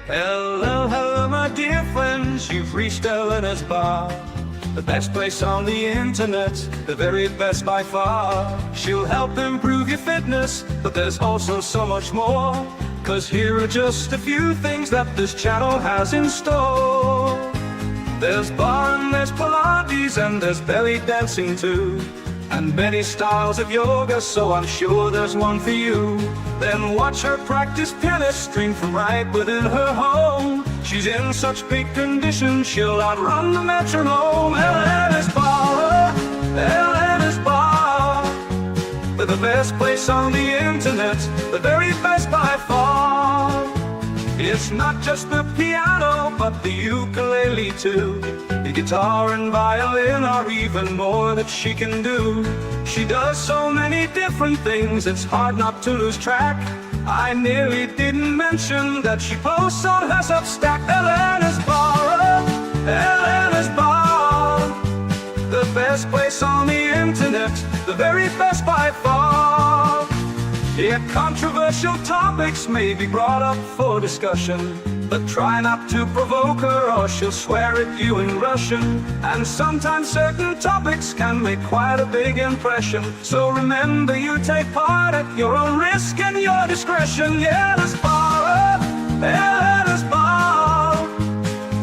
Hello, hello, my dear friends, you've reached Elena's bar. The best place on the internet, the very best by far. She'll help improve your fitness, but there's also so much more. 'Cause here are just a few things that this channel has in store. There's barre and there's Pilates and there's belly dancing too. And many styles of yoga, so I'm sure there's one for you. Then watch her practice pianist string from right within her home. She's in such big condition, she'll outrun the metronome. Elena's Barre, Elena's Barre. They're the best place on the internet, the very best by far. It's not just the piano, but the ukulele too. The guitar and violin are even more that she can do. She does so many different things, it's hard not to lose track. I nearly didn't mention that she posts on her Substack. Elena's Barre, Elena's Barre. The best place on the internet, the very best by far. Yet controversial topics may be brought up for discussion, but try not to provoke her or she'll swear at you in Russian. And sometimes certain topics can make quite a big impression. So remember, you take part at your own risk and your discretion. Yeah, there's Barre, yeah, there's Barre.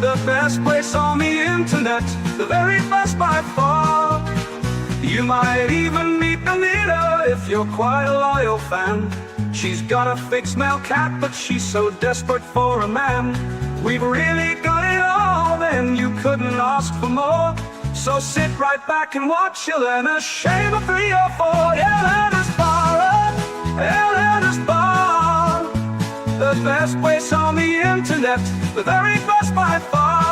The best place on the internet, the very best by far. You might even meet Elena if you're quite a loyal fan. She's got a fixed male cat, but she's so desperate for a man. We've really got it all, then you couldn't ask for more. So sit right back and watch Elena shave a 3 or 4. Elena's Barre, Elena's Barre. The best place on the internet, the very best by far.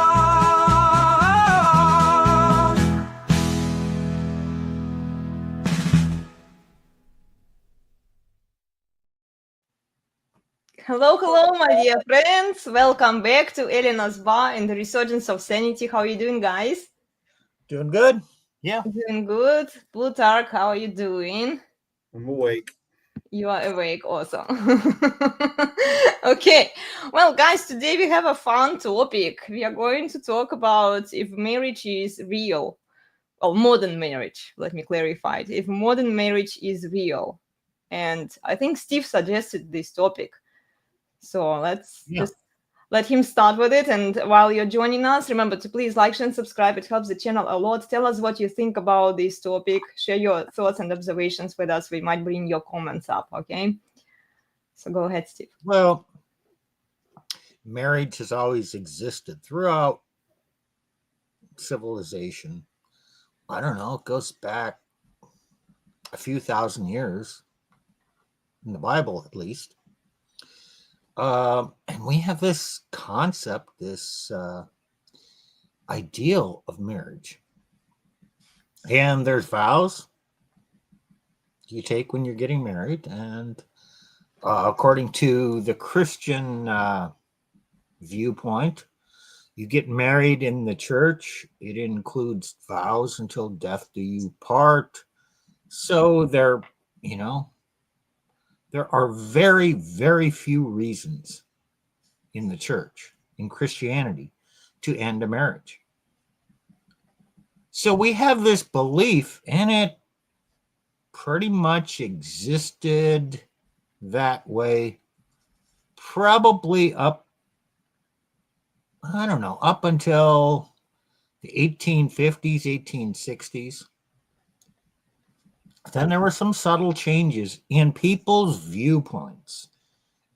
Hello, hello, my dear friends. Welcome back to Elena's Barre and the Resurgence of Sanity. How are you doing, guys? Doing good? Yeah. Doing good. Plutarch, how are you doing? I'm awake. You are awake, awesome. Okay, well, guys, today we have a fun topic. We are going to talk about if marriage is real, or modern marriage. Let me clarify it. If modern marriage is real. And I think Steve suggested this topic. So let's just let him start with it. And while you're joining us, remember to please like, share, and subscribe. It helps the channel a lot. Tell us what you think about this topic. Share your thoughts and observations with us. We might bring your comments up, okay? So go ahead, Steve. Well, marriage has always existed throughout civilization. I don't know, it goes back a few thousand years, in the Bible at least. And we have this concept, this ideal of marriage. And there's vows you take when you're getting married. And according to the Christian viewpoint, you get married in the church. It includes vows until death do you part. So there are very, very few reasons in the church, in Christianity, to end a marriage. So we have this belief, and it pretty much existed that way probably up until the 1850s, 1860s. Then there were some subtle changes in people's viewpoints,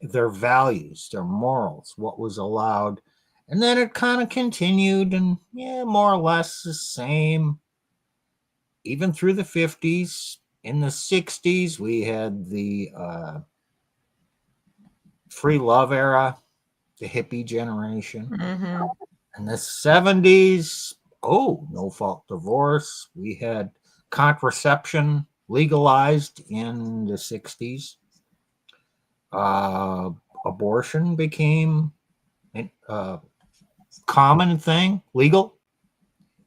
their values, their morals, what was allowed. And then it kind of continued and, more or less the same. Even through the 50s. In the 60s, we had the free love era, the hippie generation. Mm-hmm. In the 70s, no fault divorce. We had contraception legalized in the 60s. Abortion became a common thing, legal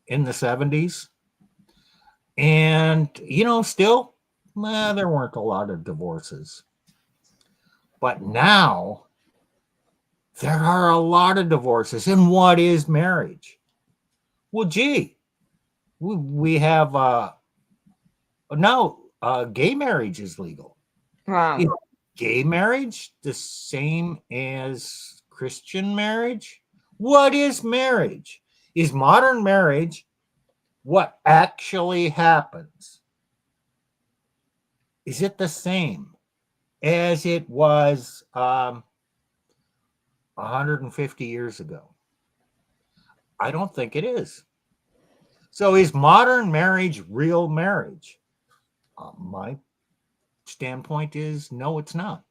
in the 70s. And, still, there weren't a lot of divorces. But now, There are a lot of divorces. And what is marriage? Well, gee, we have now gay marriage is legal. Wow. Is gay marriage the same as Christian marriage? What is marriage? Is modern marriage what actually happens? Is it the same as it was 150 years ago? I don't think it is. So is modern marriage real marriage? My standpoint is no, it's not.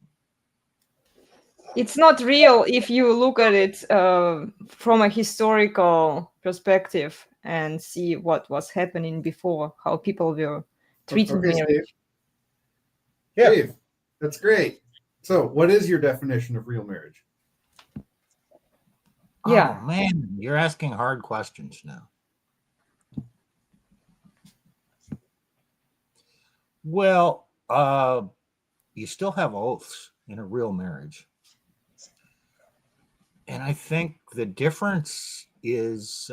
It's not real if you look at it from a historical perspective and see what was happening before, how people were treating Okay, marriage. Dave. Yeah. Dave, that's great. So, what is your definition of real marriage? Yeah. Oh man, you're asking hard questions now. Well, you still have oaths in a real marriage. And I think the difference is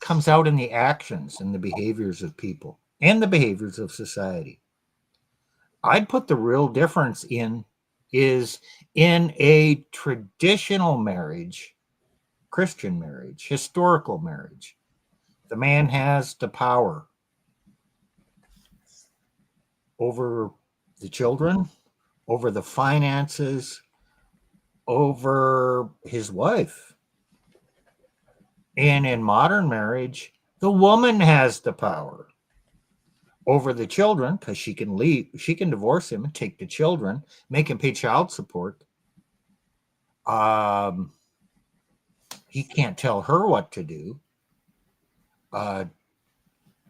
comes out in the actions and the behaviors of people and the behaviors of society. I'd put the real difference is in a traditional marriage, Christian marriage, historical marriage. The man has the power over the children, over the finances, over his wife. And in modern marriage, the woman has the power over the children because she can leave, she can divorce him and take the children, make him pay child support. He can't tell her what to do.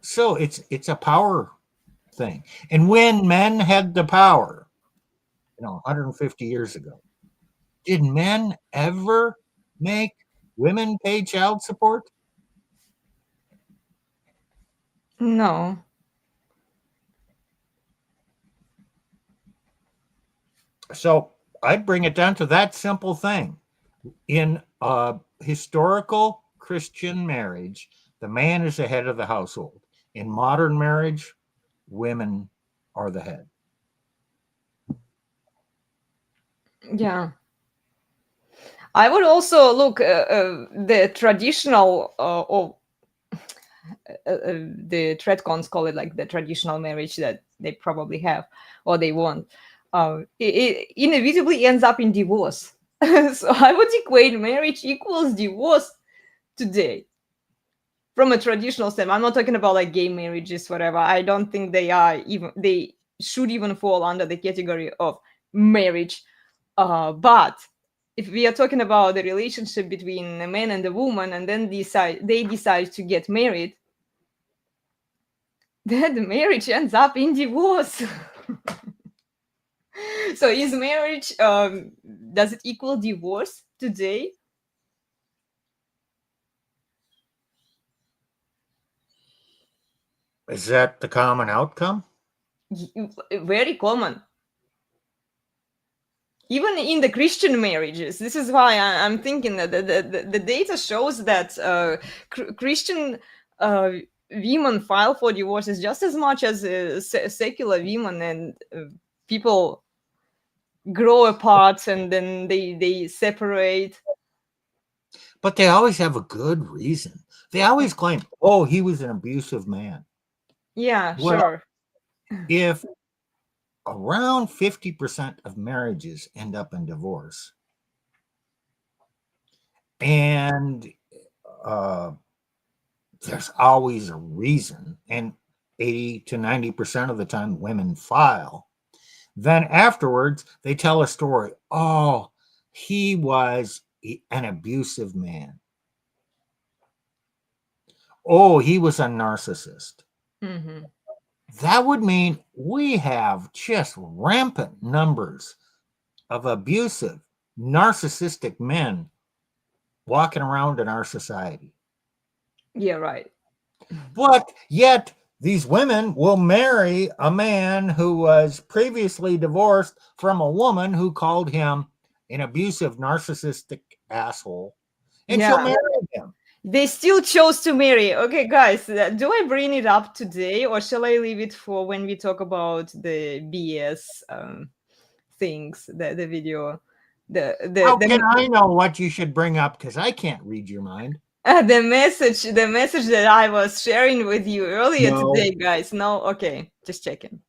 So it's a power thing. And when men had the power, 150 years ago, did men ever make women pay child support? No. So I'd bring it down to that simple thing. In a historical Christian marriage, the man is the head of the household. In modern marriage, women are the head. Yeah. I would also look the traditional or the tradcons call it like the traditional marriage that they probably have or they want. It inevitably ends up in divorce. So I would equate marriage equals divorce today. From a traditional standpoint, I'm not talking about like gay marriages, whatever. I don't think they should even fall under the category of marriage. But if we are talking about the relationship between a man and a woman, and then they decide to get married, then the marriage ends up in divorce. So is marriage does it equal divorce today? Is that the common outcome? Very common. Even in the Christian marriages, this is why I'm thinking that the data shows that Christian women file for divorces just as much as secular women, and people grow apart and then they separate. But they always have a good reason. They always claim, oh, he was an abusive man. Yeah, Well, sure. If around 50% of marriages end up in divorce, and there's always a reason, and 80 to 90% of the time women file, then afterwards they tell a story. Oh, he was an abusive man. Oh, he was a narcissist. Mm-hmm. That would mean we have just rampant numbers of abusive, narcissistic men walking around in our society. Yeah, right. But yet these women will marry a man who was previously divorced from a woman who called him an abusive, narcissistic asshole, and Yeah. she'll marry him. They still chose to marry. Okay, guys, do I bring it up today, or shall I leave it for when we talk about the BS things, the video, How can I know what you should bring up? Because I can't read your mind. the message that I was sharing with you earlier No. today, guys? No, okay, just checking.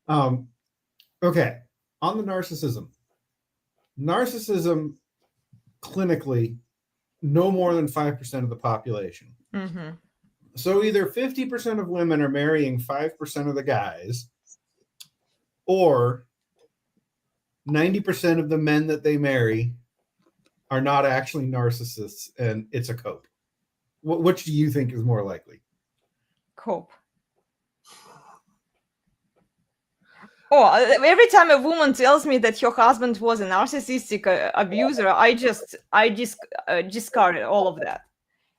Okay. On the narcissism. Narcissism, clinically, no more than 5% of the population. Mm-hmm. So either 50% of women are marrying 5% of the guys, or 90% of the men that they marry are not actually narcissists, and it's a cope. Which do you think is more likely? Cope. Oh, every time a woman tells me that her husband was a narcissistic abuser, I discard all of that.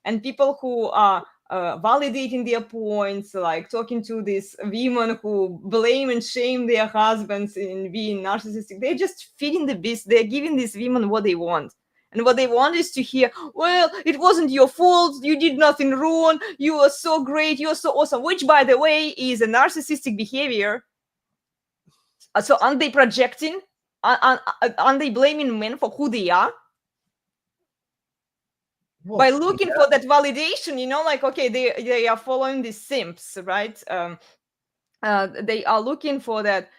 And people who are validating their points, like talking to these women who blame and shame their husbands in being narcissistic, they're just feeding the beast. They're giving these women what they want. And what they want is to hear, well, it wasn't your fault. You did nothing wrong. You are so great. You're so awesome, which, by the way, is a narcissistic behavior. So aren't they projecting? Aren't they blaming men for who they are? Well, By looking for that validation, like, okay, they are following these simps, right? They are looking for that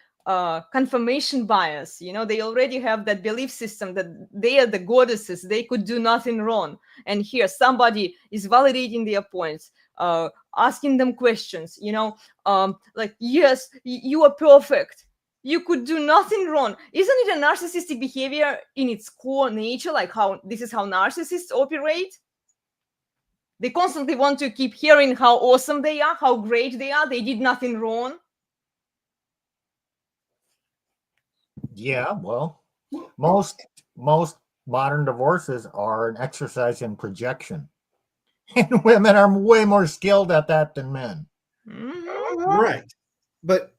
confirmation bias. They already have that belief system that they are the goddesses. They could do nothing wrong. And here somebody is validating their points, asking them questions, like, yes, you are perfect. You could do nothing wrong. Isn't it a narcissistic behavior in its core nature? Like, this is how narcissists operate. They constantly want to keep hearing how awesome they are, how great they are. They did nothing wrong. Yeah, well, most modern divorces are an exercise in projection. And women are way more skilled at that than men. Mm-hmm. Right. But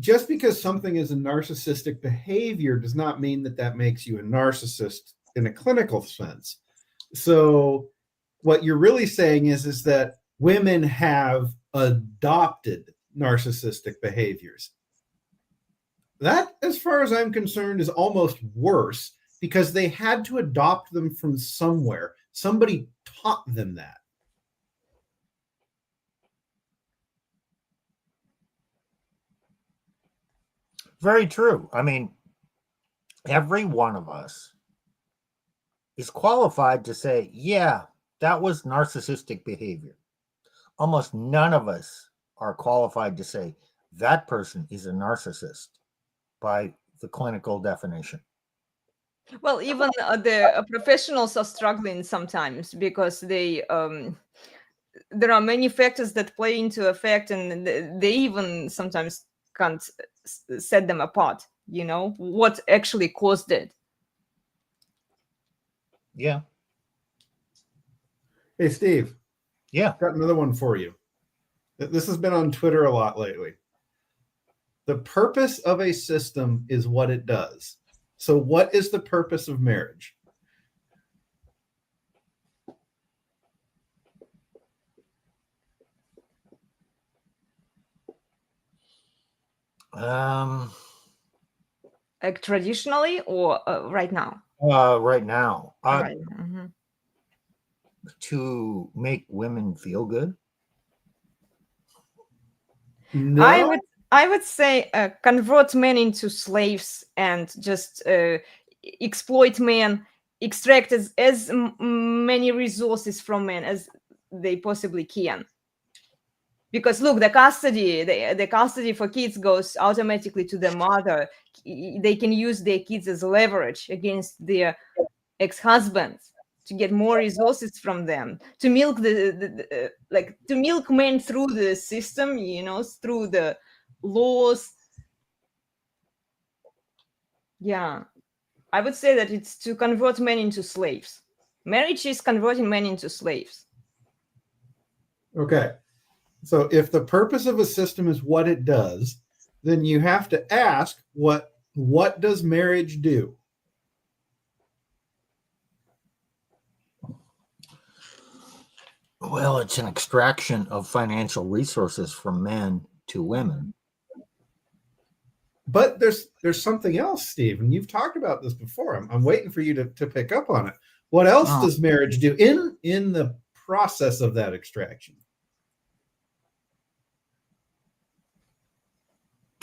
just because something is a narcissistic behavior does not mean that makes you a narcissist in a clinical sense. So what you're really saying is that women have adopted narcissistic behaviors. That, as far as I'm concerned, is almost worse because they had to adopt them from somewhere. Somebody taught them that. Very true. I mean, every one of us is qualified to say, yeah, that was narcissistic behavior. Almost none of us are qualified to say that person is a narcissist by the clinical definition. Well, even the professionals are struggling sometimes because there are many factors that play into effect, and they even sometimes can't set them apart. What actually caused it. Yeah. Hey, Steve. Yeah. Got another one for you. This has been on Twitter a lot lately. The purpose of a system is what it does. So what is the purpose of marriage? Like traditionally or right now? Right now. Right. Mm-hmm. To make women feel good? No. I would say convert men into slaves and just exploit men, extract as many resources from men as they possibly can. Because look, the custody for kids goes automatically to the mother. They can use their kids as leverage against their ex-husbands to get more resources from them, to milk to milk men through the system, through the laws. Yeah, I would say that it's to convert men into slaves. Marriage is converting men into slaves. Okay. So if the purpose of a system is what it does, then you have to ask what does marriage do? Well, it's an extraction of financial resources from men to women. But there's something else, Steve, and you've talked about this before. I'm waiting for you to pick up on it. What else does marriage do in the process of that extraction?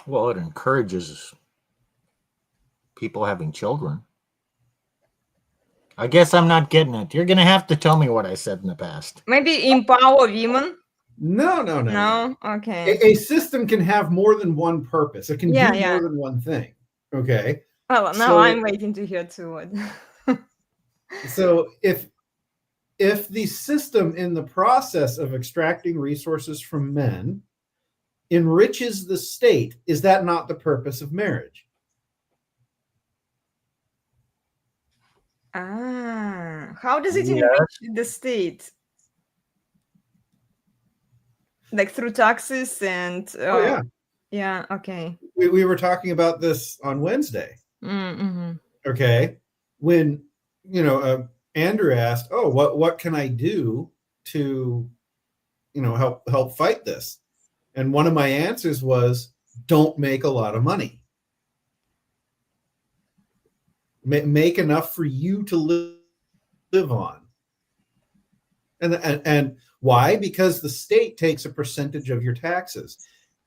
Well, it encourages people having children. I guess I'm not getting it. You're going to have to tell me what I said in the past. Maybe empower women? No. Okay. A system can have more than one purpose. It can do Yeah. more than one thing. Okay. Well, now So- I'm waiting to hear too. So if the system in the process of extracting resources from men enriches the state, is that not the purpose of marriage? How does it enrich the state? Like through taxes and Oh yeah. Yeah, okay. We were talking about this on Wednesday. Mm-hmm. Okay. When Andrew asked, "Oh, what can I do to help fight this?" And one of my answers was, "Don't make a lot of money. Make enough for you to live on." And why? Because the state takes a percentage of your taxes.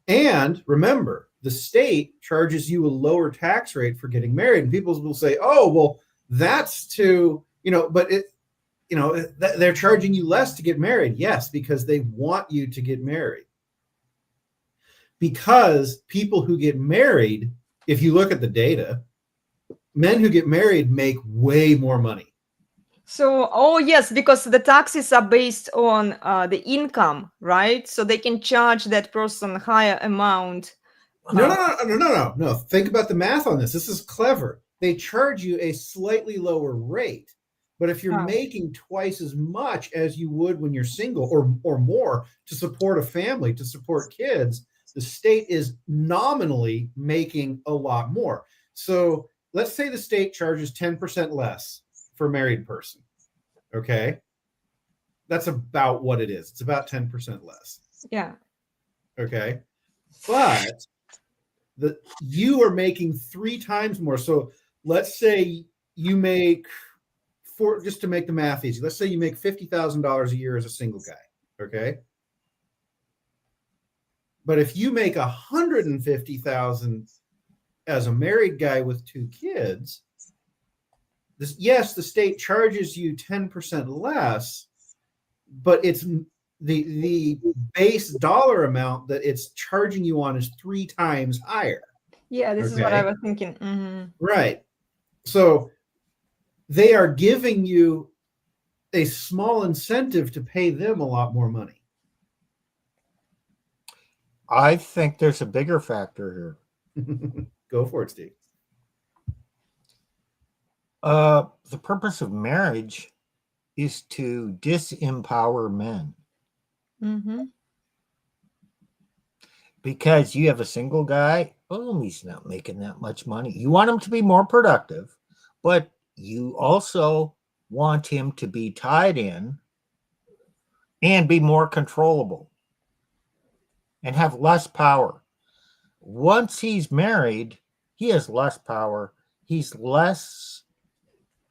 And remember, the state charges you a lower tax rate for getting married. And people will say, "Oh, well, that's but they're charging you less to get married." Yes, because they want you to get married. Because people who get married, if you look at the data, men who get married make way more money. So, yes, because the taxes are based on the income, right? So they can charge that person a higher amount. No. Think about the math on this. This is clever. They charge you a slightly lower rate. But if you're making twice as much as you would when you're single or more to support a family, to support kids, the state is nominally making a lot more. So let's say the state charges 10% less for a married person. Okay. That's about what it is. It's about 10% less. Yeah. Okay. But you are making 3 times more. So let's say you make, just to make the math easy, let's say you make $50,000 a year as a single guy. Okay. But if you make $150,000 as a married guy with 2 kids, the state charges you 10% less, but it's the base dollar amount that it's charging you on is 3 times higher. Yeah, this is what I was thinking. Mm-hmm. Right. So they are giving you a small incentive to pay them a lot more money. I think there's a bigger factor here. Go for it, Steve. The purpose of marriage is to disempower men. Mm-hmm. Because you have a single guy, he's not making that much money. You want him to be more productive, but you also want him to be tied in and be more controllable and have less power. Once he's married, he has less power. He's less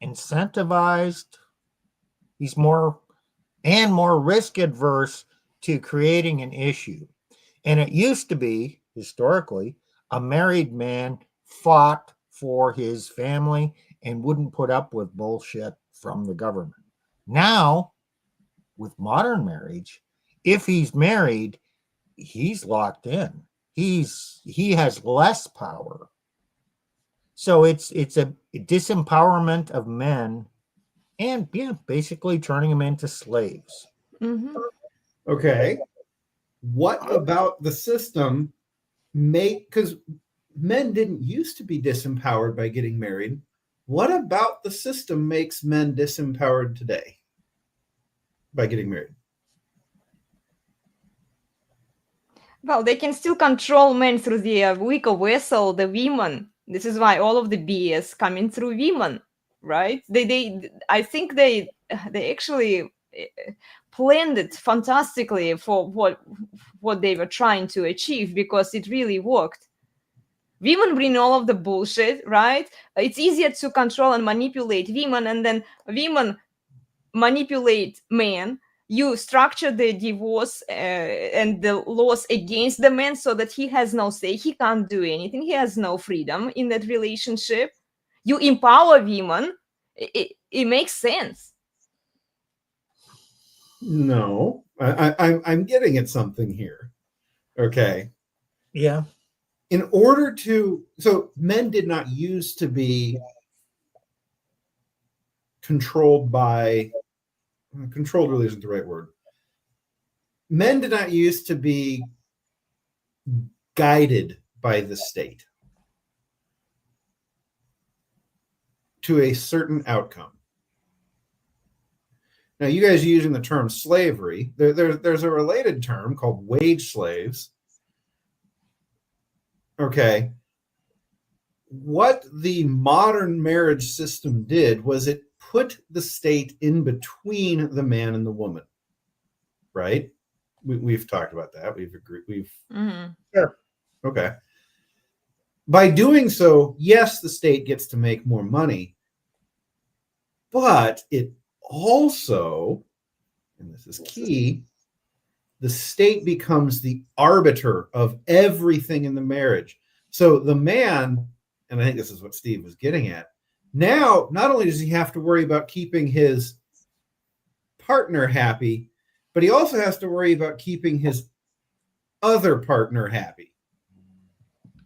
incentivized. He's more risk adverse to creating an issue. And it used to be, historically, a married man fought for his family and wouldn't put up with bullshit from the government. Now, with modern marriage, if he's married, he's locked in. He has less power. So it's a disempowerment of men and basically turning them into slaves. Mm-hmm. Okay. What about the system because men didn't used to be disempowered by getting married. What about the system makes men disempowered today by getting married? Well, they can still control men through the weaker vessel, the women. This is why all of the BS coming through women, right? I think they actually planned it fantastically for what they were trying to achieve, because it really worked. Women bring all of the bullshit, right? It's easier to control and manipulate women, and then women manipulate men. You structure the divorce and the laws against the man so that he has no say, he can't do anything, he has no freedom in that relationship. You empower women. It makes sense. No, I'm getting at something here. Okay. Yeah. In order to, so men did not used to be controlled by, controlled really isn't the right word. Men did not used to be guided by the state to a certain outcome. Now, you guys are using the term slavery. There's a related term called wage slaves. Okay. What the modern marriage system did was it put the state in between the man and the woman, right? We've talked about that. We've agreed. Sure. Okay. By doing so, yes, the state gets to make more money, but it also, and this is key, the state becomes the arbiter of everything in the marriage. So the man, and I think this is what Steve was getting at, now not only does he have to worry about keeping his partner happy, but he also has to worry about keeping his other partner happy.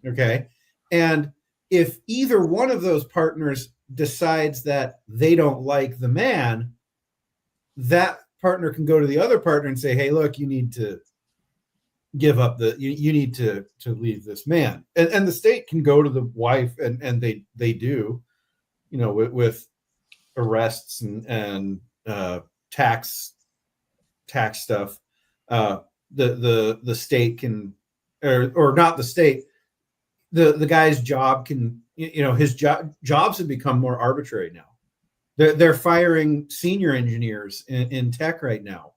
Okay? And if either one of those partners decides that they don't like the man, that partner can go to the other partner and say, hey, look, you need to give up you need to leave this man. And the state can go to the wife, and they do, you know, with arrests and tax stuff. The state can, or not the state, the guy's job can, you know, his jobs have become more arbitrary now. They're firing senior engineers in tech right now.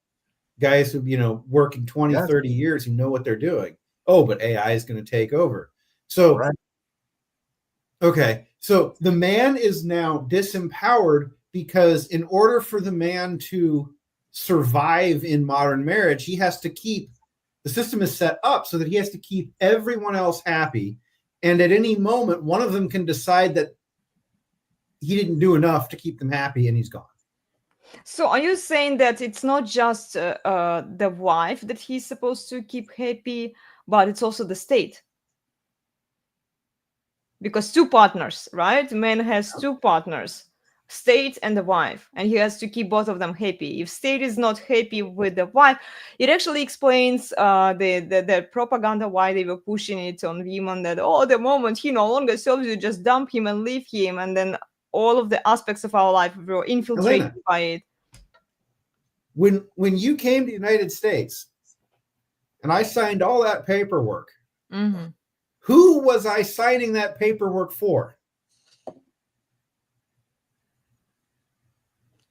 Guys who, you know, working 20, 30 years, who know what they're doing. Oh, but AI is going to take over. So, right. Okay. So the man is now disempowered because in order for the man to survive in modern marriage, he has to keep, the system is set up so that he has to keep everyone else happy. And at any moment, one of them can decide that he didn't do enough to keep them happy and he's gone. So are you saying that it's not just the wife that he's supposed to keep happy, but it's also the state? Because two partners, right? Man has two partners, state and the wife, and he has to keep both of them happy. If state is not happy with the wife, it actually explains the propaganda why they were pushing it on women, that, oh, the moment he no longer serves you, just dump him and leave him, and then all of the aspects of our life were infiltrated Elena, by it. When you came to the United States and I signed all that paperwork, Mm-hmm. Who was I signing that paperwork for?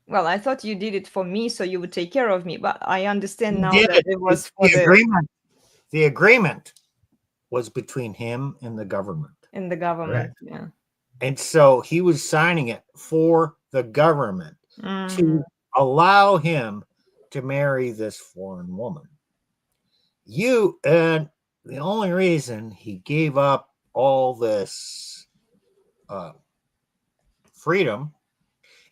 Well, I thought you did it for me so you would take care of me, but I understand now Yeah, that it was for the agreement. The agreement was between him and the government. in the government. Correct. Yeah. And so he was signing it for the government to allow him to marry this foreign woman. And the only reason he gave up all this freedom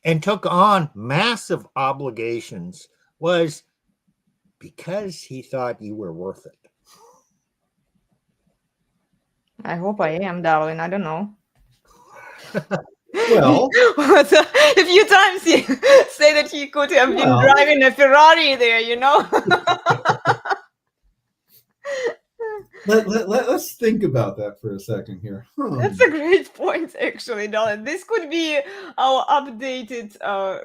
and took on massive obligations was because he thought you were worth it. I hope I am, darling. I don't know. Well, a few times he said that he could have been driving a Ferrari there, you know. Let's think about that for a second here. That's a great point, actually, darling. This could be our updated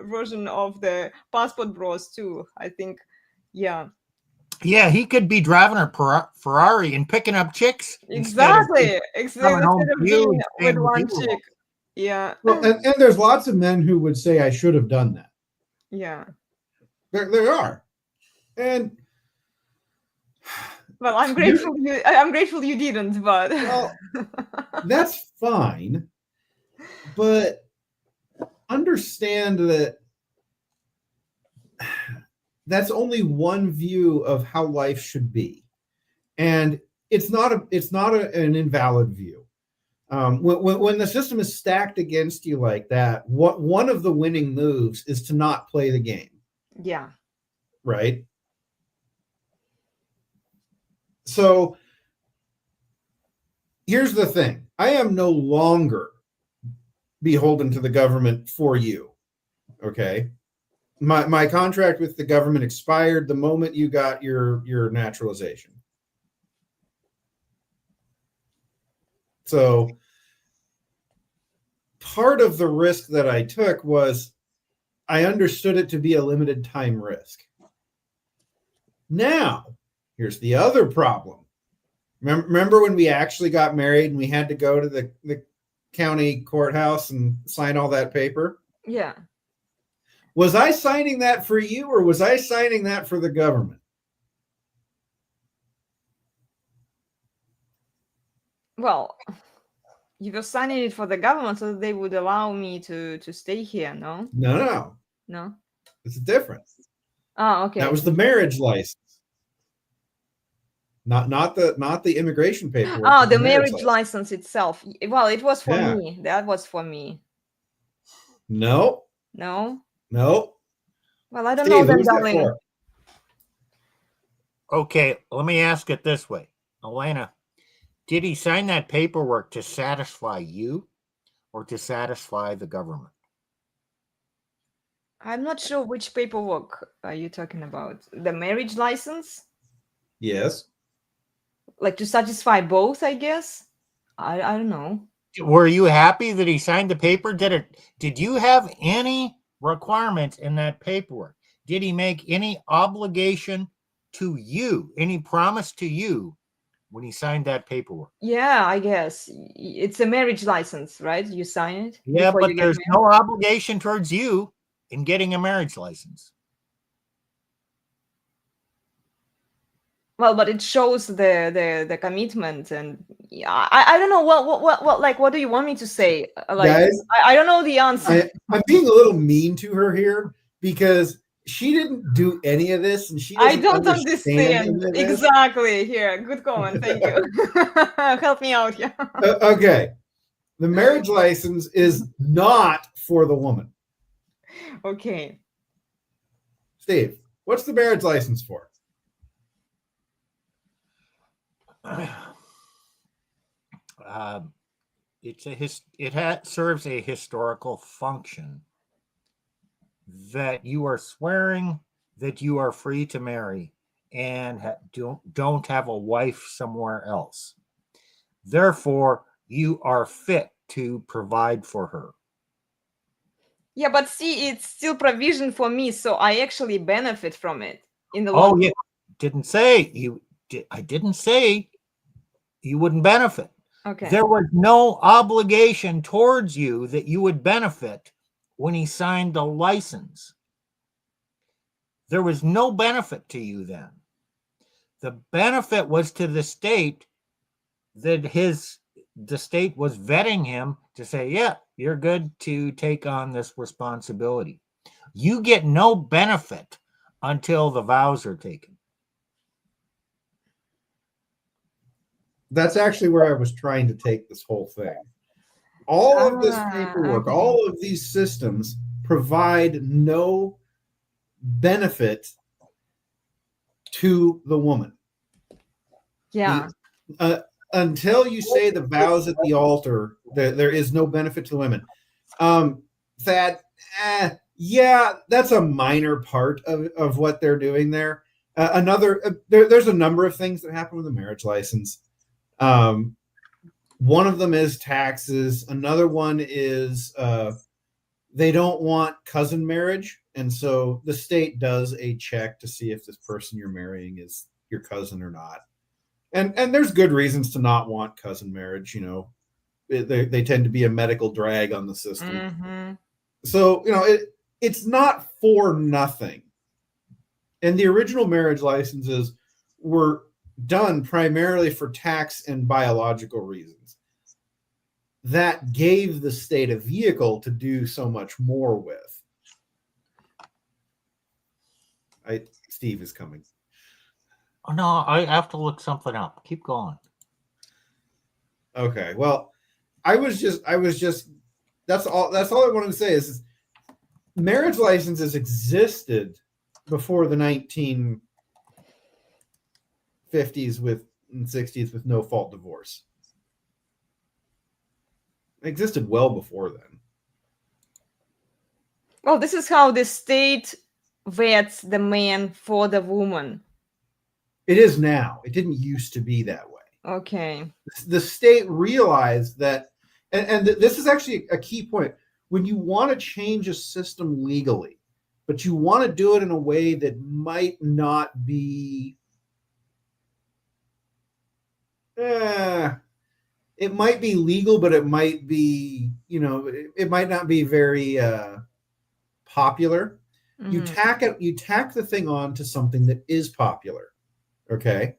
version of the passport bros too, I think. Yeah. Yeah, he could be driving a Ferrari and picking up chicks. Exactly. Instead of being with one people. chick. Yeah. Well, and there's lots of men who would say I should have done that. Yeah. There are. And Well, I'm grateful you didn't, but well, that's fine. But understand that that's only one view of how life should be, and it's not an invalid view. When the system is stacked against you like that, one of the winning moves is to not play the game. yeah. Right? So here's the thing. I am no longer beholden to the government for you. Okay? My contract with the government expired the moment you got your naturalization. So part of the risk that I took was I understood it to be a limited time risk. Now, here's the other problem. Remember when we actually got married and we had to go to the county courthouse and sign all that paper? Yeah. Was I signing that for you, or was I signing that for the government? Well, you were signing it for the government so that they would allow me to stay here, no? No. It's different. Oh, okay. That was the marriage license. Not the immigration paperwork. Oh, the marriage license itself. Well, it was for me. That was for me. No. No? No. Well, I don't know then, who's that darling. for? Okay, let me ask it this way. Elena, did he sign that paperwork to satisfy you or to satisfy the government? I'm not sure which paperwork are you talking about. The marriage license? Yes. Like to satisfy both, I guess? I don't know. Were you happy that he signed the paper? Did you have any requirements in that paperwork? Did he make any obligation to you, any promise to you when he signed that paperwork? Yeah, I guess. It's a marriage license, right? You sign it? Yeah, before but you get there's married? no obligation towards you in getting a marriage license. Well, but it shows the commitment, and yeah, I don't know what like what do you want me to say? Like Guys, I don't know the answer. I'm being a little mean to her here because she didn't do any of this, and she I doesn't don't understand any of this. exactly. Here, good comment. Thank you. Help me out here. Okay. The marriage license is not for the woman. Okay. Steve, what's the marriage license for? Serves a historical function that you are swearing that you are free to marry and don't have a wife somewhere else. Therefore, you are fit to provide for her. Yeah, but see, it's still provision for me, so I actually benefit from it in the long. Oh, yeah. I didn't say you wouldn't benefit. Okay. There was no obligation towards you that you would benefit when he signed the license. There was no benefit to you then. The benefit was to the state that the state was vetting him to say, yeah, you're good to take on this responsibility. You get no benefit until the vows are taken. That's actually where I was trying to take this whole thing. All of this paperwork, okay. all of these systems provide no benefit to the woman. Yeah. Until you say the vows at the altar, there is no benefit to the women. Yeah, that's a minor part of what they're doing there. There's a number of things that happen with a marriage license. One of them is taxes. Another one is they don't want cousin marriage. And so the state does a check to see if this person you're marrying is your cousin or not. And there's good reasons to not want cousin marriage. You know, they tend to be a medical drag on the system. Mm-hmm. So, you know, it's not for nothing And the original marriage licenses were done primarily for tax and biological reasons. That gave the state a vehicle to do so much more with. Steve is coming. Oh, no, I have to look something up. Keep going. Okay. Well, I was just that's all I wanted to say is marriage licenses existed before the 1950s and 60s with no fault divorce. It existed well before then. Well, this is how the state vets the man for the woman. It is now. It didn't used to be that way. Okay. The state realized that, and this is actually a key point. When you want to change a system legally, but you want to do it in a way that might not be, it might be legal, but it might be, it might not be very popular. Mhm. You tack the thing on to something that is popular. Okay.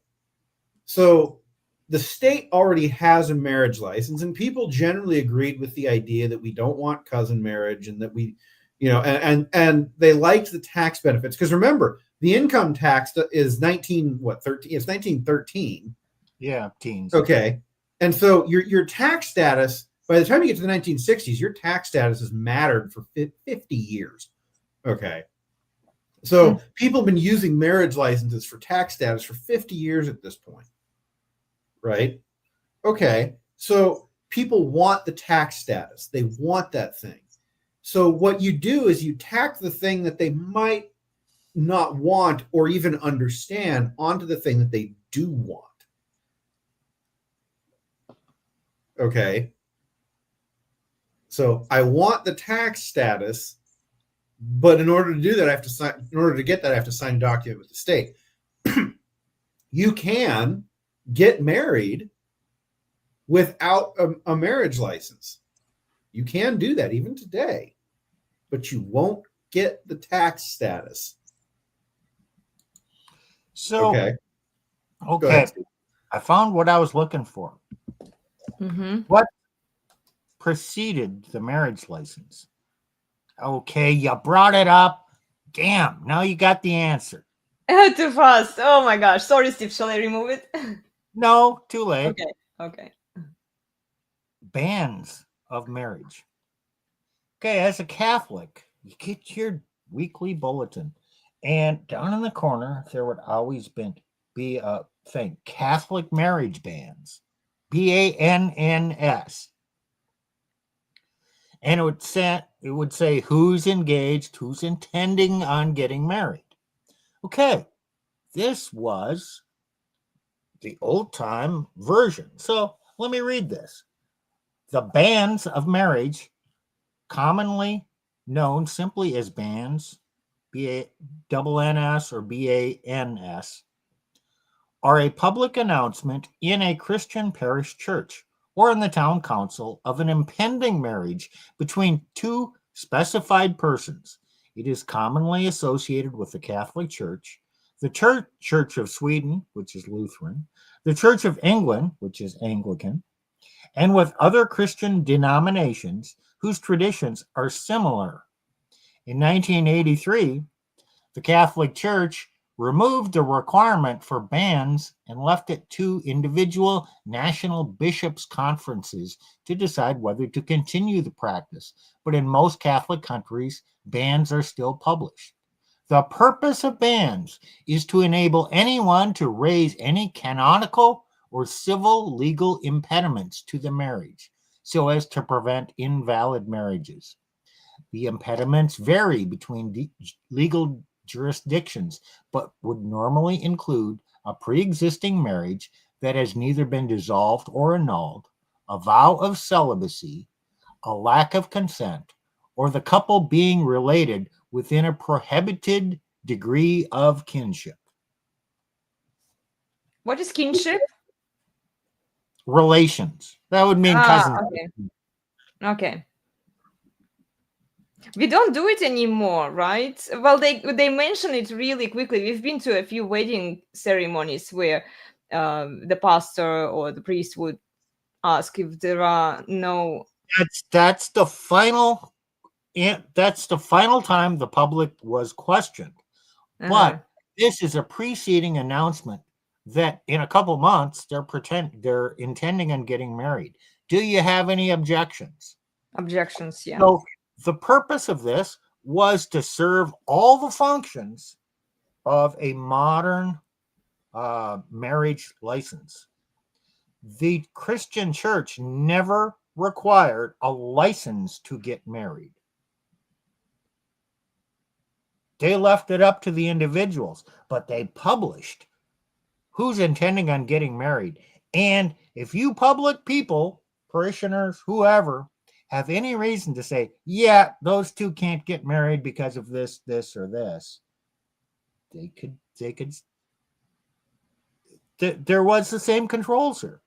So the state already has a marriage license, and people generally agreed with the idea that we don't want cousin marriage, and that we, and they liked the tax benefits. Because remember, the income tax is 13. It's 1913. Yeah, teens. Okay. And so your tax status, by the time you get to the 1960s, your tax status has mattered for 50 years. Okay. So people have been using marriage licenses for tax status for 50 years at this point. Right? Okay. So people want the tax status. They want that thing. So what you do is you tack the thing that they might not want or even understand onto the thing that they do want. Okay. So I want the tax status, but in order to do that, I have to sign. In order to get that, I have to sign a document with the state. You can get married without a marriage license. You can do that even today, but you won't get the tax status. So, Okay. okay. Go ahead, Steve. I found what I was looking for. Mm-hmm. What preceded the marriage license? Okay, you brought it up. Damn, now you got the answer. Too fast. Oh my gosh. Sorry, Steve. Shall I remove it? No, too late. Okay. Okay. Bans of marriage. Okay, as a Catholic, you get your weekly bulletin, and down in the corner there would always be a thing: Catholic marriage bans, BANNS, and it would say who's engaged, who's intending on getting married. Okay, this was the old time version. So let me read this. The bans of marriage, commonly known simply as bans, BANNS or BANS, are a public announcement in a Christian parish church or in the town council of an impending marriage between two specified persons. It is commonly associated with the Catholic Church, the Church of Sweden, which is Lutheran, the Church of England, which is Anglican, and with other Christian denominations whose traditions are similar. In 1983, the Catholic Church removed the requirement for bans and left it to individual national bishops' conferences to decide whether to continue the practice. But in most Catholic countries, bans are still published. The purpose of bans is to enable anyone to raise any canonical or civil legal impediments to the marriage, so as to prevent invalid marriages. The impediments vary between legal jurisdictions, but would normally include a pre-existing marriage that has neither been dissolved or annulled, a vow of celibacy, a lack of consent, or the couple being related within a prohibited degree of kinship. What is kinship? Relations. That would mean cousins. Okay. Okay. We don't do it anymore, right? Well, they mention it really quickly. We've been to a few wedding ceremonies where the pastor or the priest would ask if there are no. That's the final. That's the final time the public was questioned. Uh-huh. But this is a preceding announcement that in a couple months they're intending on getting married. Do you have any objections? Objections, yeah. So the purpose of this was to serve all the functions of a modern marriage license. The Christian church never required a license to get married. They left it up to the individuals, but they published who's intending on getting married. And if you public people, parishioners, whoever, have any reason to say, yeah, those two can't get married because of this, this, or this, they could, there was the same controls here.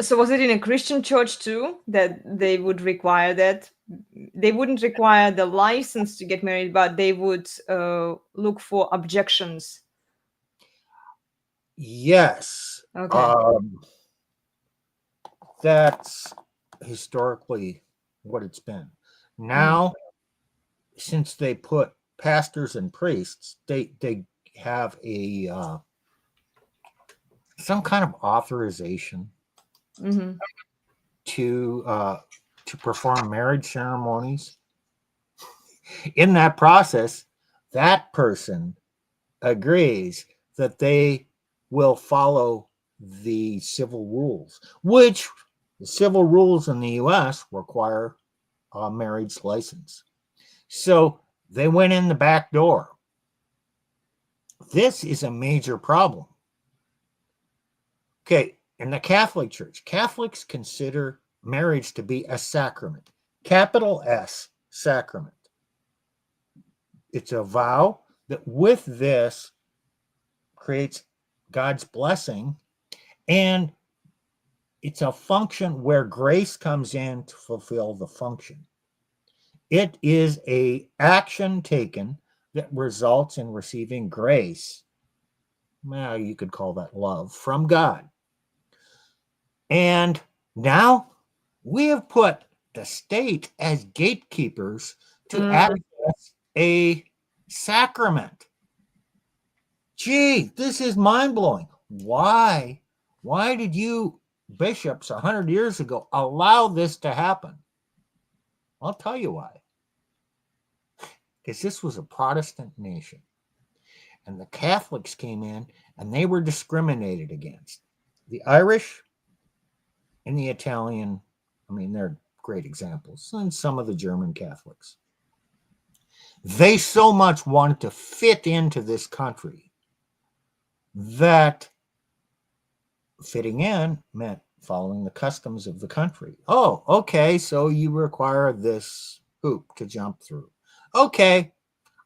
So was it in a Christian church too that they would require that? They wouldn't require the license to get married, but they would look for objections. Yes. Okay. That's historically what it's been. Now, since they put pastors and priests, they have a some kind of authorization to perform marriage ceremonies. In that process, that person agrees that they will follow the civil rules, which the civil rules in the U.S. require a marriage license. So they went in the back door. This is a major problem. Okay, in the Catholic Church, Catholics consider marriage to be a sacrament, capital S, sacrament. It's a vow that with this creates God's blessing, and it's a function where grace comes in to fulfill the function. It is an action taken that results in receiving grace. Well, you could call that love from God. And now we have put the state as gatekeepers to access a sacrament. Gee, this is mind-blowing. Why did you bishops 100 years ago allow this to happen? I'll tell you why. Because this was a Protestant nation. And the Catholics came in and they were discriminated against. The Irish and the Italian, I mean, they're great examples, and some of the German Catholics. They so much wanted to fit into this country that fitting in meant following the customs of the country. Oh, okay, so you require this hoop to jump through. Okay,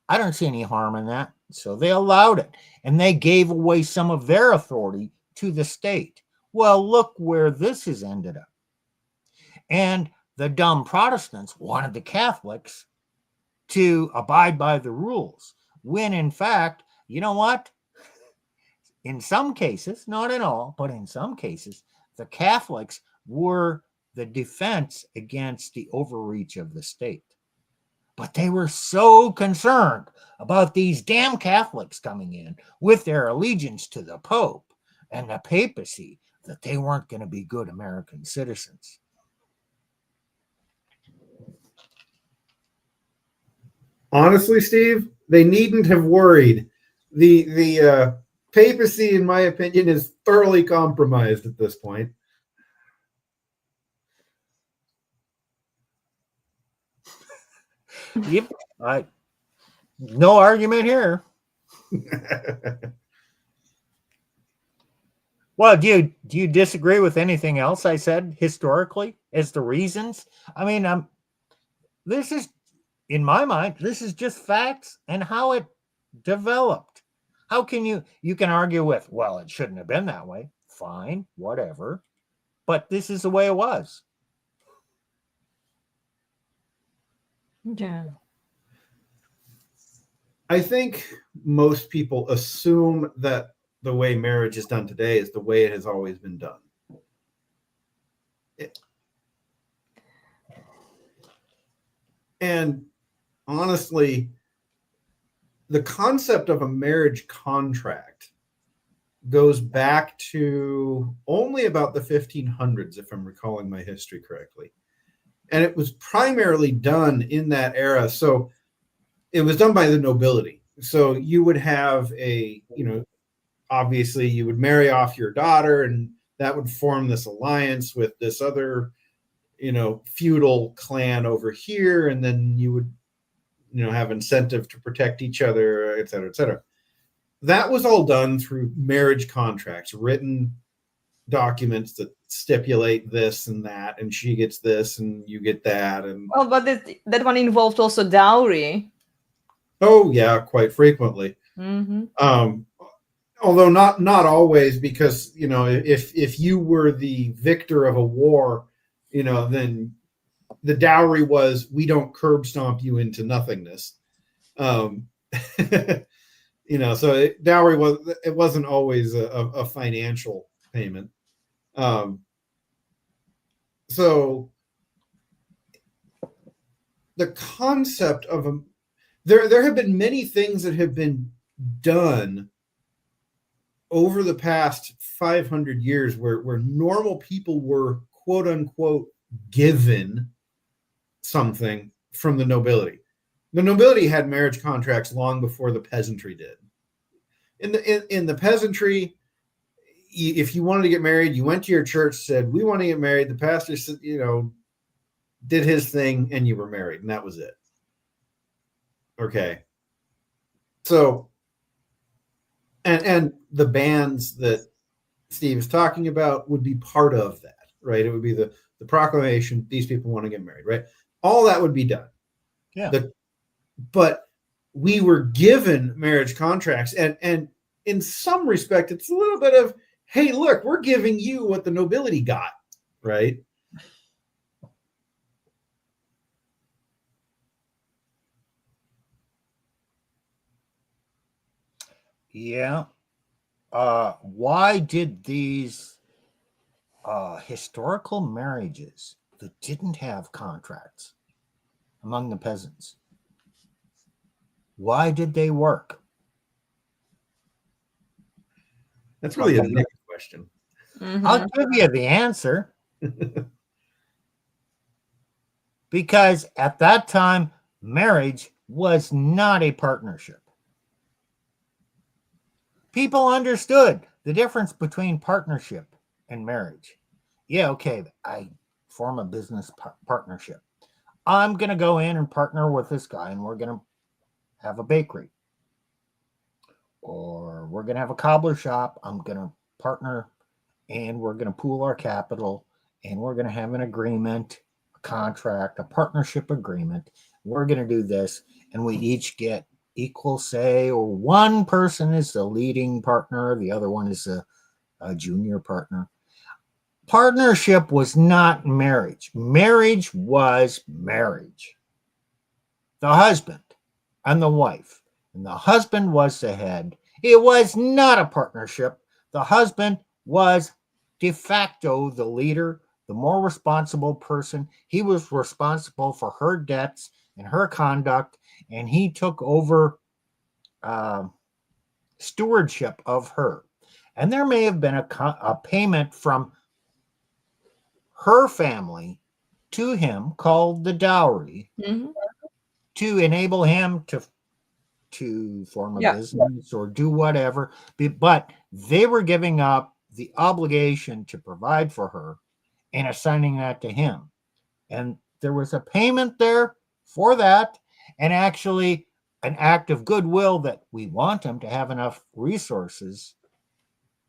I don't see any harm in that. So they allowed it, and they gave away some of their authority to the state. Well, look where this has ended up. And the dumb Protestants wanted the Catholics to abide by the rules, when in fact, you know what? In some cases, not in all, but in some cases, the Catholics were the defense against the overreach of the state. But they were so concerned about these damn Catholics coming in with their allegiance to the Pope and the papacy that they weren't going to be good American citizens. Honestly, Steve, they needn't have worried. The papacy, in my opinion, is thoroughly compromised at this point. Yep, no argument here. Well, do you disagree with anything else I said historically as the reasons? I mean, this is, in my mind, this is just facts and how it developed. How can you can argue with, well, it shouldn't have been that way. Fine, whatever. But this is the way it was. Yeah. I think most people assume that the way marriage is done today is the way it has always been done. And honestly, the concept of a marriage contract goes back to only about the 1500s, if I'm recalling my history correctly. And it was primarily done in that era. So it was done by the nobility. So you would have obviously you would marry off your daughter, and that would form this alliance with this other, feudal clan over here. And then you would, have incentive to protect each other, et cetera, et cetera. That was all done through marriage contracts, written documents that stipulate this and that, and she gets this and you get that. And Well, but that one involved also dowry. oh yeah, quite frequently. Mm-hmm. Although not always, because if you were the victor of a war, then the dowry was, we don't curb stomp you into nothingness. So dowry wasn't always a financial payment. So the concept of there have been many things that have been done over the past 500 years where normal people were, quote unquote, given something from the nobility. The nobility had marriage contracts long before the peasantry did. In the peasantry, if you wanted to get married, you went to your church, said, we want to get married. The pastor said, did his thing, and you were married, and that was it. Okay. So, and the bands that Steve is talking about would be part of that, right? It would be the proclamation, these people want to get married, right? All that would be done. Yeah. But we were given marriage contracts, and in some respect, it's a little bit of, hey, look, we're giving you what the nobility got, right? Yeah. Why did these historical marriages that didn't have contracts among the peasants, why did they work? That's really a neat question. Mm-hmm. I'll give you the answer. Because at that time, marriage was not a partnership. People understood the difference between partnership and marriage. Yeah, okay, I form a business partnership. I'm going to go in and partner with this guy, and we're going to have a bakery. Or we're going to have a cobbler shop. I'm going to partner, and we're going to pool our capital, and we're going to have an agreement, a contract, a partnership agreement. We're going to do this, and we each get equal say, or one person is the leading partner, the other one is a junior partner. Partnership was not marriage. Marriage was marriage. The husband and the wife, and the husband was the head. It was not a partnership. The husband was de facto the leader, the more responsible person. He was responsible for her debts and her conduct, and he took over stewardship of her. And there may have been a payment from her family to him called the dowry, Mm-hmm. to enable him to form a business or do whatever. But they were giving up the obligation to provide for her and assigning that to him. And there was a payment there for that, and actually an act of goodwill that we want him to have enough resources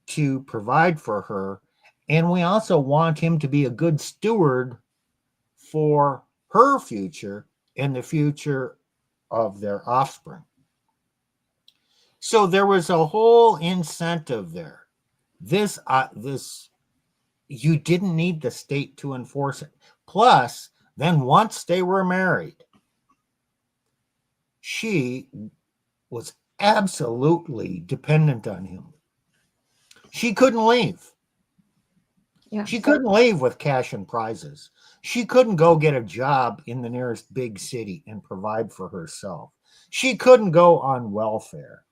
to provide for her. And we also want him to be a good steward for her future and the future of their offspring. So there was a whole incentive there. This you didn't need the state to enforce it. Plus, then once they were married, she was absolutely dependent on him. She couldn't leave. Yeah. She couldn't leave with cash and prizes. She couldn't go get a job in the nearest big city and provide for herself. She couldn't go on welfare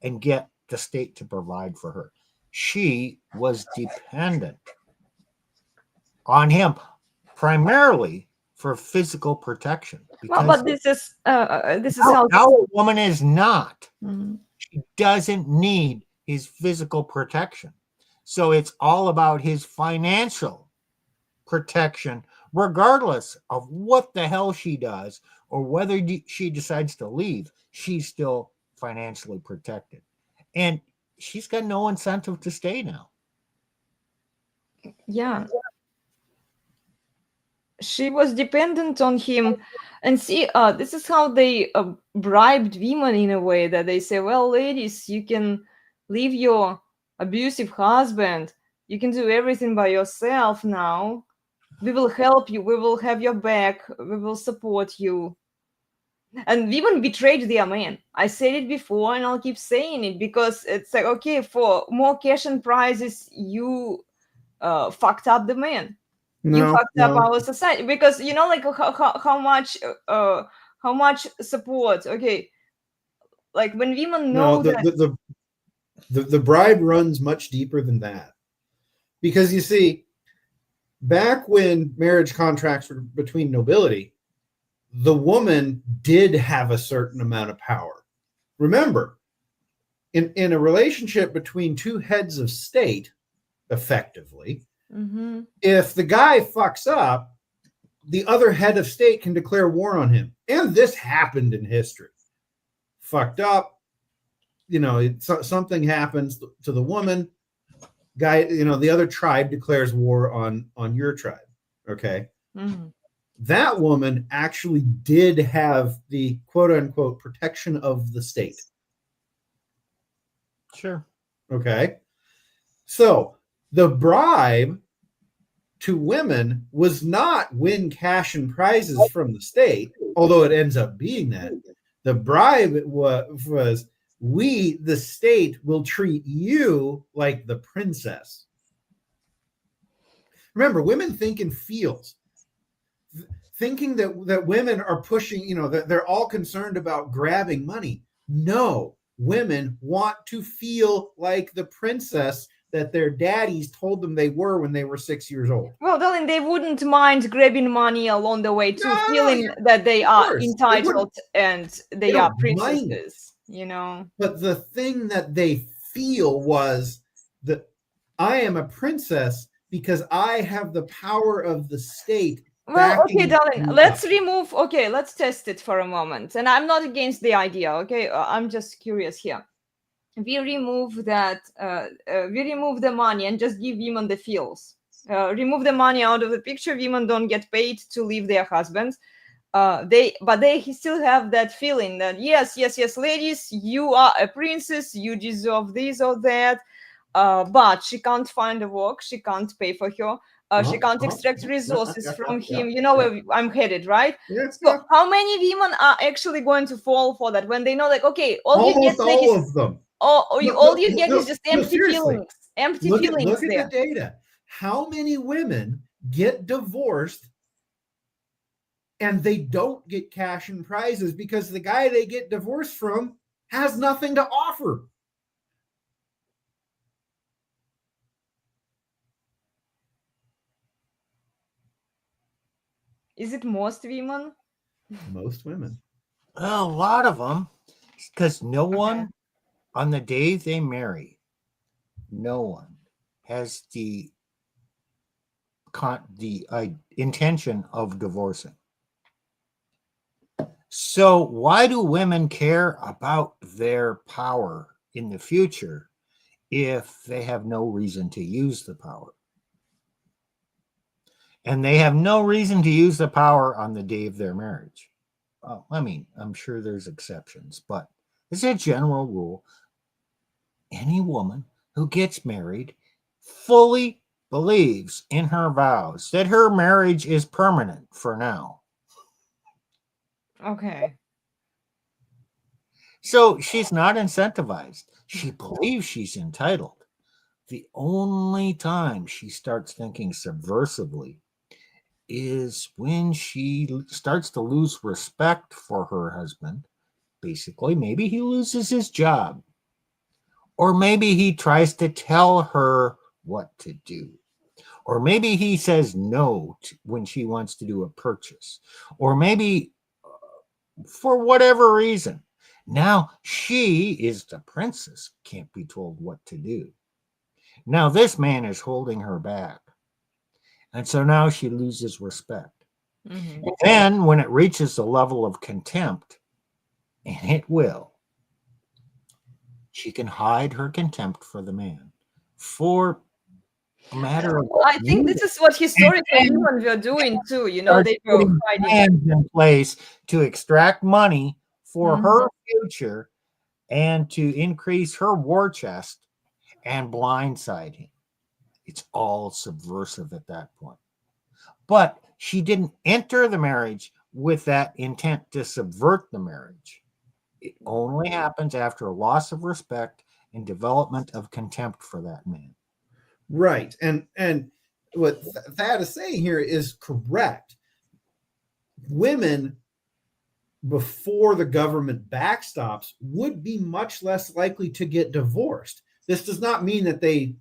and get the state to provide for her. She was dependent on him primarily for physical protection. Well, but this is how. Now a woman is not. Mhm. She doesn't need his physical protection. So it's all about his financial protection, regardless of what the hell she does or whether she decides to leave. She's still financially protected. And she's got no incentive to stay now. Yeah. She was dependent on him. And see, this is how they bribed women in a way that they say, well, ladies, you can leave your abusive husband. You can do everything by yourself now. We will help you. We will have your back. We will support you. And women betrayed their men. I said it before and I'll keep saying it because it's like, okay, for more cash and prizes, you fucked up the man. You fucked up our society because you know, like how much support. Okay, like when women know that. The bribe runs much deeper than that, because you see, back when marriage contracts were between nobility, the woman did have a certain amount of power. Remember, in a relationship between two heads of state, effectively, Mm-hmm. if the guy fucks up, the other head of state can declare war on him. And this happened in history. Fucked up, you know, something happens to the woman, guy, you know, the other tribe declares war on your tribe. Okay. Mm-hmm. That woman actually did have the quote unquote protection of the state. Sure. Okay. So the bribe to women was not win cash and prizes from the state, although it ends up being that. The bribe was we, the state, will treat you like the princess. Remember, women think in feels. Thinking that women are pushing, you know, that they're all concerned about grabbing money. No, women want to feel like the princess that their daddies told them they were when they were 6 years old. Well, darling, they wouldn't mind grabbing money along the way too, feeling that they are entitled and they are princesses, you know. But the thing that they feel was that I am a princess because I have the power of the state. Well, okay, darling, let's test it for a moment. And I'm not against the idea, okay? I'm just curious here. We remove that, we remove the money and just give women the feels. Remove the money out of the picture. Women don't get paid to leave their husbands. They still have that feeling that yes, ladies, you are a princess. You deserve this or that. But she can't find a work. She can't pay for her. She can't extract resources from him. You know where I'm headed, right? Yes, so how many women are actually going to fall for that when they know, like, okay, all you get of them. all you get is just empty feelings. Empty feelings. Look at the data. How many women get divorced and they don't get cash and prizes because the guy they get divorced from has nothing to offer? Is it most women? Most women. A lot of them, because no one on the day they marry, no one has the intention of divorcing. So why do women care about their power in the future if they have no reason to use the power? And they have no reason to use the power on the day of their marriage. Well, I mean, I'm sure there's exceptions, but as a general rule, any woman who gets married fully believes in her vows that her marriage is permanent for now. Okay. So she's not incentivized. She believes she's entitled. The only time she starts thinking subversively is when she starts to lose respect for her husband. Basically, maybe he loses his job, or maybe he tries to tell her what to do, or maybe he says no when she wants to do a purchase, or maybe for whatever reason. Now she is the princess, can't be told what to do. Now this man is holding her back. And so now she loses respect. Mhm. And then when it reaches the level of contempt, and it will, she can hide her contempt for the man for a matter of I think this is what historical women were doing too. You know, start they were putting hiding. plans in place to extract money for Mhm. her future and to increase her war chest and blindside him. It's all subversive at that point. But she didn't enter the marriage with that intent to subvert the marriage. It only happens after a loss of respect and development of contempt for that man. Right. And what Thad is saying here is correct. Women, before the government backstops, would be much less likely to get divorced. This does not mean that they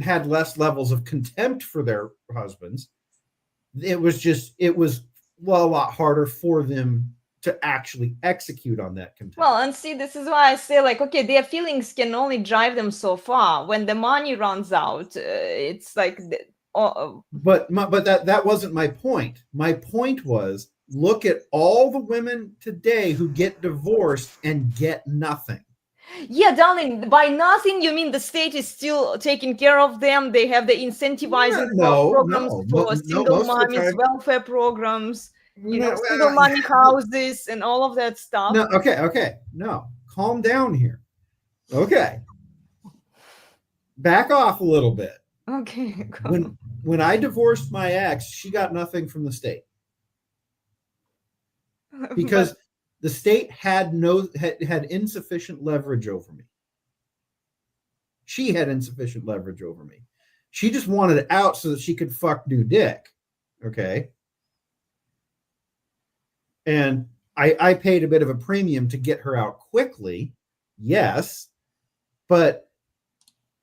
had less levels of contempt for their husbands. It was well, a lot harder for them to actually execute on that contempt. Well, and see, this is why I say, like, okay, their feelings can only drive them so far. When the money runs out, it's like, but that wasn't my point. My point was, look at all the women today who get divorced and get nothing. yeah, darling, by nothing, you mean the state is still taking care of them? They have the incentivizing programs for single mommies, welfare programs, single mommy houses, and all of that stuff. No, okay. No, calm down here. Okay. Back off a little bit. Okay. When I divorced my ex, she got nothing from the state. Because the state had insufficient leverage over me. She had insufficient leverage over me. She just wanted it out so that she could fuck new dick. Okay. And I paid a bit of a premium to get her out quickly. Yes. But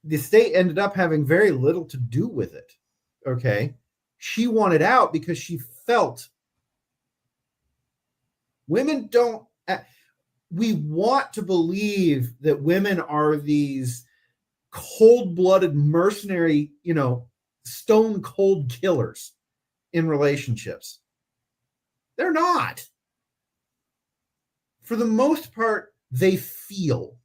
the state ended up having very little to do with it. Okay. She wanted out because she felt women don't. We want to believe that women are these cold-blooded mercenary, stone cold killers in relationships. They're not. For the most part, they feel.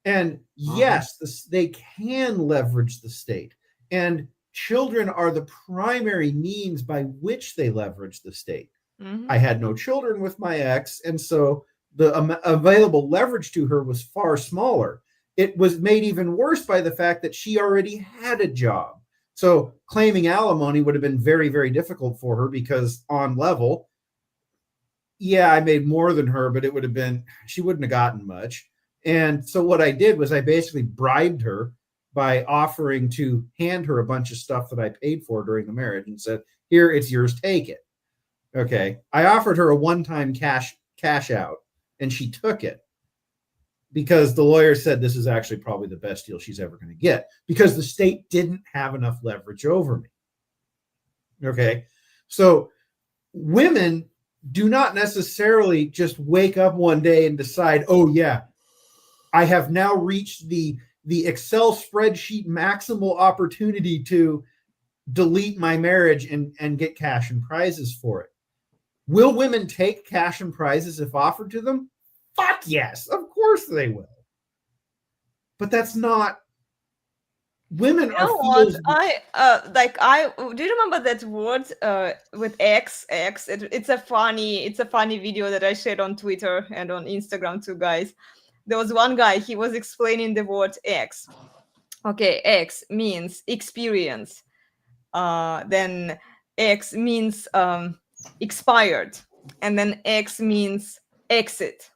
And yes, they can leverage the state. And children are the primary means by which they leverage the state. I had no children with my ex, and so the available leverage to her was far smaller. It was made even worse by the fact that she already had a job. So claiming alimony would have been very, very difficult for her because on level, yeah, I made more than her, but she wouldn't have gotten much. And so what I did was I basically bribed her by offering to hand her a bunch of stuff that I paid for during the marriage and said, here, it's yours, take it. Okay. I offered her a one-time cash out, and she took it because the lawyer said this is actually probably the best deal she's ever going to get because the state didn't have enough leverage over me. Okay. So women do not necessarily just wake up one day and decide, oh yeah, I have now reached the Excel spreadsheet maximal opportunity to delete my marriage and get cash and prizes for it. Will women take cash and prizes if offered to them? Fuck yes, of course they will. But that's not. Women are. What? I do you remember that word with X? It's a funny video that I shared on Twitter and on Instagram too, guys. There was one guy, he was explaining the word X. Okay, X means experience. Then X means expired, and then X means exit.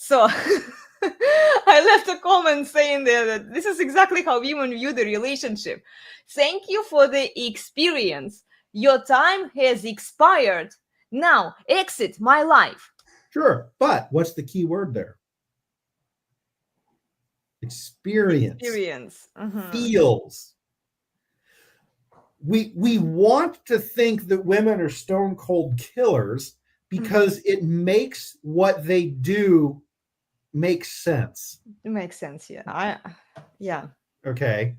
So I left a comment saying there that this is exactly how women view the relationship. Thank you for the experience. Your time has expired. Now exit my life. Sure, but what's the key word there? Experience. Feels. We want to think that women are stone cold killers because it makes what they do make sense. It makes sense, yeah. Yeah. Okay.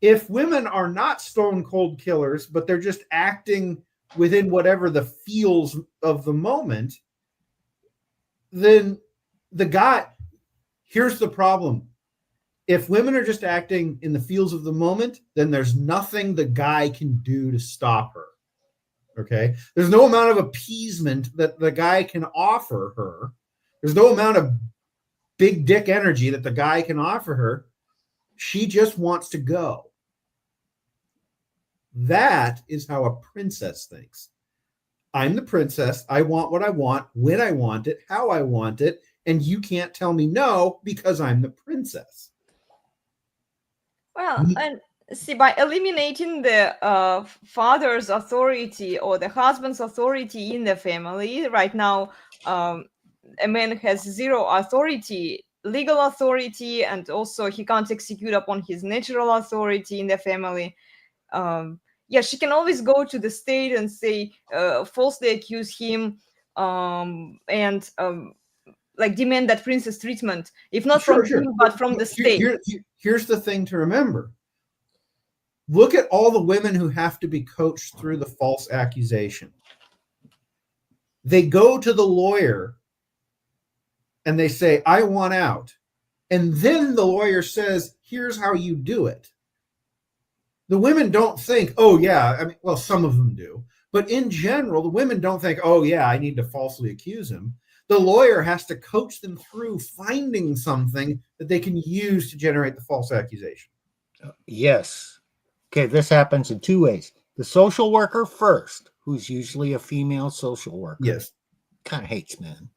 If women are not stone cold killers, but they're just acting within whatever the feels of the moment, then the guy, here's the problem. If women are just acting in the feels of the moment, then there's nothing the guy can do to stop her. Okay. There's no amount of appeasement that the guy can offer her. There's no amount of big dick energy that the guy can offer her. She just wants to go. That is how a princess thinks. I'm the princess. I want what I want, when I want it, how I want it, and you can't tell me no because I'm the princess. Well, and see, by eliminating the father's authority or the husband's authority in the family, right now, a man has zero authority, legal authority, and also he can't execute upon his natural authority in the family. Yeah, she can always go to the state and say, falsely accuse him, and like demand that princess treatment, if not from him, but from the state. Here's the thing to remember. Look at all the women who have to be coached through the false accusation. They go to the lawyer and they say, I want out. And then the lawyer says, here's how you do it. The women don't think, oh, yeah, I mean, well, some of them do. But in general, the women don't think, oh, yeah, I need to falsely accuse him. The lawyer has to coach them through finding something that they can use to generate the false accusation. Yes. Okay, this happens in two ways. The social worker first, who's usually a female social worker. Yes. Kind of hates men.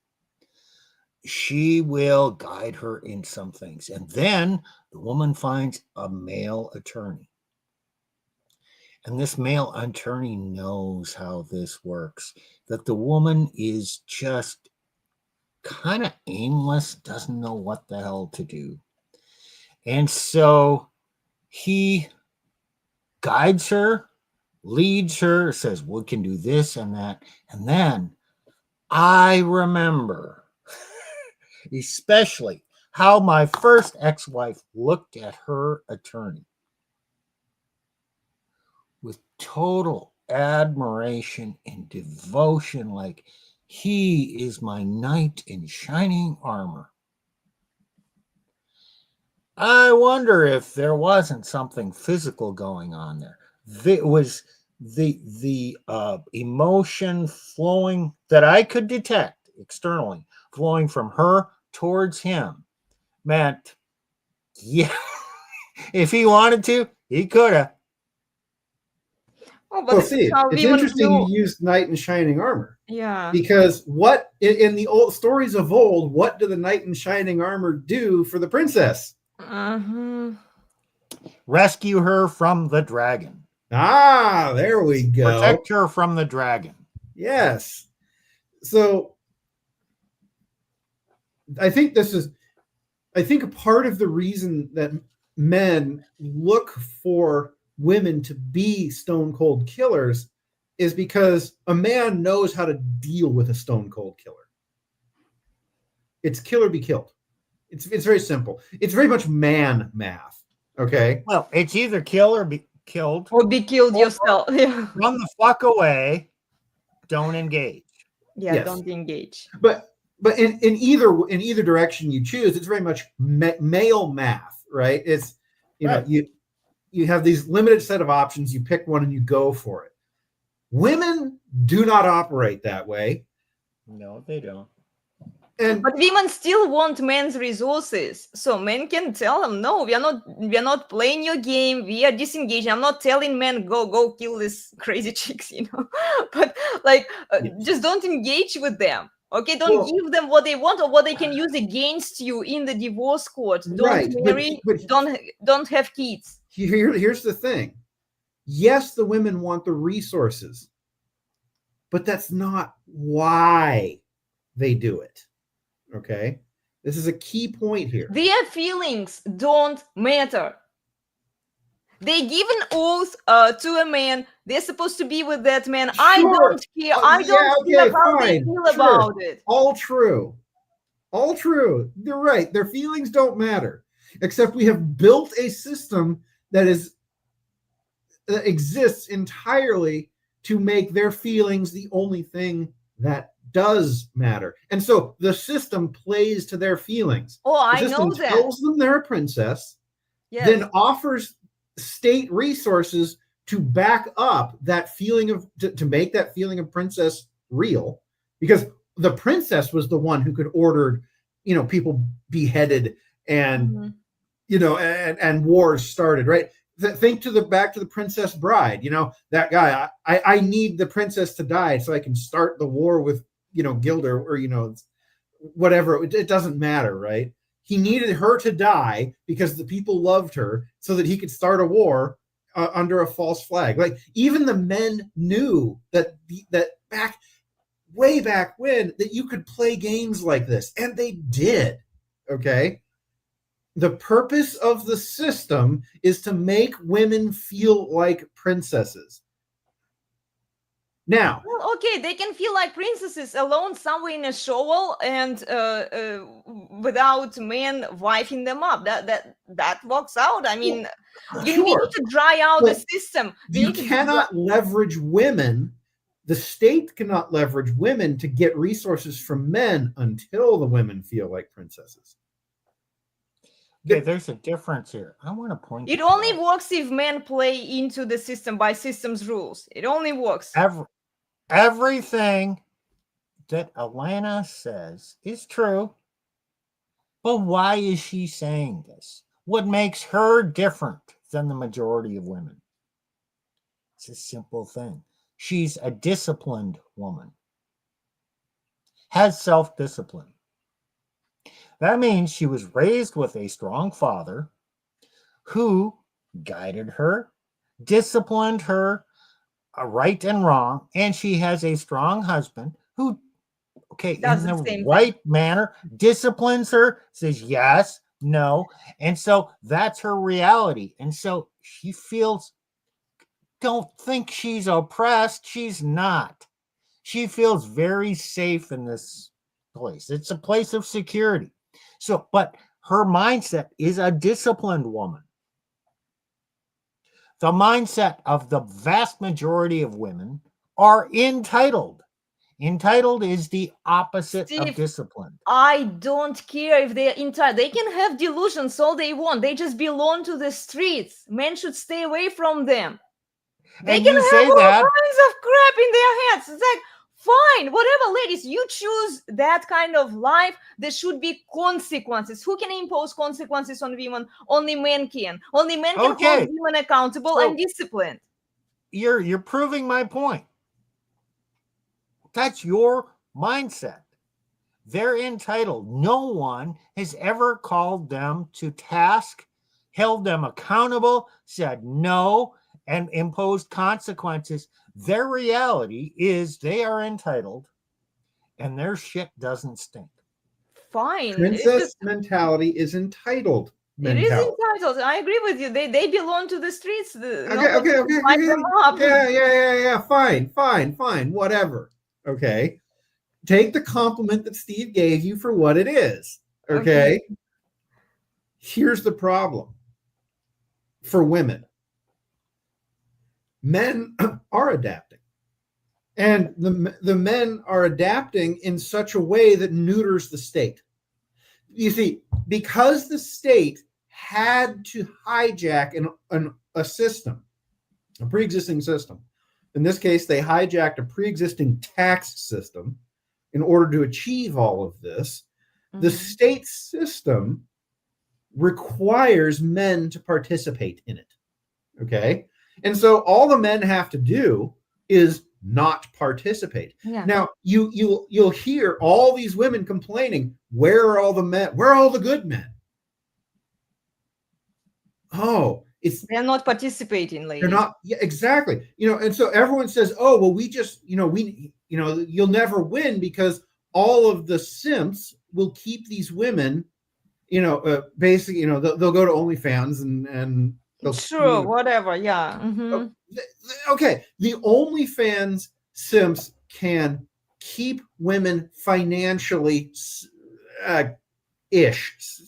She will guide her in some things. And then the woman finds a male attorney. And this male attorney knows how this works, that the woman is just kind of aimless, doesn't know what the hell to do. And so he guides her, leads her, says, we can do this and that. And then I remember especially how my first ex-wife looked at her attorney with total admiration and devotion, like he is my knight in shining armor. I wonder if there wasn't something physical going on there. It was the emotion flowing that I could detect externally, flowing from her towards him, meant, yeah, if he wanted to, he could have. Oh, but well, see, it's interesting you used knight in shining armor. Yeah. Because what in the old stories of old, what do the knight in shining armor do for the princess? Rescue her from the dragon. Ah, there we go. Protect her from the dragon. Yes. So I think a part of the reason that men look for women to be stone cold killers is because a man knows how to deal with a stone cold killer. It's kill or be killed. It's very simple. It's very much man math. Okay. Well, it's either kill or be killed. Or be killed yourself. Yeah. Run the fuck away. Don't engage. Yeah, Yes. Don't engage. But in either direction you choose, it's very much male math, right? It's Right. you have these limited set of options. You pick one and you go for it. Women do not operate that way. No, they don't. But women still want men's resources, so men can tell them, no, we are not playing your game, we are disengaging. I'm not telling men go kill these crazy chicks, But like, Yes. just don't engage with them. Okay, don't Well- give them what they want or what they can use against you in the divorce court. Don't Right, but- marry, but- don't have kids. Here's the thing. Yes, the women want the resources, but that's not why they do it. Okay? This is a key point here. Their feelings don't matter. They give an oath to a man. They're supposed to be with that man. I Sure. don't care. I don't care how they fine, feel sure. about it. All true. All true. You're right. Their feelings don't matter. Except we have built a system that exists entirely to make their feelings the only thing that does matter. And so the system plays to their feelings. Oh, The I system know that. tells them they're a princess, Yes. then offers state resources to back up that feeling of to make that feeling of princess real, because the princess was the one who could order, people beheaded and Mhm. and wars started, right? Think back to the Princess Bride, that guy. I need the princess to die so I can start the war with Gilder, or whatever. It doesn't matter, right? He needed her to die because the people loved her, so that he could start a war under a false flag. Like, even the men knew that way back when, that you could play games like this, and they did. Okay. The purpose of the system is to make women feel like princesses. Now, Well, okay, they can feel like princesses alone somewhere in a shovel and without men wifing them up. That works out. I mean, we sure, need to dry out the but system. We you need to cannot leverage women. The state cannot leverage women to get resources from men until the women feel like princesses. Okay, there's a difference here. I want to point It this only out. works if men play into the system by system's rules. It only works. Everything that Elena says is true. But why is she saying this? What makes her different than the majority of women? It's a simple thing. She's a disciplined woman, has self-discipline. That means she was raised with a strong father who guided her, disciplined her, right and wrong, and she has a strong husband who, Does in the the same right manner, disciplines her, says yes, no, and so that's her reality. And so she feels, don't think she's oppressed. She's not. She feels very safe in this place. It's a place of security. So, but her mindset is a disciplined woman. The mindset of the vast majority of women are entitled. Entitled is the opposite of Steve, disciplined. I don't care if they're entitled. They can have delusions all they want. They just belong to the streets. Men should stay away from them. They And can you have say all that, kinds of crap in their heads. It's like, fine, whatever, ladies, you choose that kind of life. There should be consequences. Who can impose consequences on women? Only men can. Only men can Okay. hold women accountable So- and disciplined. you're proving my point. That's your mindset. They're entitled. No one has ever called them to task, held them accountable, said no, and imposed consequences. Their reality is they are entitled, and their shit doesn't stink. Fine. Princess mentality is entitled It is mentality. entitled. I agree with you. They belong to the streets. Okay. Light them up. Yeah. Fine. Whatever. Okay. Take the compliment that Steve gave you for what it is. Okay. Here's the problem for women. Men are adapting. And the men are adapting in such a way that neuters the state. You see, because the state had to hijack a system, a pre-existing system. In this case, they hijacked a pre-existing tax system in order to achieve all of this. The state system requires men to participate in it. Okay? And so all the men have to do is not participate. Yeah. Now you'll hear all these women complaining, where are all the men? Where are all the good men? Oh, they're not participating, ladies. they're not. Yeah, exactly. And so everyone says, oh, well, we just, you'll never win because all of the simps will keep these women, basically, they'll go to OnlyFans and they'll Sure, whatever. Yeah. Mm-hmm. Okay, the OnlyFans simps can keep women financially ish.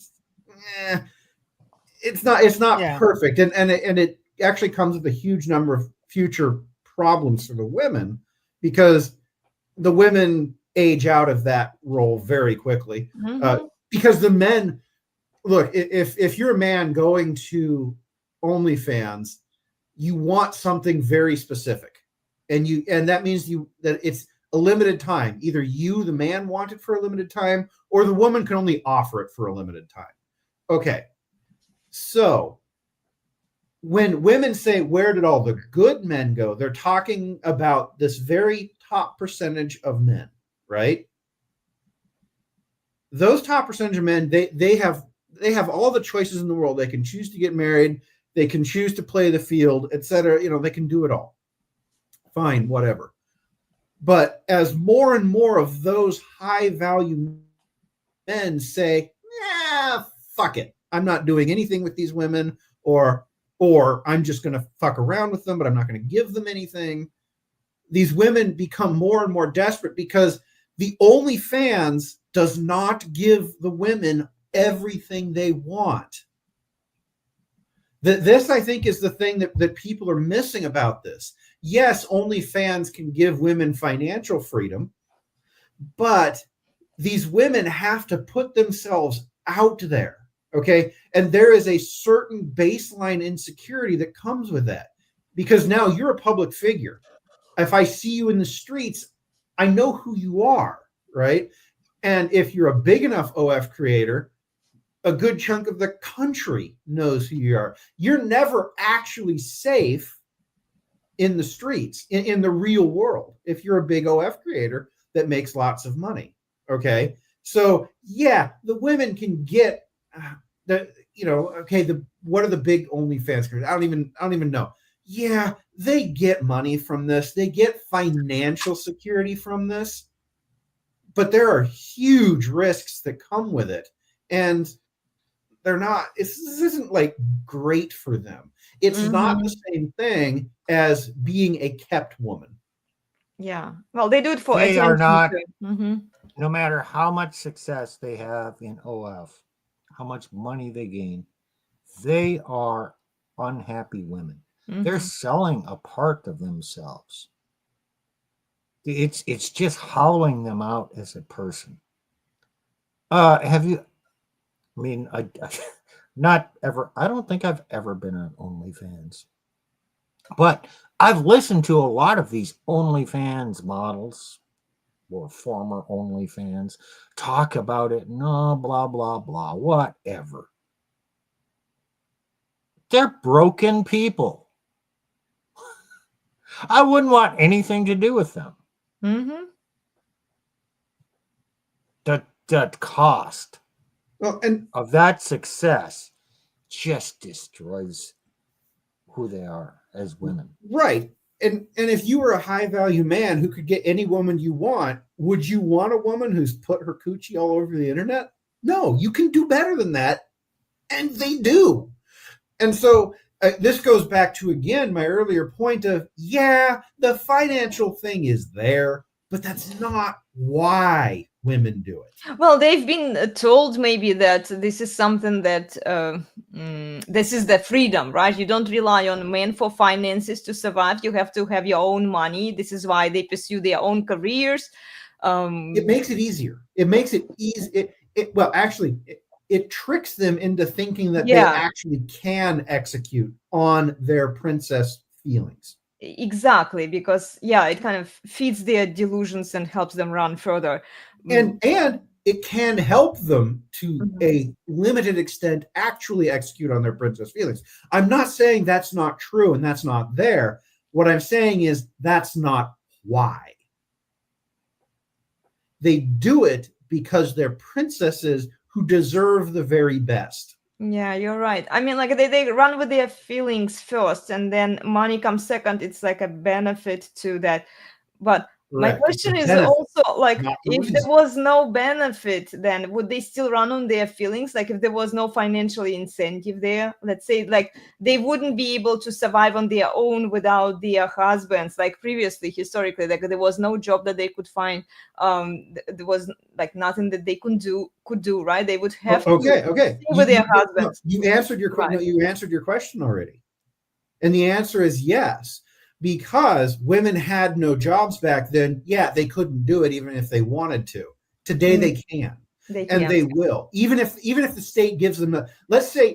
It's not Yeah. perfect, and it actually comes with a huge number of future problems for the women because the women age out of that role very quickly. Because the men, look, if you're a man going to OnlyFans, you want something very specific, and that means that it's a limited time. Either you, the man, want it for a limited time, or the woman can only offer it for a limited time. Okay, so when women say, where did all the good men go? They're talking about this very top percentage of men, right? Those top percentage of men, they have all the choices in the world. They can choose to get married. They can choose to play the field, etc. They can do it all. Fine, whatever. But as more and more of those high value men say, fuck it, I'm not doing anything with these women, or I'm just going to fuck around with them, but I'm not going to give them anything. These women become more and more desperate because the OnlyFans does not give the women everything they want. This, I think, is the thing that people are missing about this. Yes, OnlyFans can give women financial freedom, but these women have to put themselves out there, okay? And there is a certain baseline insecurity that comes with that because now you're a public figure. If I see you in the streets, I know who you are, right? And if you're a big enough OF creator, a good chunk of the country knows who you are. You're never actually safe in the streets, in the real world, if you're a big OF creator that makes lots of money. Okay. So yeah, the women can get what are the big OnlyFans creators? I don't even know. Yeah, they get money from this. They get financial security from this, but there are huge risks that come with it. And this isn't like great for them. It's not the same thing as being a kept woman. Yeah. Well, they do it for They are not, no matter how much success they have in OF, how much money they gain, they are unhappy women. They're selling a part of themselves. It's just hollowing them out as a person. Have you? I mean, not ever. I don't think I've ever been on OnlyFans, but I've listened to a lot of these OnlyFans models or former OnlyFans talk about it. No, blah blah blah, whatever. They're broken people. I wouldn't want anything to do with them. The cost of that success just destroys who they are as women. Right. And if you were a high value man who could get any woman you want, would you want a woman who's put her coochie all over the internet? No, you can do better than that. And they do. And so this goes back to, again, my earlier point of, the financial thing is there, but that's not why women do it. Well, they've been told maybe that this is something that this is the freedom, right? You don't rely on men for finances to survive. You have to have your own money. This is why they pursue their own careers. It makes it easier. It makes it easy. It tricks them into thinking that they actually can execute on their princess feelings. Exactly, because it kind of feeds their delusions and helps them run further. And it can help them to a limited extent actually execute on their princess feelings. I'm not saying that's not true and that's not there. What I'm saying is that's not why. They do it because they're princesses who deserve the very best. Yeah, you're right. I mean, like they run with their feelings first, and then money comes second. It's like a benefit to that. But my Correct. It's a question is benefit, also like, not the if reason. there was no benefit, then would they still run on their feelings? Like if there was no financial incentive there, let's say, like they wouldn't be able to survive on their own without their husbands. Like previously, historically, like there was no job that they could find. There was like nothing that they could do, right? They would have to Okay. stay with their husbands. You answered your Right. no, you answered your question already, and the answer is yes. Because women had no jobs back then, yeah, they couldn't do it even if they wanted to. Today they can, and they will. Even if the state gives them let's say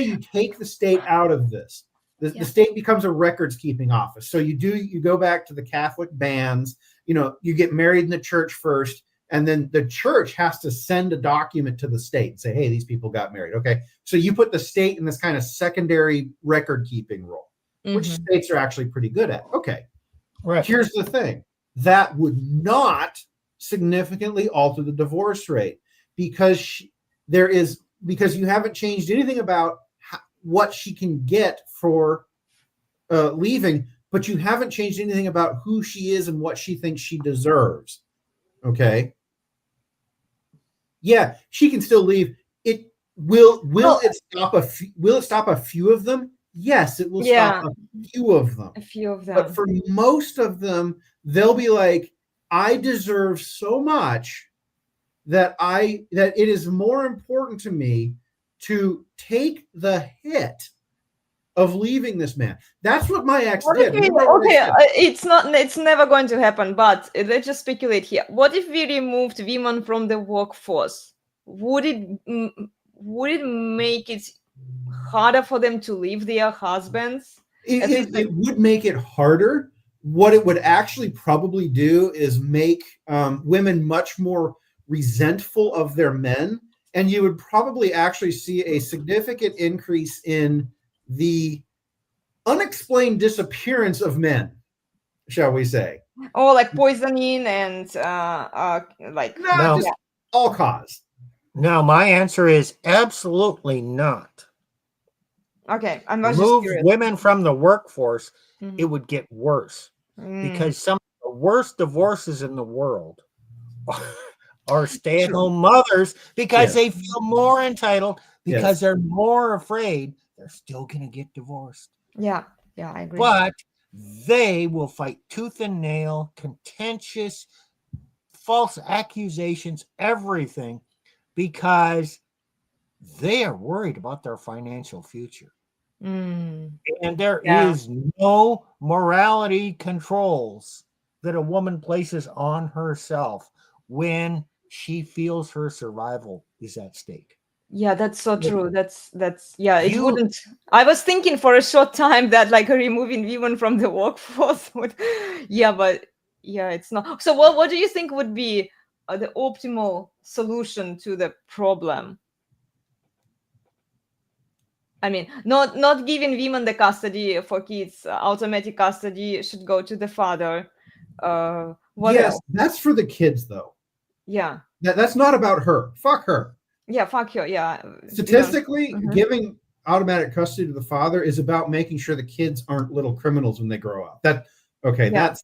you take the state out of this. The state becomes a records keeping office. So you go back to the Catholic bands, you get married in the church first, and then the church has to send a document to the state and say, hey, these people got married. Okay. So you put the state in this kind of secondary record keeping role. Which states are actually pretty good at. Okay. Right. Here's the thing. That would not significantly alter the divorce rate because you haven't changed anything about what she can get for leaving, but you haven't changed anything about who she is and what she thinks she deserves. Okay. Yeah, she can still leave. Will it stop a few of them? Yes, it will stop a few of them. A few of them. But for most of them, they'll be like, I deserve so much that it is more important to me to take the hit of leaving this man. That's what my ex did. It's never going to happen, but let's just speculate here. What if we removed women from the workforce? Would it make it harder for them to leave their husbands? It would make it harder. What it would actually probably do is make women much more resentful of their men, and you would probably actually see a significant increase in the unexplained disappearance of men, shall we say? Or like poisoning and just all cause. No, my answer is absolutely not. Okay, I'm Remove women from the workforce, Mm-hmm. it would get worse because some of the worst divorces in the world are stay-at-home mothers because they feel more entitled because they're more afraid they're still going to get divorced. Yeah, I agree. But they will fight tooth and nail, contentious, false accusations, everything, because they are worried about their financial future. And there is no morality controls that a woman places on herself when she feels her survival is at stake. Yeah, that's so true. It wouldn't. I was thinking for a short time that like removing women from the workforce would, but it's not. So what do you think would be the optimal solution to the problem? I mean, not giving women the custody for kids. Automatic custody should go to the father. What else? That's for the kids, though. Yeah. That's not about her. Fuck her. Yeah, fuck her. Yeah. Statistically, giving automatic custody to the father is about making sure the kids aren't little criminals when they grow up. That's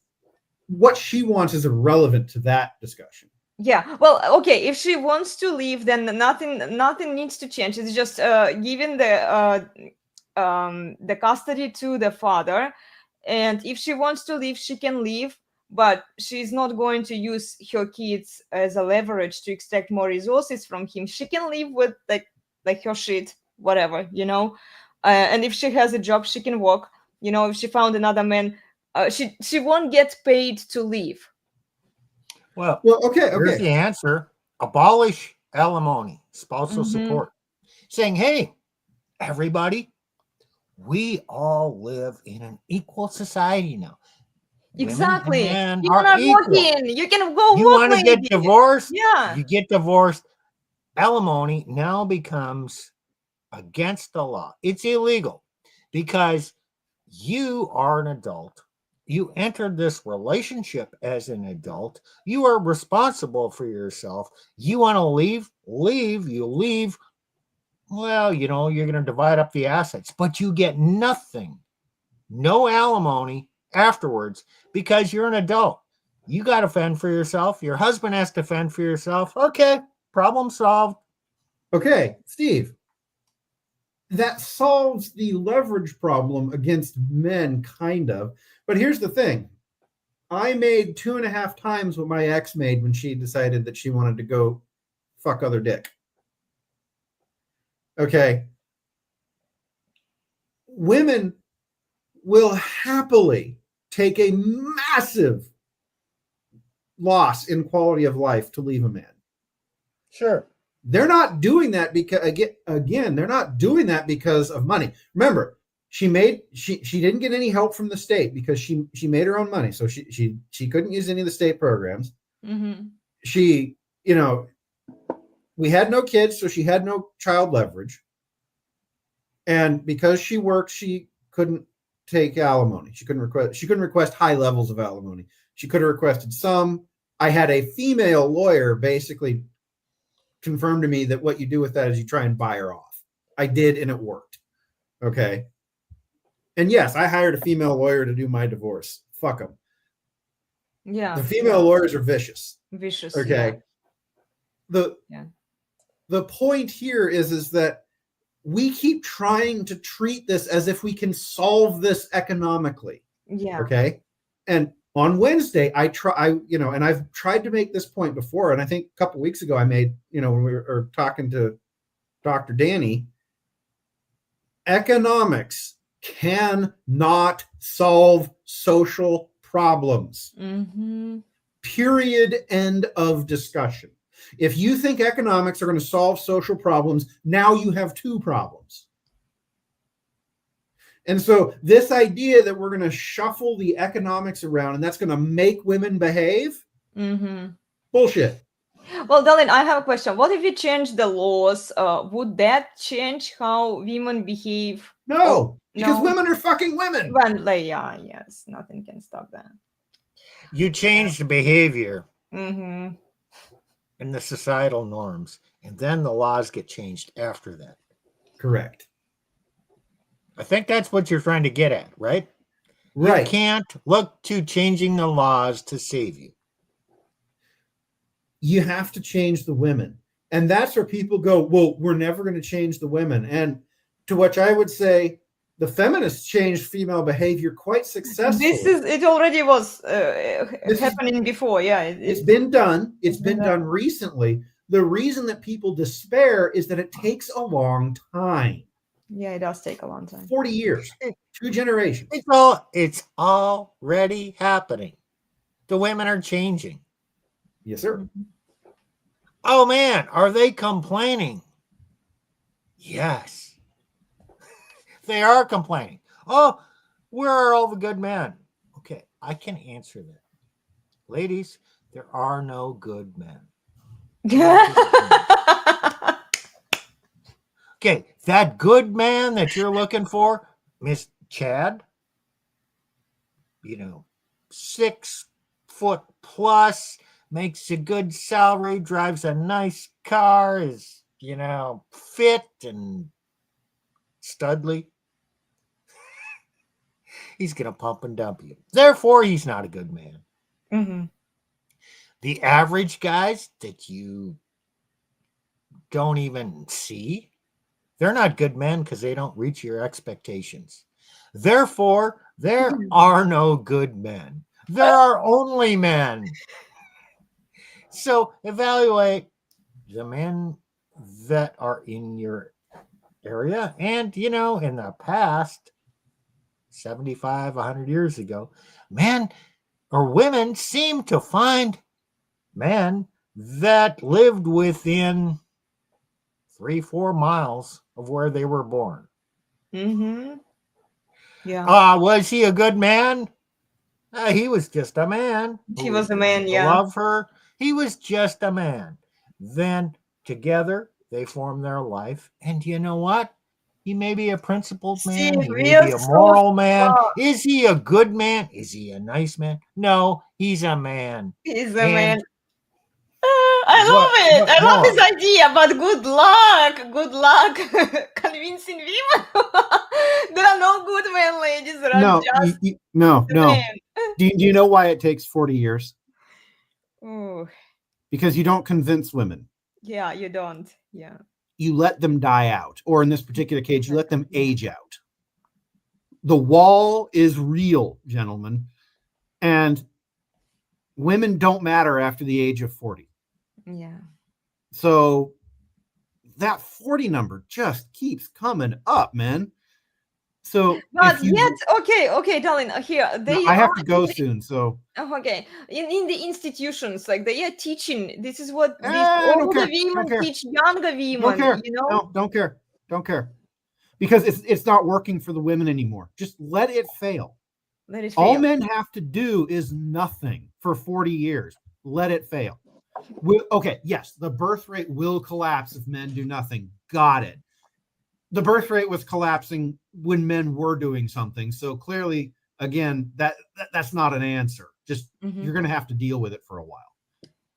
what she wants is irrelevant to that discussion. Yeah, well, okay. If she wants to leave, then nothing needs to change. It's just giving the custody to the father, and if she wants to leave, she can leave. But she's not going to use her kids as a leverage to extract more resources from him. She can leave with like her shit, whatever, And if she has a job, she can work. If she found another man, she won't get paid to leave. Well, okay. Here's the answer. Abolish alimony, spousal support. Saying, hey, everybody, we all live in an equal society now. Exactly. Women You're not working. You can go work. You want to get divorced? Yeah. You get divorced. Alimony now becomes against the law. It's illegal because you are an adult You entered this relationship as an adult. You are responsible for yourself. You want to leave? Leave. You leave. Well, you're going to divide up the assets, but you get nothing. No alimony afterwards because you're an adult. You got to fend for yourself. Your husband has to fend for yourself. Okay, problem solved. Okay, Steve. That solves the leverage problem against men, kind of. But here's the thing. I made 2.5 times what my ex made when she decided that she wanted to go fuck other dick. Okay. Women will happily take a massive loss in quality of life to leave a man. Sure. They're not doing that because again, they're not doing that because of money. Remember, she didn't get any help from the state because she made her own money. So she couldn't use any of the state programs. Mm-hmm. She, we had no kids, so she had no child leverage. And because she worked, she couldn't take alimony. She couldn't request high levels of alimony. She could have requested some. I had a female lawyer basically confirm to me that what you do with that is you try and buy her off. I did, and it worked. Okay. And yes, I hired a female lawyer to do my divorce. Fuck them. Yeah. The female lawyers are vicious. Vicious. Okay. The point here is that we keep trying to treat this as if we can solve this economically. Yeah. Okay. And on Wednesday, and I've tried to make this point before, and I think a couple weeks ago I made, when we were talking to Dr. Danny, economics cannot solve social problems. Mm-hmm. Period. End of discussion. If you think economics are going to solve social problems, now you have two problems. And so this idea that we're going to shuffle the economics around and that's going to make women behave, bullshit. Well, Darlene, I have a question. What if you change the laws? Would that change how women behave? No, because no? Women are fucking women. Yes, nothing can stop that. You change the behavior Mm-hmm. and the societal norms, and then the laws get changed after that. Correct. I think that's what you're trying to get at, right? Right. You can't look to changing the laws to save you. You have to change the women. And that's where people go, well, we're never going to change the women. And to which I would say, the feminists changed female behavior quite successfully. It already was happening before. Yeah. It's been done. It's been done recently. The reason that people despair is that it takes a long time. Yeah, it does take a long time. 40 years, 2 generations. It's already happening. The women are changing. Yes, sir. Oh man, are they complaining? Yes. They are complaining. Oh, where are all the good men? Okay, I can answer that. Ladies, there are no good men. Okay, that good man that you're looking for, Miss Chad, 6 foot plus, makes a good salary, drives a nice car, is, fit and studly. He's going to pump and dump you. Therefore, he's not a good man. Mm-hmm. The average guys that you don't even see, they're not good men because they don't reach your expectations. Therefore, there are no good men. There are only men. So evaluate the men that are in your area. And, in the past, 75, 100 years ago, men or women seemed to find men that lived within 3-4 miles of where they were born. Mm-hmm. Yeah. Was he a good man? He was just a man. He was a man, yeah. Love her. He was just a man. Then together they formed their life. And you know what? He may be a principled Steve, man. He we may are be a so moral man. smart. Is he a good man? Is he a nice man? No, he's a man. He's a And man. I love it. what I love more? this idea, but good luck. Good luck convincing women. There are no good men, ladies. There are No, just no. men. Do you know why it takes 40 years? Ooh, Because you don't convince women. yeah, you don't. Yeah. You let them die out, or in this particular case, you let them age out. The wall is real, gentlemen, and women don't matter after the age of 40. Yeah. So that 40 number just keeps coming up, man. So But if you, yet, okay, darling, here they I have are to go in the- soon, so okay, in the institutions, like they are teaching. This is what these I don't older care. Don't women care. teach younger Don't women. care. You know. No, don't care, because it's not working for the women anymore. Just let it fail. Let it All fail. men have to do is nothing for 40 years. Let it fail. Okay, yes, the birth rate will collapse if men do nothing. Got it. The birth rate was collapsing when men were doing something. So clearly, again, that's not an answer. Just you're going to have to deal with it for a while.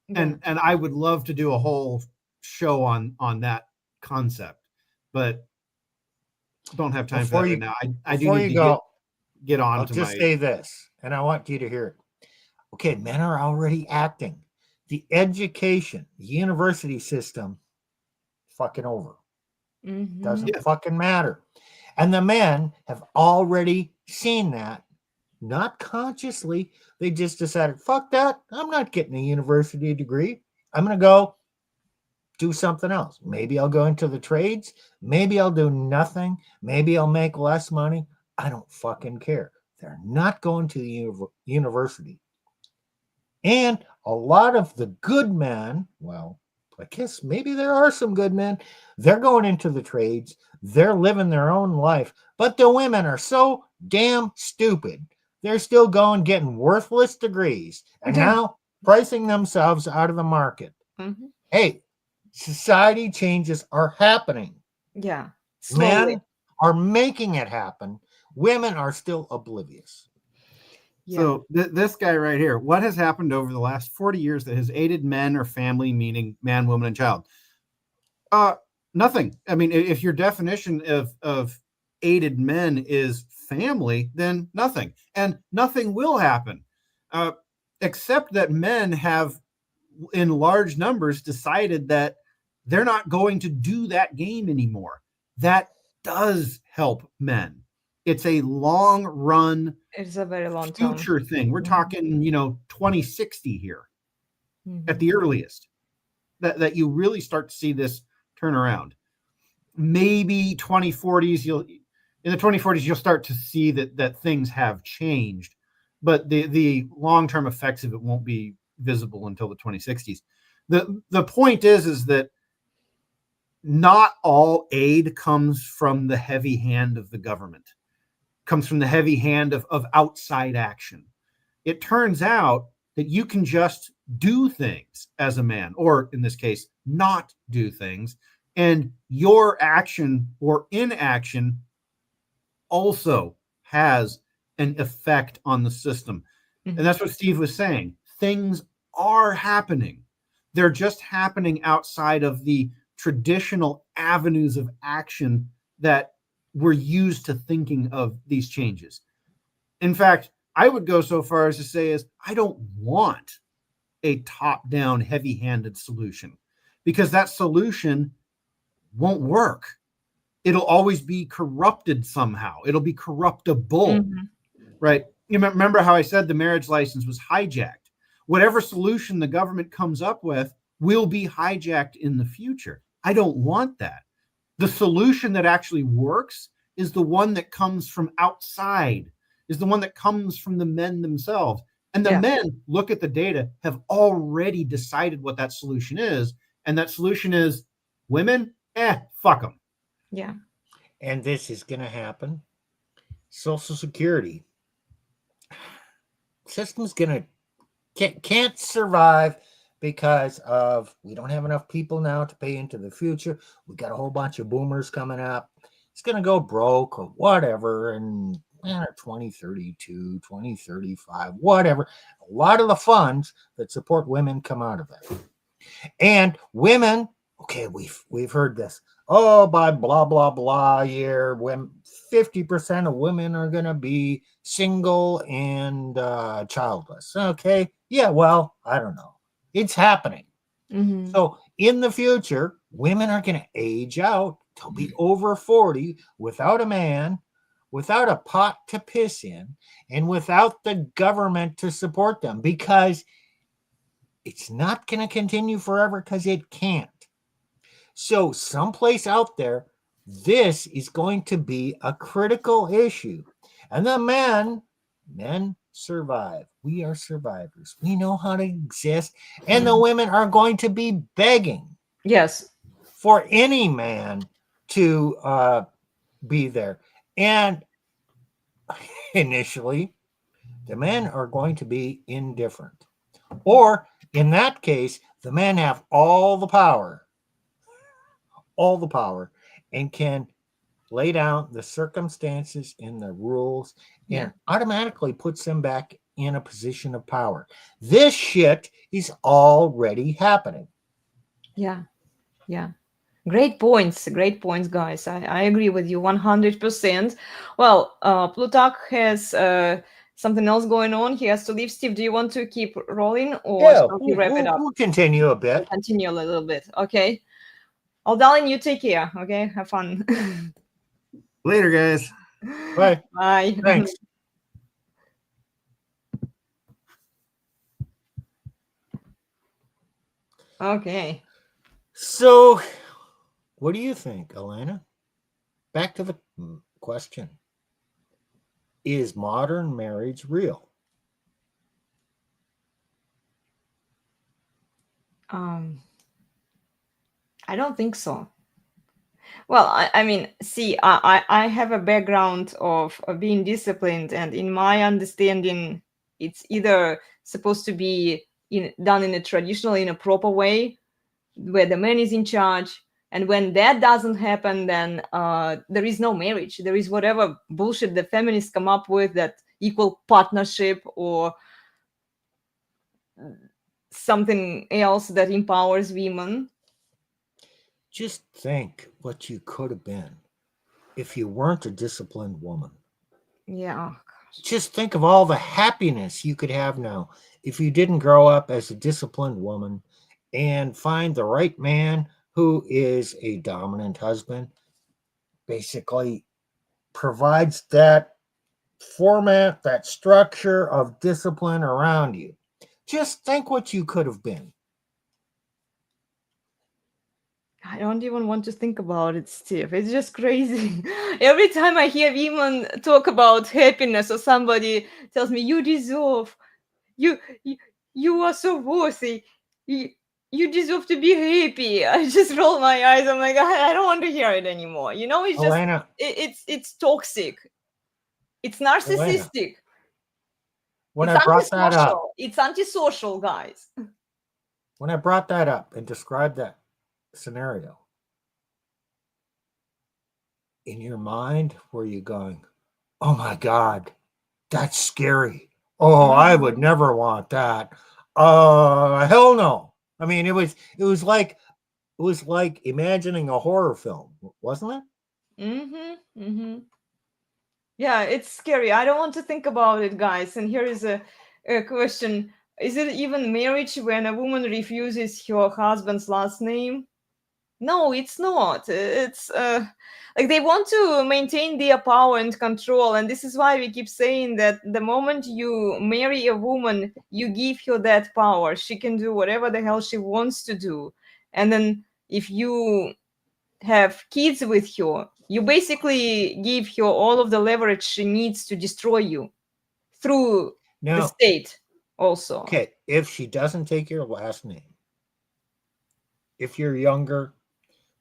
Yeah. And I would love to do a whole show on that concept, but don't have time for that right now. I do need to get on I'll to just my say this, and I want you to hear it. Okay, men are already acting. The education, the university system, fucking over. Doesn't fucking matter. And the men have already seen that, not consciously. They just decided, fuck that. I'm not getting a university degree. I'm going to go do something else. Maybe I'll go into the trades. Maybe I'll do nothing. Maybe I'll make less money. I don't fucking care. They're not going to the university. And a lot of the good men, well, I guess maybe there are some good men, they're going into the trades. They're living their own life. But the women are so damn stupid. They're still going getting worthless degrees and now pricing themselves out of the market. Hey, society changes are happening. Yeah. Slowly. Men are making it happen. Women are still oblivious. Yeah. So this guy right here, what has happened over the last 40 years that has aided men or family, meaning man, woman, and child? Nothing. I mean, if your definition of aided men is family, then nothing. And nothing will happen, except that men have, in large numbers, decided that they're not going to do that game anymore. That does help men. It's a long run. It's a very long time. Future thing. We're talking, 2060 here at the earliest that you really start to see this turn around. Maybe 2040s, in the 2040s, you'll start to see that things have changed, but the long-term effects of it won't be visible until the 2060s. The point is that not all aid comes from the heavy hand of the government. Comes from the heavy hand of outside action. It turns out that you can just do things as a man, or in this case, not do things, and your action or inaction also has an effect on the system. And that's what Steve was saying. Things are happening. They're just happening outside of the traditional avenues of action that we're used to thinking of these changes. In fact, I would go so far as to say I don't want a top-down, heavy-handed solution, because that solution won't work. It'll always be corrupted somehow. It'll be corruptible, right? You remember how I said the marriage license was hijacked? Whatever solution the government comes up with will be hijacked in the future. I don't want that. The solution that actually works is the one that comes from outside, is the one that comes from the men themselves. And the men look at the data, have already decided what that solution is. And that solution is women, fuck them. Yeah. And this is going to happen. Social Security system's going to can't survive because of we don't have enough people now to pay into the future. We got a whole bunch of boomers coming up. is going to go broke or whatever, and 2032, 2035, whatever. A lot of the funds that support women come out of it. And women, okay, we've heard this. Oh, by blah, blah, blah year, when 50% of women are going to be single and childless. Okay, yeah, well, I don't know. It's happening. Mhm. So in the future, women are going to age out. They'll be over 40 without a man, without a pot to piss in, and without the government to support them, because it's not going to continue forever, because it can't. So someplace out there, this is going to be a critical issue. And the men survive. We are survivors. We know how to exist. And the women are going to be begging Yes. for any man to be there. And initially, the men are going to be indifferent. Or in that case, the men have all the power, and can lay down the circumstances and the rules, and automatically puts them back in a position of power. This shit is already happening. Yeah. Great points, guys. I agree with you 100%. Well, Plutarch has something else going on. He has to leave. Steve, do you want to keep rolling, or Yeah, shall we wrap it up? we'll continue a bit. Continue a little bit. Okay. Oh, darling, you take care. Okay, have fun. Later, guys. Bye. Bye. Thanks. Okay. So, what do you think, Elena? Back to the question. Is modern marriage real? I don't think so. Well, I mean, see, I have a background of being disciplined, and in my understanding, it's either supposed to be done in a traditional, in a proper way, where the man is in charge. And when that doesn't happen, then there is no marriage. There is whatever bullshit the feminists come up with, that equal partnership or something else that empowers women. Just think what you could have been if you weren't a disciplined woman. Yeah. Just think of all the happiness you could have now if you didn't grow up as a disciplined woman and find the right man who is a dominant husband, basically provides that format, that structure of discipline around you. Just think what you could have been. I don't even want to think about it, Steve. It's just crazy. Every time I hear women talk about happiness, or somebody tells me, you deserve, you are so worthy, you deserve to be happy, I just roll my eyes. I'm like, I don't want to hear it anymore. You know, it's just, Elena, it's toxic. It's narcissistic. When It's I brought that up, antisocial. It's antisocial, guys. when I brought that up and described that scenario, in your mind, were you going, oh my God, that's scary. Oh, I would never want that. Hell no. I mean, it was like imagining a horror film, wasn't it? Yeah, it's scary. I don't want to think about it, guys. And here is a question. Is it even marriage when a woman refuses her husband's last name? No, it's not. It's like they want to maintain their power and control. And this is why we keep saying that the moment you marry a woman, you give her that power. She can do whatever the hell she wants to do. And then if you have kids with her, you basically give her all of the leverage she needs to destroy you through the No. state also. Okay, if she doesn't take your last name, if you're younger,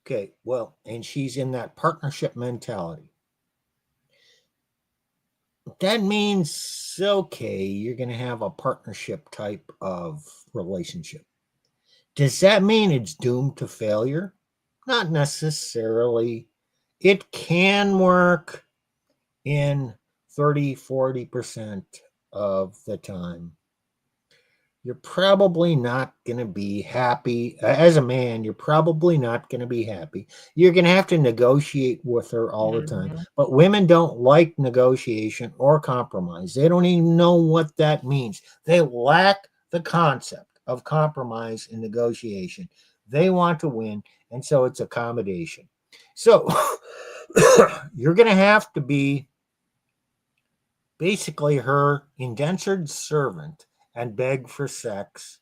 okay, well, and she's in that partnership mentality, that means, okay, you're going to have a partnership type of relationship. Does that mean it's doomed to failure? Not necessarily. It can work in 30-40% of the time. You're probably not going to be happy. As a man, you're probably not going to be happy. You're going to have to negotiate with her all the time. Mhm. But women don't like negotiation or compromise. They don't even know what that means. They lack the concept of compromise and negotiation. They want to win, and so it's accommodation. So you're going to have to be basically her indentured servant and beg for sex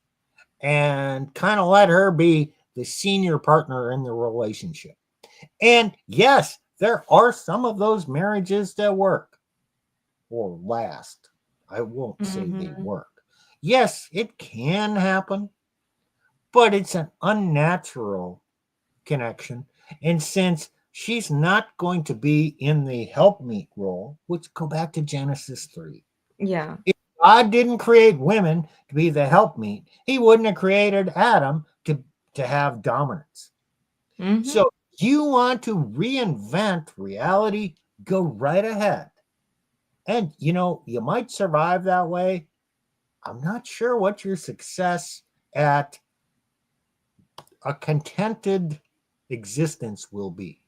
and kind of let her be the senior partner in the relationship. And yes, there are some of those marriages that work or last. I won't say they Mhm. work. Yes, it can happen, but it's an unnatural connection. And since she's not going to be in the helpmeet role, which go back to Genesis 3. Yeah. If God didn't create women to be the helpmeet, he wouldn't have created Adam to have dominance. Mhm. So you want to reinvent reality, go right ahead. And you might survive that way. I'm not sure what your success at a contented existence will be.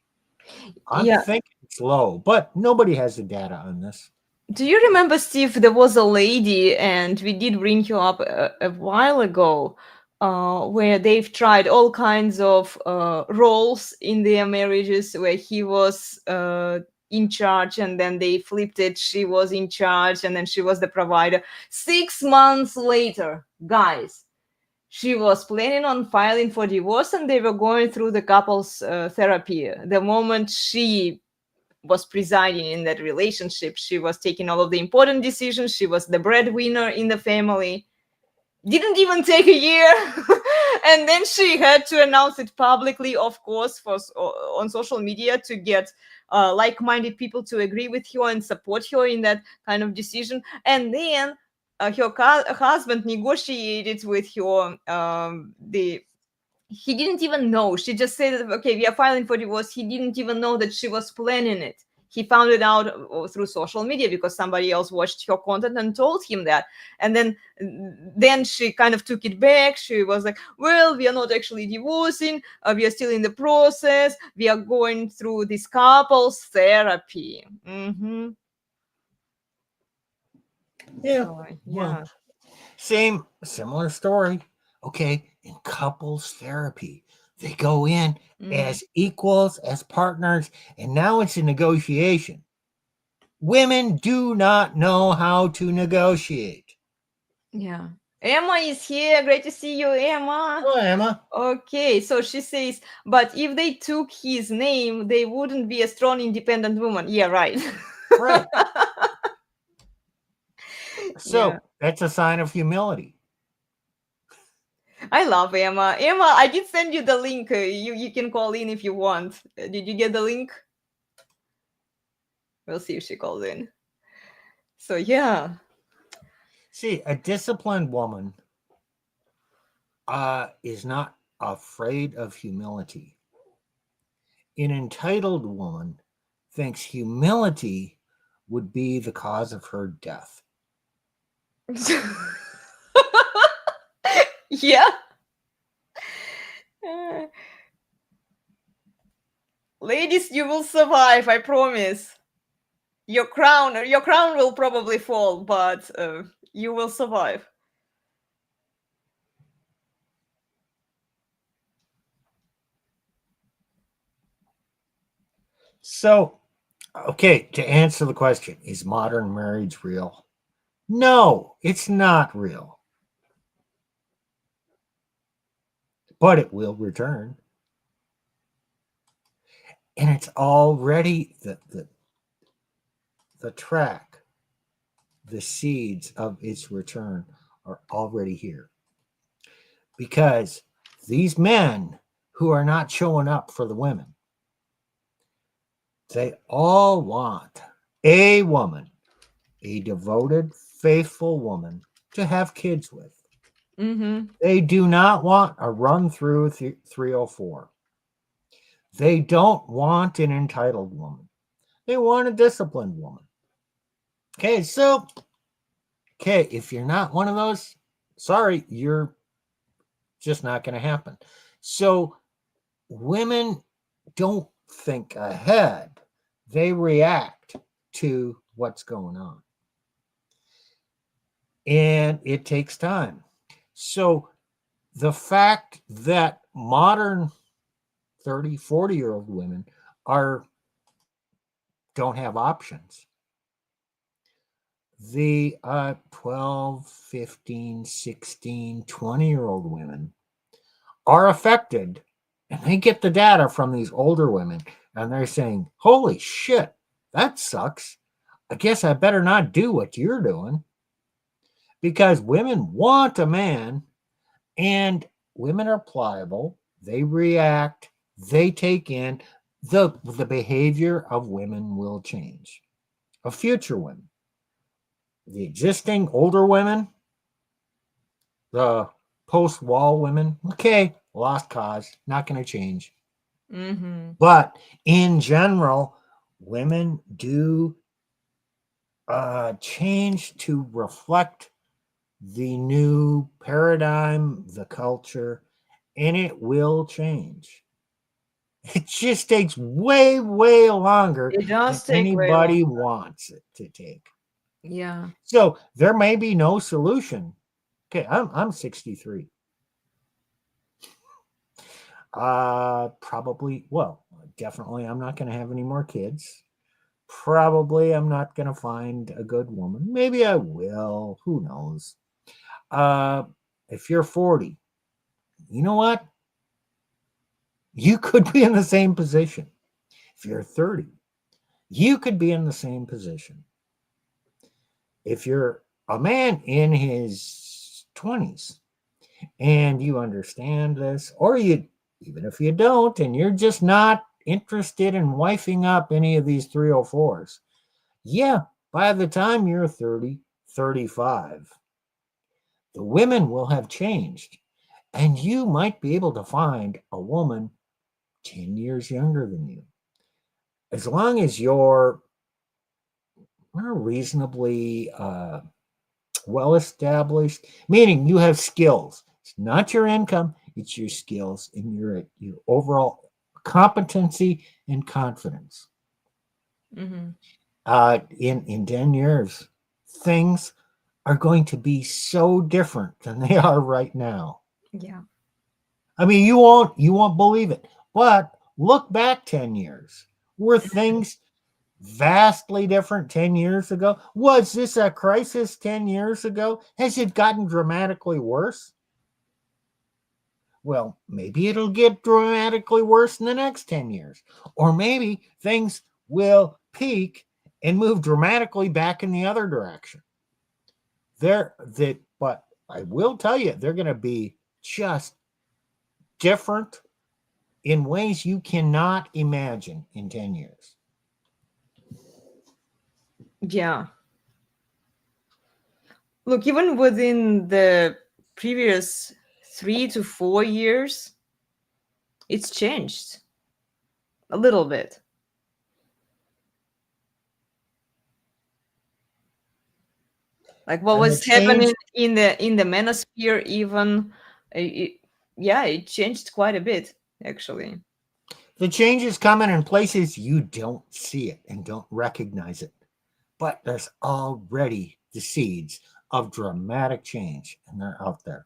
I'm Yeah. thinking it's low, but nobody has the data on this. Do you remember, Steve? There was a lady, and we did bring you up a while ago, where they've tried all kinds of roles in their marriages, where he was in charge, and then they flipped it. She was in charge, and then she was the provider. 6 months later, guys, she was planning on filing for divorce, and they were going through the couples therapy. The moment she was presiding in that relationship, she was taking all of the important decisions, she was the breadwinner in the family. Didn't even take a year. And then she had to announce it publicly, of course, on social media, to get like-minded people to agree with her and support her in that kind of decision. And then her husband negotiated with her he didn't even know. She just said, okay, we are filing for divorce. He didn't even know that she was planning it. He found it out through social media because somebody else watched her content and told him that. And then she kind of took it back. She was like, well, we are not actually divorcing. We are still in the process. We are going through this couples therapy. Mm-hmm. Yeah. So, Well, yeah. similar story. Okay, in couples therapy, they go in as equals, as partners, and now it's a negotiation. Women do not know how to negotiate. Yeah. Emma is here. Great to see you, Emma. Oh, Emma. Okay, so she says, but if they took his name, they wouldn't be a strong, independent woman. Yeah, right. Right. Yeah, So that's a sign of humility. I love Emma. Emma, I did send you the link. You can call in if you want. Did you get the link? We'll see if she calls in. So yeah. See, a disciplined woman is not afraid of humility. An entitled woman thinks humility would be the cause of her death. Yeah. Uh, ladies, you will survive, I promise. Your crown will probably fall, but you will survive. So, okay, to answer the question, is modern marriage real? No, it's not real. But it will return. And it's already the track, the seeds of its return are already here. Because these men who are not showing up for the women, they all want a woman, a devoted, faithful woman to have kids with. Mm-hmm. They do not want a run through 304. They don't want an entitled woman. They want a disciplined woman. Okay, so, if you're not one of those, sorry, you're just not going to happen. So women don't think ahead. They react to what's going on. And it takes time. So the fact that modern 30, 40-year-old women don't have options. The 12, 15, 16, 20-year-old women are affected, and they get the data from these older women, and they're saying, holy shit, that sucks. I guess I better not do what you're doing. Because women want a man, and women are pliable. They react. They take in. The behavior of women will change. Of future women. The existing older women, the post-wall women, okay, lost cause, not going to change. Mm-hmm. But in general, women do change to reflect the new paradigm, the culture, and it will change. It just takes way, way longer It than does take way anybody longer. wants it to take. Yeah. So there may be no solution. Okay, I'm 63. Probably, well, definitely I'm not going to have any more kids. Probably I'm not going to find a good woman. Maybe I will. Who knows? If you're 40, you know what? You could be in the same position. If you're 30, you could be in the same position. If you're a man in his 20s and you understand this, or you, even if you don't, and you're just not interested in wifing up any of these 304s, yeah, by the time you're 30, 35, the women will have changed, and you might be able to find a woman 10 years younger than you. As long as you're reasonably well established, meaning you have skills. It's not your income, it's your skills and your overall competency and confidence. Mm-hmm. In 10 years, things are going to be so different than they are right now. Yeah. I mean, you won't believe it. But look back 10 years. Were things vastly different 10 years ago? Was this a crisis 10 years ago? Has it gotten dramatically worse? Well, maybe it'll get dramatically worse in the next 10 years. Or maybe things will peak and move dramatically back in the other direction. But I will tell you, they're going to be just different in ways you cannot imagine in 10 years. Yeah. Look, even within the previous 3 to 4 years, it's changed a little bit. Like what And was the happening change- in the manosphere, even, it changed quite a bit, actually. The change is coming in places you don't see it and don't recognize it. But there's already the seeds of dramatic change, and they're out there.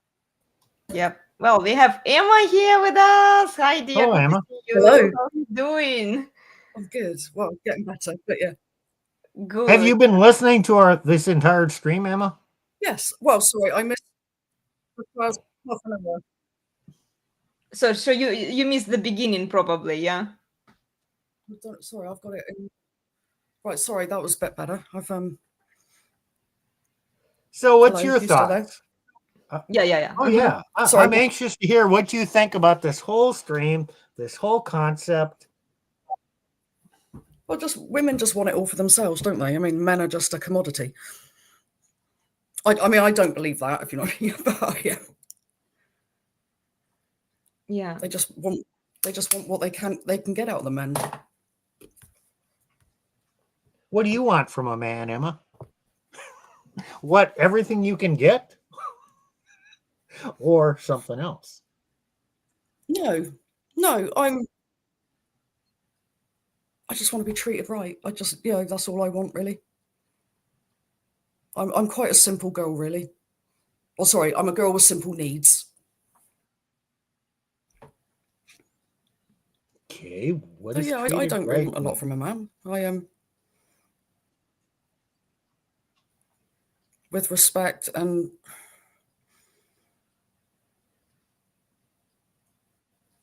Yep. Well, we have Emma here with us. Hi, dear. Hello, Good to Emma. see you. Hello. How are you doing? I'm good. Well, getting better, but yeah. Good. Have you been listening to this entire stream, Emma? Yes. Well, sorry, I missed the first half an hour. So you missed the beginning, probably, yeah? Sorry, I've got it in. Right, sorry, that was a bit better. So what's Hello, your you still there? thoughts? Yeah. Oh, yeah. Sorry. I'm anxious to hear what you think about this whole stream, this whole concept. Well, women just want it all for themselves, don't they? I mean, men are just a commodity. I mean, I don't believe that, if you know what I mean. But yeah. Yeah. They just want They just want what they can get out of the men. What do you want from a man, Emma? What, everything you can get? Or something else? No, I just want to be treated right. That's all I want, really. I'm quite a simple girl, really. Well, sorry, I'm a girl with simple needs. Okay, what So is yeah, I treated don't right really want a lot mean? from a man. I am with respect and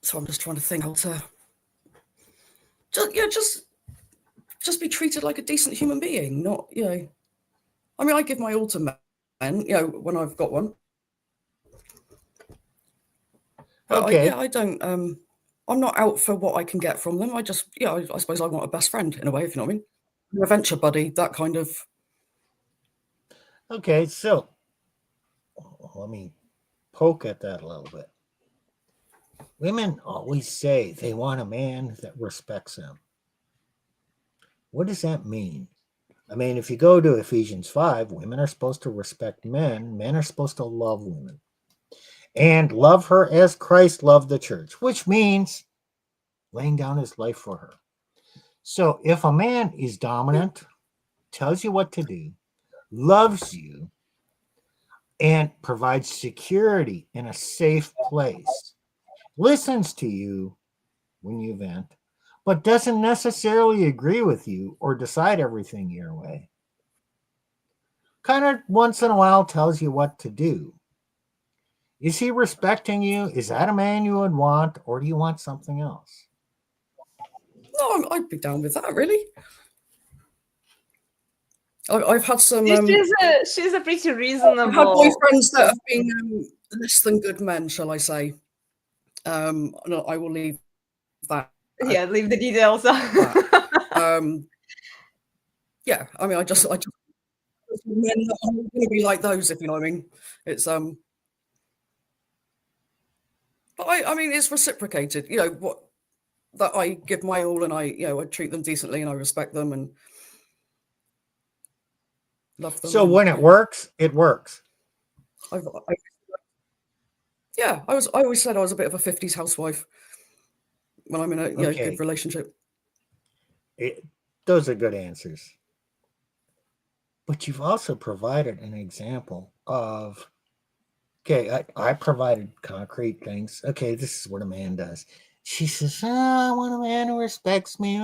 so I'm just trying to think how to just be treated like a decent human being, not, I mean, I give my all to men, when I've got one. But Okay. I don't, I'm not out for what I can get from them. I just, I suppose I want a best friend in a way, if you know what I mean. A venture buddy, that kind of. Okay, so let me poke at that a little bit. Women always say they want a man that respects them. What does that mean? I mean, if you go to Ephesians 5, women are supposed to respect men. Men are supposed to love women. And love her as Christ loved the church, which means laying down his life for her. So if a man is dominant, tells you what to do, loves you, and provides security in a safe place, listens to you when you vent, but doesn't necessarily agree with you or decide everything your way, kind of once in a while tells you what to do. Is he respecting you? Is that a man you would want, or do you want something else? No, I'd be down with that, really. I've had some. She's a pretty reasonable. I've had boyfriends that have been less than good men, shall I say? No, I will leave that. Yeah, leave the details. Yeah, I mean, I just men that are going to be like those, if you know what I mean. It's but I mean, it's reciprocated. What that I give my all, and I treat them decently, and I respect them and love them. So when it works, it works. Yeah, I always said I was a bit of a 50s housewife when I'm in a good relationship. Those are good answers. But you've also provided an example of, okay, I provided concrete things. Okay, this is what a man does. She says, I want a man who respects me.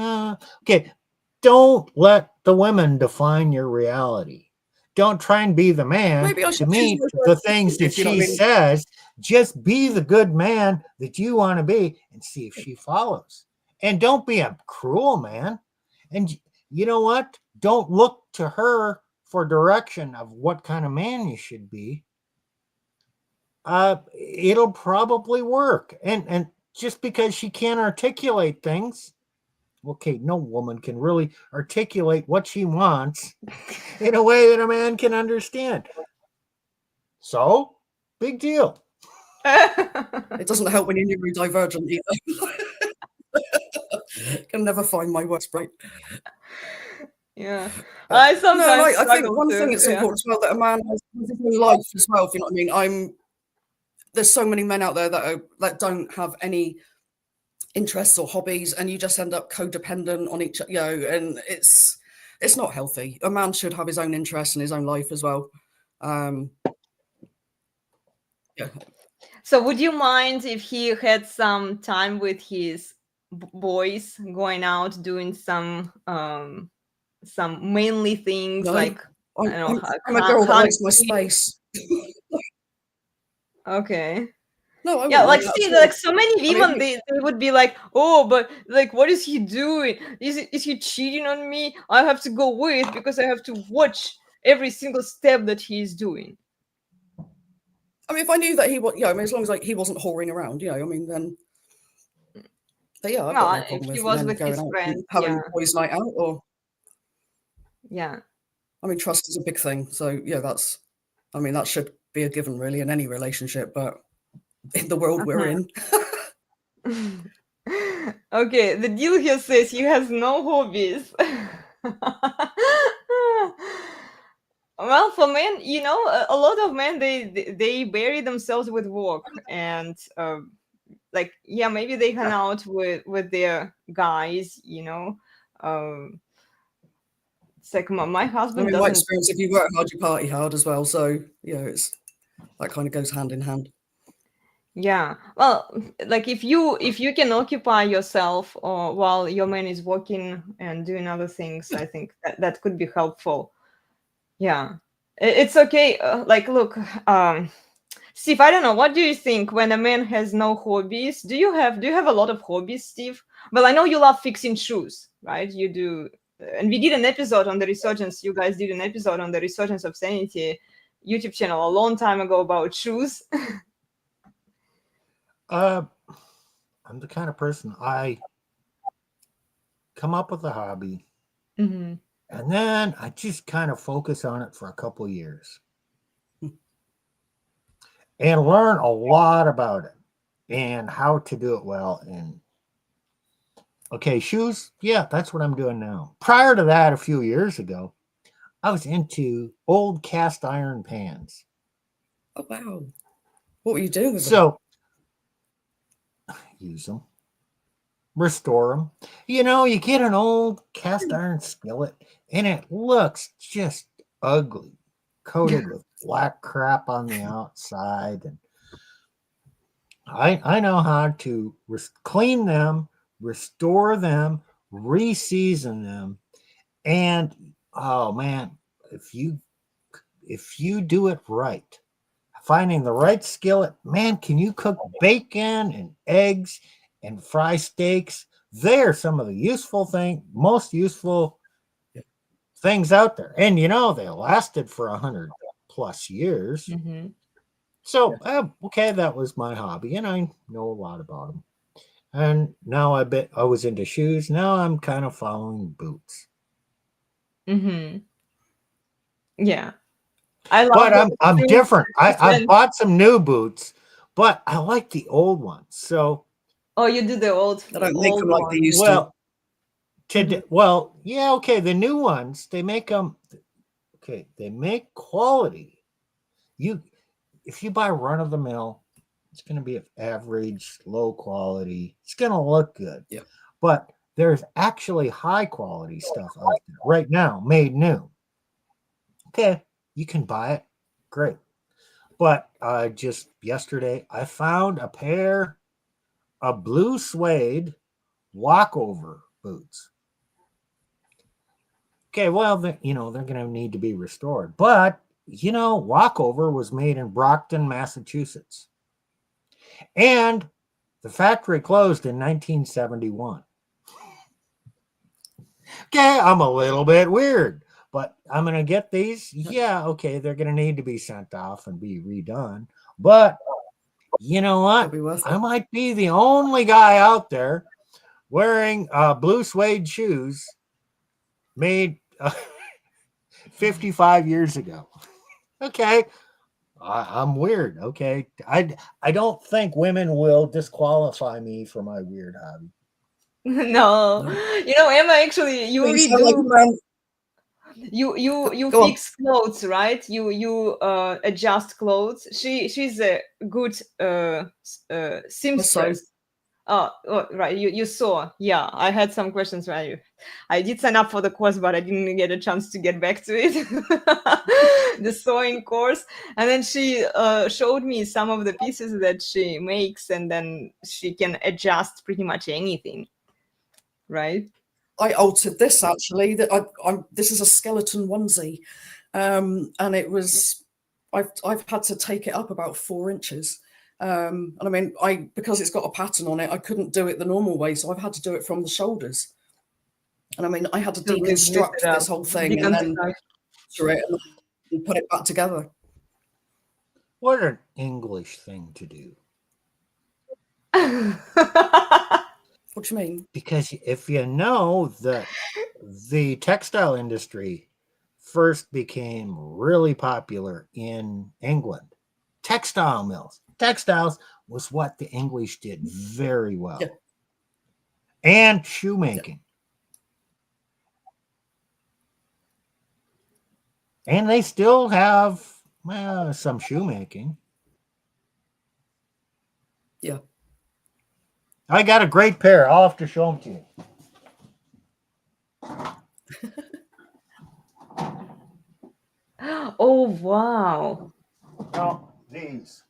Okay, don't let the women define your reality. Don't try and be the man to meet the things that she says. Just be the good man that you want to be and see if she follows. And don't be a cruel man. And you know what? Don't look to her for direction of what kind of man you should be. It'll probably work. And just because she can't articulate things, okay, no woman can really articulate what she wants in a way that a man can understand. So, big deal. It doesn't help when you're neurodivergent either. Can never find my words right. Yeah, I sometimes. I think one thing that's important as well, that a man has his own life as well. If you know what I mean, there's so many men out there that don't have any interests or hobbies, and you just end up codependent on each, and it's not healthy. A man should have his own interests and his own life as well. Yeah. So would you mind if he had some time with his boys, going out, doing some manly things? No, like I'm a girl that likes my space. Okay. No, yeah, like see, like so many women, they would be like, oh, but like, what is he doing? Is he cheating on me? I have to go with, because I have to watch every single step that he is doing. I mean, if I knew that he was, I mean, as long as he wasn't whoring around, I mean, then. But yeah, I've got no problem if he was with his friend, having boys' night out, or. Yeah. I mean, trust is a big thing, so yeah, that should be a given, really, in any relationship, but in the world we're in. Okay, the deal here says he has no hobbies. Well, for men, a lot of men they bury themselves with work, and like, yeah, maybe they hang out with their guys. It's like my I husband mean, my doesn't. experience, if you work hard, you party hard as well. So, it's that kind of goes hand in hand. Yeah, well, like if you can occupy yourself or while your man is working and doing other things, I think that could be helpful. Yeah, it's okay. Like, look, Steve, I don't know. What do you think when a man has no hobbies? Do you have a lot of hobbies, Steve? Well, I know you love fixing shoes, right? You do, and we did an episode on the resurgence. You guys did an episode on the resurgence of sanity YouTube channel a long time ago about shoes. I'm the kind of person, I come up with a hobby Hmm. and then I just kind of focus on it for a couple of years and learn a lot about it and how to do it well. And okay, shoes, yeah, that's what I'm doing now. Prior to that, a few years ago, I was into old cast iron pans. Oh, wow. What were you doing with them? So use them, restore them. You get an old cast iron skillet and it looks just ugly, coated with black crap on the outside. And I know how to clean them, restore them, re-season them. And oh man, if you do it right, finding the right skillet, man, can you cook bacon and eggs and fry steaks? They're some of the most useful things out there. And they lasted for 100+ years. Hmm. So, okay, that was my hobby, and I know a lot about them. And now I was into shoes. Now I'm kind of following boots. Hmm. Yeah, I love. But I'm shoes. different. I Different. bought some new boots, but I like the old ones. So, Oh, you do the old. They don't make them old like they one. used to. well, today, well, yeah, okay. The new ones, they make them. Okay, they make quality. If you buy run of the mill, it's going to be average, low quality. It's going to look good. Yeah. But there's actually high quality stuff out there right now, made new. Okay, you can buy it. Great. But just yesterday, I found a pair of blue suede walkover boots. Okay, well, they're going to need to be restored. But, walkover was made in Brockton, Massachusetts. And the factory closed in 1971. Okay, I'm a little bit weird, but I'm going to get these. Yeah, okay, they're going to need to be sent off and be redone. But you know what? It'll be worth it. I might be the only guy out there wearing blue suede shoes made 55 years ago. Okay, I'm weird. Okay, I don't think women will disqualify me for my weird hobby. No, Emma, actually, you Well, you really sound like a do. man. You Go on. fix clothes, right? You adjust clothes. She's a good seamstress. Oh, right. You saw. Yeah, I had some questions. Right. I did sign up for the course, but I didn't get a chance to get back to it. The sewing course, and then she showed me some of the pieces that she makes, and then she can adjust pretty much anything. Right. I altered this actually. That this is a skeleton onesie, and it was. I've had to take it up about 4 inches. And I mean, because it's got a pattern on it, I couldn't do it the normal way, so I've had to do it from the shoulders. And I mean, I had to So we mixed deconstruct it up. this whole thing and then Deconstruct. it and put it back together. What an English thing to do. What do you mean? Because if you know that the textile industry first became really popular in England, textiles was what the English did very well. Yeah. and shoemaking. And they still have some shoemaking. Yeah. I got a great pair. I'll have to show them to you. Oh, wow. No, these.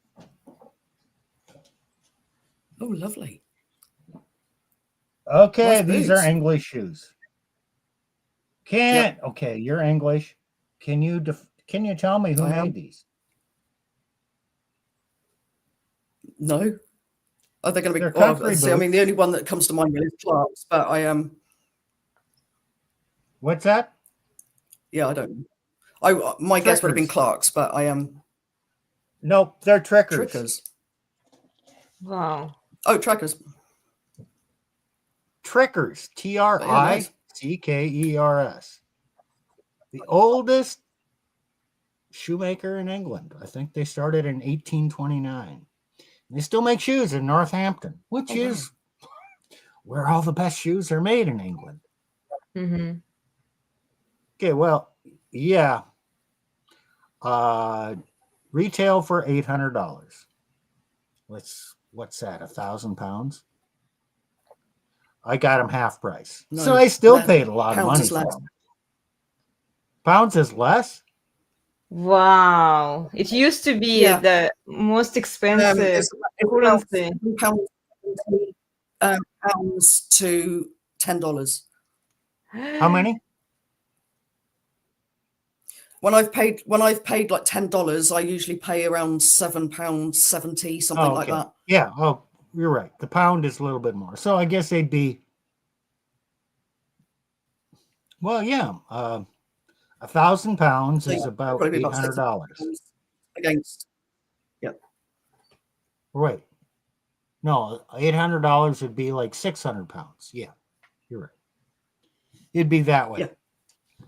Oh, lovely. Okay, Nice these are boots. English shoes. Okay, you're English. Can you tell me who I am. made these? No. Are they going to be? They're Oh, country see, I mean, the boots. only one that comes to mind really is Clark's, but I am. What's that? Yeah, I don't. My guess would have been Trickers. Clark's, but I am. Nope, they're trickers. Trickers. Wow. Oh, trackers. Trickers. Trickers. The oldest shoemaker in England. I think they started in 1829. They still make shoes in Northampton, which is where all the best shoes are made in England. Mm-hmm. Okay, well, yeah. Retail for $800. What's that? £1,000? I got them half price, No, so I still less. paid a lot of Pounds money is for less. them. Pounds is less. Wow. It used to be Yeah. the most expensive It's currency. pounds, pounds to $10. How many? When I've paid like $10, I usually pay around £7.70, something like that. Yeah. Oh, you're right. The pound is a little bit more, so I guess they'd be. Well, yeah. 1,000 pounds So is yeah, about probably about $800. against. Yep. Right. No, $800 would be like 600 pounds. Yeah, you're right. It'd be that way. Yeah.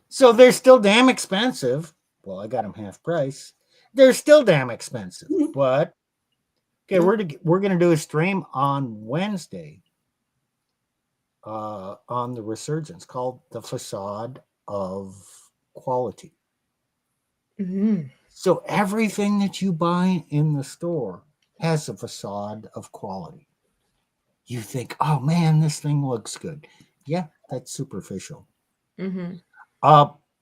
So they're still damn expensive. Well, I got them half price. They're still damn expensive. Mhm. But okay, Mhm. we're gonna do a stream on Wednesday on the Resurgence called "The Facade of Quality." Mm-hmm. So everything that you buy in the store has a facade of quality. You think, oh man, this thing looks good. Yeah, that's superficial. Mm-hmm.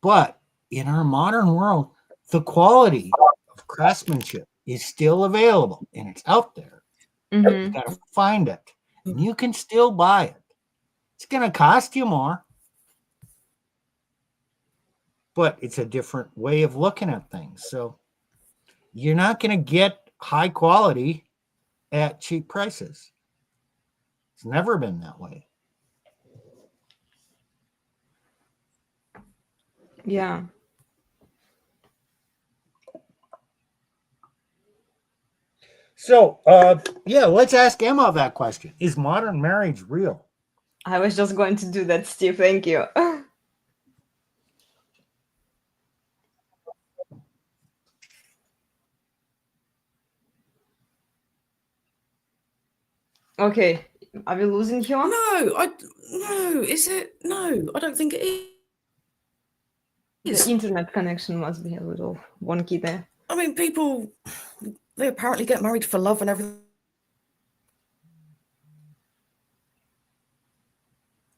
But in our modern world, the quality of craftsmanship is still available and it's out there. You Mm-hmm. got to find it and you can still buy it. It's going to cost you more, but it's a different way of looking at things. So you're not going to get high quality at cheap prices. It's never been that way. Yeah. So, yeah, let's ask Emma that question. Is modern marriage real? I was just going to do that, Steve. Thank you. Okay. Are we losing you? No, is it? No, I don't think it is. The internet connection must be a little wonky there. I mean, people, they apparently get married for love and everything.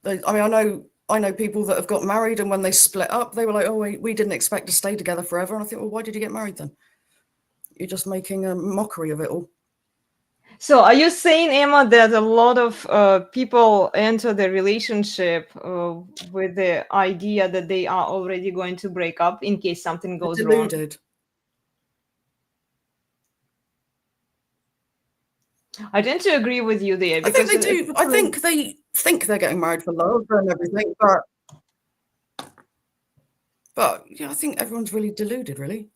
I know people that have got married, and when they split up, they were like, "Oh, we didn't expect to stay together forever." And I think, well, why did you get married then? You're just making a mockery of it all. So, are you saying, Emma, that a lot of people enter the relationship with the idea that they are already going to break up in case something They're goes wrong? deluded. I tend to agree with you there. I think because they do. I think they think they're getting married for love and everything, but yeah, I think everyone's really deluded, really.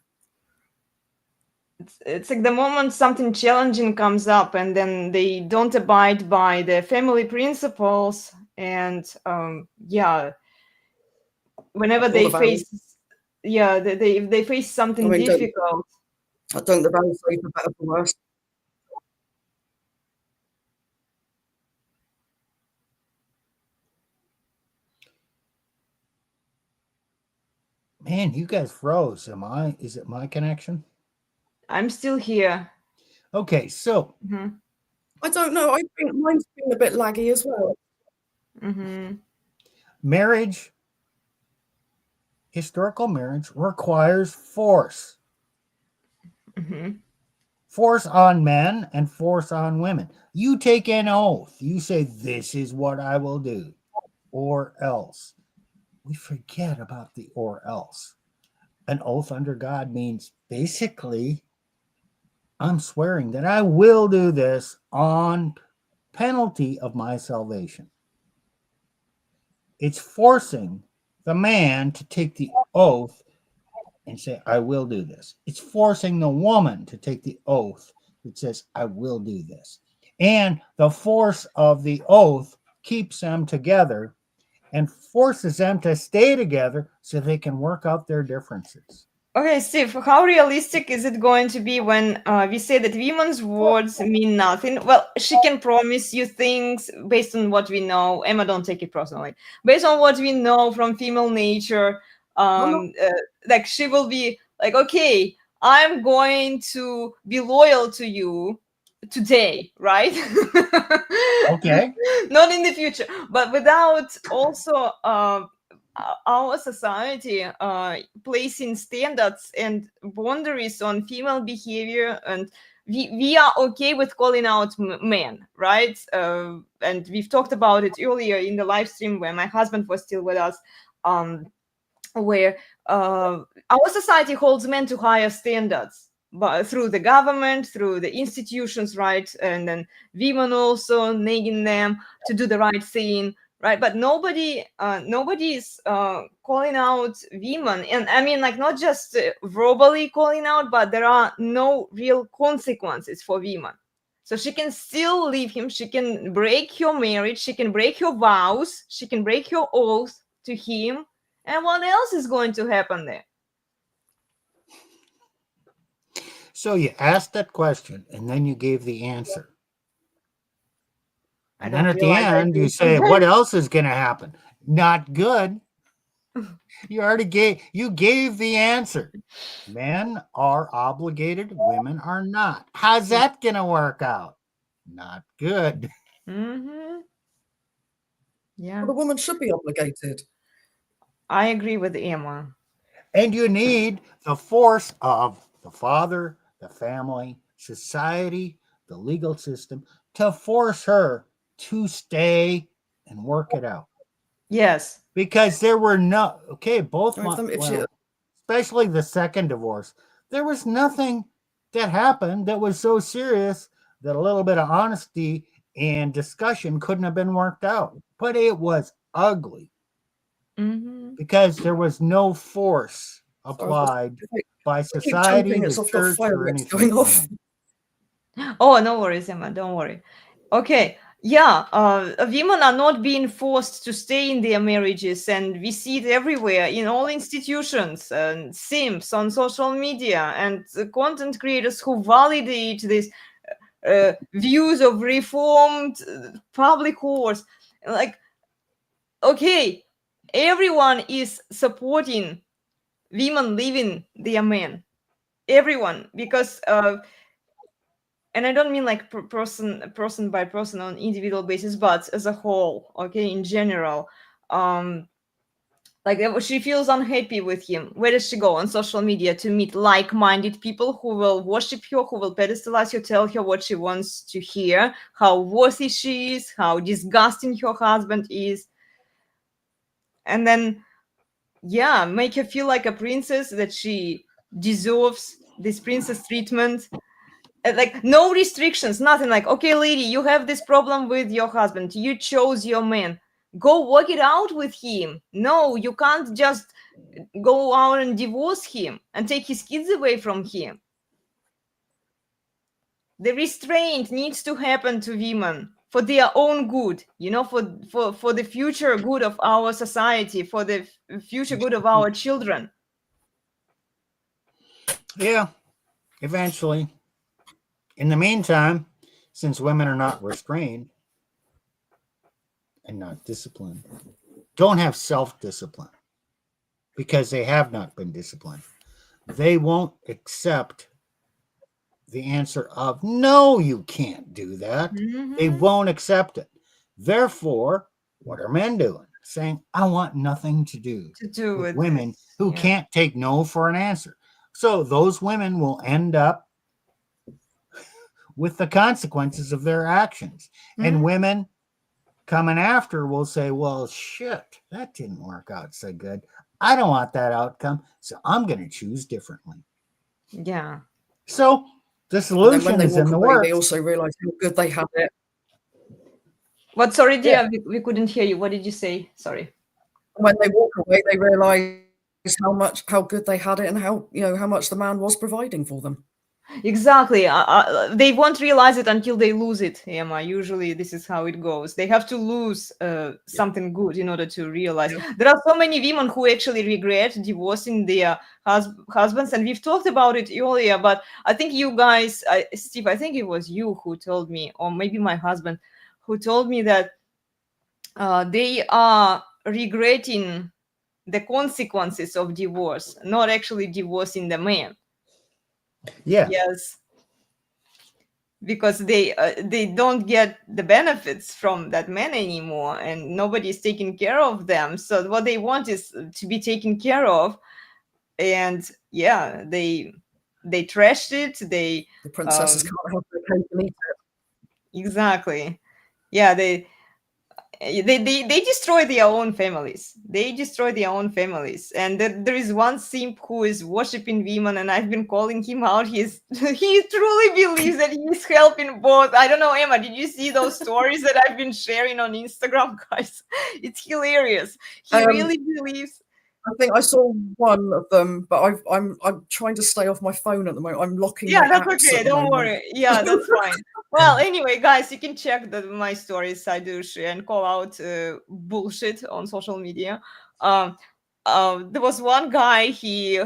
it's like the moment something challenging comes up and then they don't abide by the family principles and whenever All they the values. face if they face something I mean, difficult. Don't the values say for better for worse? Man, you guys froze. Is it my connection? I'm still here. Okay, so Mhm. I don't know. I think mine's been a bit laggy as well. Mhm. marriage, historical marriage requires force. Mhm. Force on men and force on women. You take an oath. You say, this is what I will do, or else. We forget about the or else. An oath under God means basically, I'm swearing that I will do this on penalty of my salvation. It's forcing the man to take the oath and say, I will do this. It's forcing the woman to take the oath that says, I will do this. And the force of the oath keeps them together and forces them to stay together so they can work out their differences. Okay, Steve, how realistic is it going to be when we say that women's words mean nothing? Well, she can promise you things based on what we know. Emma, don't take it personally. Based on what we know from female nature, I'm not like she will be like, okay, I'm going to be loyal to you today, right? Okay. Not in the future, but without also our society placing standards and boundaries on female behavior, and we are okay with calling out men, right? And we've talked about it earlier in the live stream where my husband was still with us, where our society holds men to higher standards, but through the government, through the institutions, right? And then women also nagging them to do the right thing, right? But nobody is calling out women, and I mean, like, not just verbally calling out, but there are no real consequences for women. So she can still leave him, she can break your marriage, she can break your vows, she can break your oath to him, and what else is going to happen there? So you asked that question and then you gave the answer. I And then don't at the realize I end, do you say, what sometimes. else is going to happen? Not good. You gave the answer. Men are obligated, women are not. How's that going to work out? Not good. Mm-hmm. Yeah, well, the woman should be obligated. I agree with Emma. And you need the force of the father, the family, society, the legal system to force her to stay and work it out. Yes. Because there were no, okay, both Or if my, them, if she, well, especially the second divorce, there was nothing that happened that was so serious that a little bit of honesty and discussion couldn't have been worked out. But it was ugly Mm-hmm. because there was no force sorry, if applied by I keep society, jumping, the it's I've got church, or fireworks anything. going off. Oh, no worries, Emma. Don't worry. Okay. Yeah, women are not being forced to stay in their marriages, and we see it everywhere in all institutions and simps on social media and content creators who validate these views of reformed public wars. Like, okay, everyone is supporting women leaving their men. Everyone, because and I don't mean like person by person on individual basis, but as a whole, okay, in general. Like, she feels unhappy with him. Where does she go? On social media to meet like-minded people who will worship her, who will pedestalize her, tell her what she wants to hear, how worthy she is, how disgusting her husband is, and then, yeah, make her feel like a princess, that she deserves this princess treatment. Like, no restrictions, nothing. Like, okay, lady, you have this problem with your husband, you chose your man, go work it out with him. No, you can't just go out and divorce him and take his kids away from him. The restraint needs to happen to women for their own good, for the future good of our society, for the future good of our children. Yeah, eventually. In the meantime, since women are not restrained and not disciplined, don't have self discipline. because they have not been disciplined. They won't accept the answer of, no, you can't do that. They Mhm. won't accept it. Therefore, what are men doing? Saying, I want nothing to do To do with with women this. who Yeah. can't take no for an answer. So those women will end up with the consequences of their actions. And Mhm. women coming after will say, well, shit, that didn't work out so good. I don't want that outcome, so I'm going to choose differently. Yeah. So the And then solution when they is in walk the away, they works. also realize how good they had it. What? Sorry, Yeah. dear, we couldn't hear you. What did you say? Sorry. When they walk away, they realize how good they had it, and how much the man was providing for them. Exactly. They won't realize it until they lose it, Emma. Usually, this is how it goes. They have to lose something good in order to realize. Yeah. There are so many women who actually regret divorcing their husbands, and we've talked about it earlier. But I think you guys, Steve, I think it was you who told me, or maybe my husband, who told me that they are regretting the consequences of divorce, not actually divorcing the man. Yeah. Yes, because they don't get the benefits from that man anymore, and nobody's taking care of them. So what they want is to be taken care of, and yeah, they trashed it. They The princesses can't have their cake and eat it. exactly, yeah, they destroy their own families. They destroy their own families. And there is one simp who is worshiping women, and I've been calling him out. He truly believes that he's helping both. I don't know, Emma, did you see those stories that I've been sharing on Instagram, guys? It's hilarious. He really believes. I think I saw one of them, but I'm trying to stay off my phone at the moment. I'm locking Yeah, my that's apps okay. at the Don't moment. worry. Yeah, that's fine. Well, anyway, guys, you can check my stories I do share and call out bullshit on social media. Um, there was one guy. He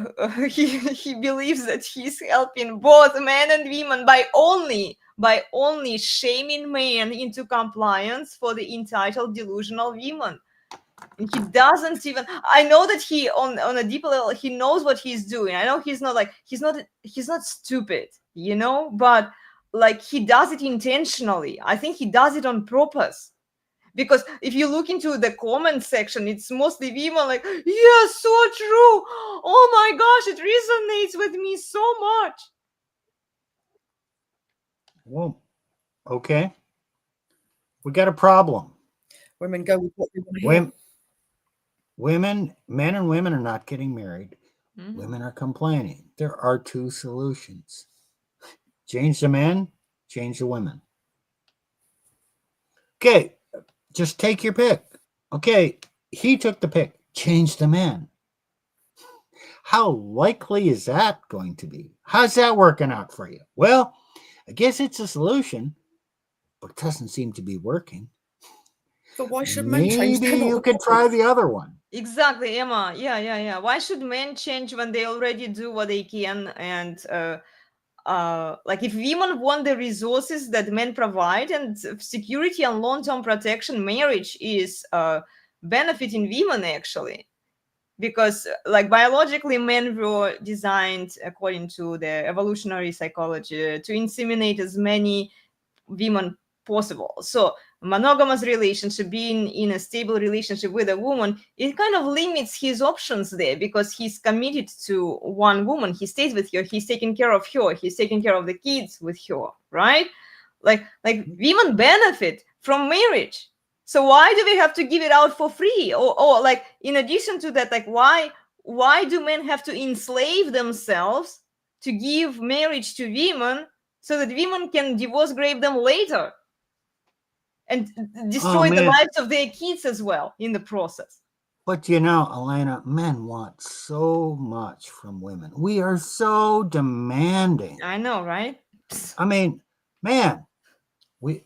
believes that he's helping both men and women by only shaming men into compliance for the entitled delusional women. And he doesn't even, I know that he on a deeper level he knows what he's doing. I know he's not stupid, but like he does it intentionally. I think he does it on purpose, because if you look into the comment section, it's mostly women like, yeah, so true, oh my gosh, it resonates with me so much. Well, okay. We got a problem. Women go with what they want to hear. Men and women are not getting married. Mhm. Women are complaining. There are two solutions. Change the men, change the women. Okay, just take your pick. Okay, he took the pick. Change the men. How likely is that going to be? How's that working out for you? Well, I guess it's a solution, but it doesn't seem to be working. But why should men change? They're Maybe not you the could problem. try the other one. Exactly, Emma. Yeah. Why should men change when they already do what they can? And like if women want the resources that men provide and security and long-term protection, marriage is benefiting women actually, because like biologically men were designed according to the evolutionary psychology to inseminate as many women possible. So monogamous relationship, being in a stable relationship with a woman, it kind of limits his options there, because he's committed to one woman. He stays with her, he's taking care of her, he's taking care of the kids with her, right? Like women benefit from marriage. So why do we have to give it out for free? Or like in addition to that, like why do men have to enslave themselves to give marriage to women so that women can divorce grave them later and destroy the man. lives of their kids as well in the process? But Elena, men want so much from women. We are so demanding. I know, right? I mean, man, we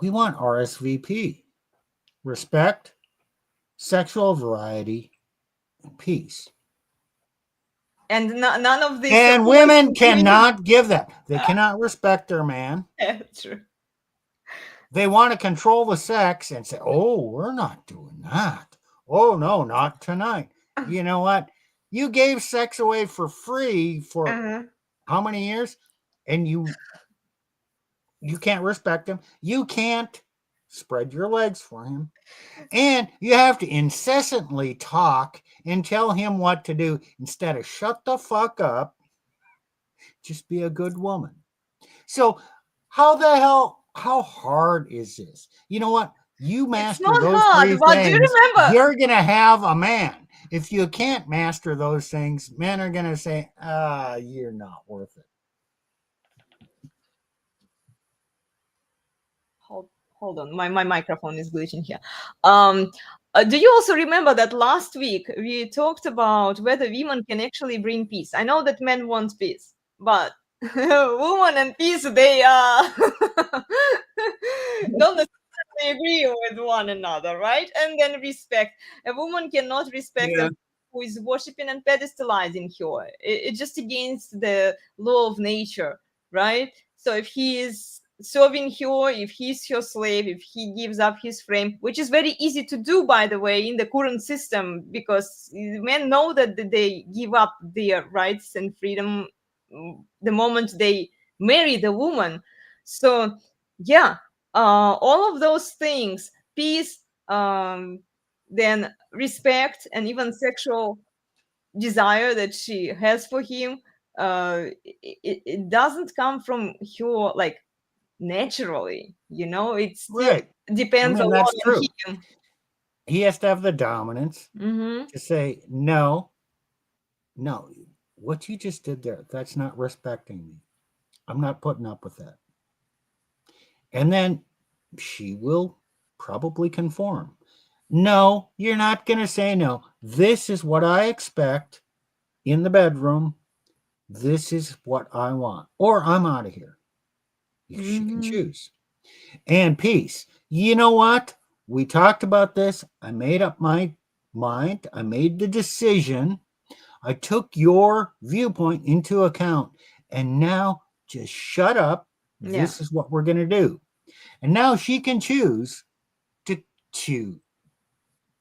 want RSVP, respect, sexual variety, and peace. And none of this. And women cannot give that. They cannot respect their man. True. They want to control the sex and say, oh, we're not doing that. Oh, no, not tonight. You know what? You gave sex away for free for Uh-huh. how many years? And you can't respect him. You can't spread your legs for him. And you have to incessantly talk and tell him what to do instead of shut the fuck up. Just be a good woman. So how hard is this? You know what? You It's master not those hard, three but do you things, remember? you're going to have a man. If you can't master those things, men are going to say, you're not worth it. Hold on, my microphone is glitching here. Do you also remember that last week we talked about whether women can actually bring peace? I know that men want peace, but women and peace, they don't necessarily agree with one another, right? And then respect. A woman cannot respect a Yeah. man who is worshiping and pedestalizing her. It's just against the law of nature, right? So if he is serving her, if he's her slave, if he gives up his frame, which is very easy to do, by the way, in the current system, because men know that they give up their rights and freedom the moment they marry the woman. So yeah, all of those things, peace, then respect, and even sexual desire that she has for him, it doesn't come from her like naturally, it still Right. depends a lot That's on true. him. He has to have the dominance Mm-hmm. to say, no, what you just did there, that's not respecting me. I'm not putting up with that. And then she will probably conform. No, you're not going to say no. This is what I expect in the bedroom. This is what I want. Or I'm out of here. She can choose. And peace. You know what? We talked about this. I made up my mind. I made the decision. I took your viewpoint into account. And now just shut up. Yeah. This is what we're going to do. And now she can choose to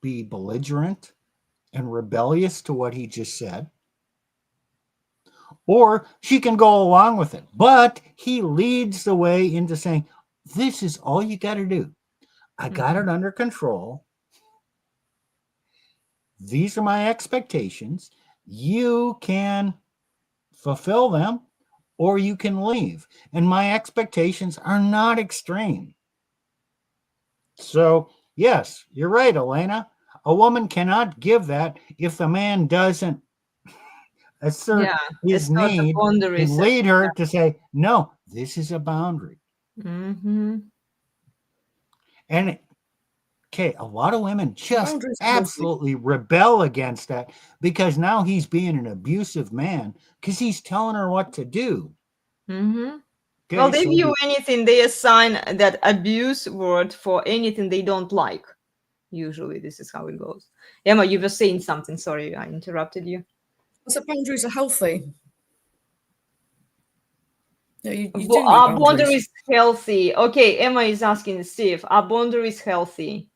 be belligerent and rebellious to what he just said. Or she can go along with it. But he leads the way into saying, this is all you got to do. I got it under control. These are my expectations. You can fulfill them or you can leave. And my expectations are not extreme. So, yes, you're right, Elena. A woman cannot give that if the man doesn't assert his need and lead her to say, no, this is a boundary. Mm-hmm. And okay, a lot of women just absolutely rebel against that because now he's being an abusive man because he's telling her what to do. Mm-hmm. Okay, Well, they view anything, they assign that abuse word for anything they don't like. Usually this is how it goes. Emma, you were saying something. Sorry, I interrupted you. So boundaries are healthy. Yeah, you do need Are boundaries. boundaries healthy? Okay, Emma is asking Steve, are boundaries healthy?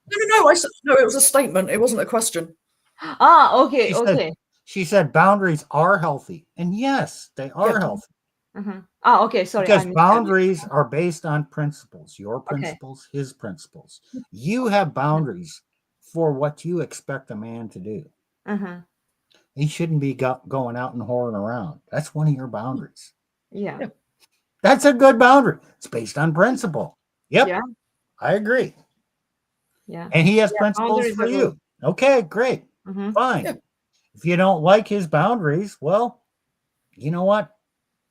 No, it was a statement. It wasn't a question. Okay. She said boundaries are healthy. And yes, they are healthy. Okay, sorry. Because boundaries are based on principles, your principles, his principles. You have boundaries for what you expect a man to do. He shouldn't be going out and whoring around. That's one of your boundaries. Yeah. That's a good boundary. It's based on principle. Yep. Yeah. I agree. Yeah. And he has principles for you. Okay, great. Fine. Yeah. If you don't like his boundaries, well, you know what?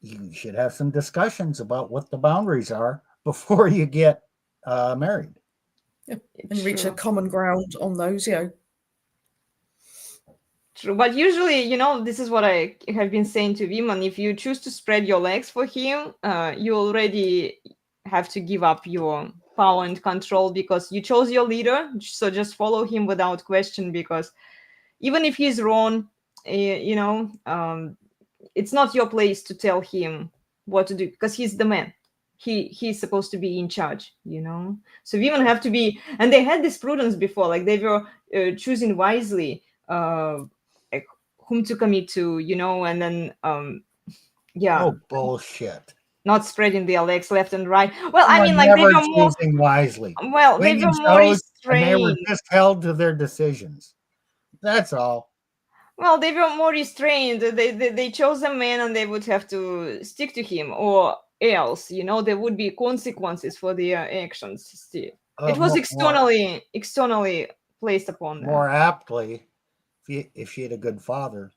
You should have some discussions about what the boundaries are before you get married. Yeah. And reach a common ground on those, True, but usually, this is what I have been saying to women. If you choose to spread your legs for him, you already have to give up your power and control because you chose your leader. So just follow him without question, because even if he's wrong, it's not your place to tell him what to do because he's the man. He's supposed to be in charge, So women have to be, and they had this prudence before, like they were choosing wisely. whom to commit to, and then yeah, Oh, bullshit. not spreading their legs left and right. Well, I Or mean, like they never were more, choosing wisely. they Women were more chose, and they were restrained. just held to their decisions. That's all. Well, they were more restrained. They chose a man, and they would have to stick to him, or else, there would be consequences for their actions. Still, it was externally placed upon them. More aptly, if she had a good father,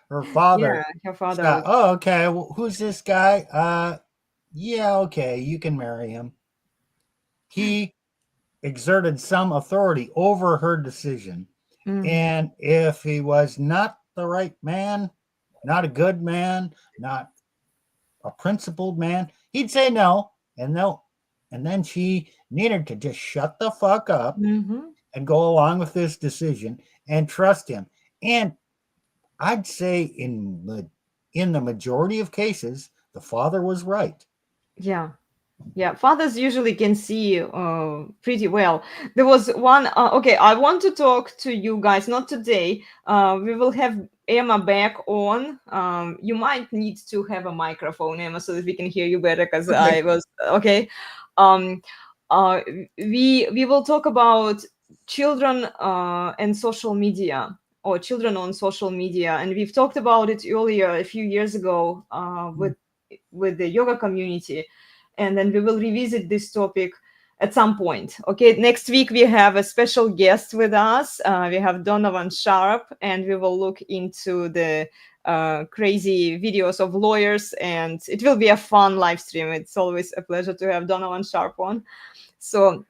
her Yeah, father. her father. thought, oh, okay. Well, who's this guy? Yeah, okay. You can marry him. He exerted some authority over her decision. And if he was not the right man, not a good man, not a principled man, he'd say no. And then she needed to just shut the fuck up and go along with this decision and trust him. And I'd say in the majority of cases, the father was right. Yeah, fathers usually can see pretty well. There was one. Okay, I want to talk to you guys, not today. We will have Emma back on. You might need to have a microphone, Emma, so that we can hear you better. Because I was okay. We will talk about children and social media, or children on social media, and we've talked about it earlier a few years ago with the yoga community. And then we will revisit this topic at some point. Okay, next week we have a special guest with us. We have Donovan Sharp, and we will look into the crazy videos of lawyers, and it will be a fun live stream. It's always a pleasure to have Donovan Sharp on. So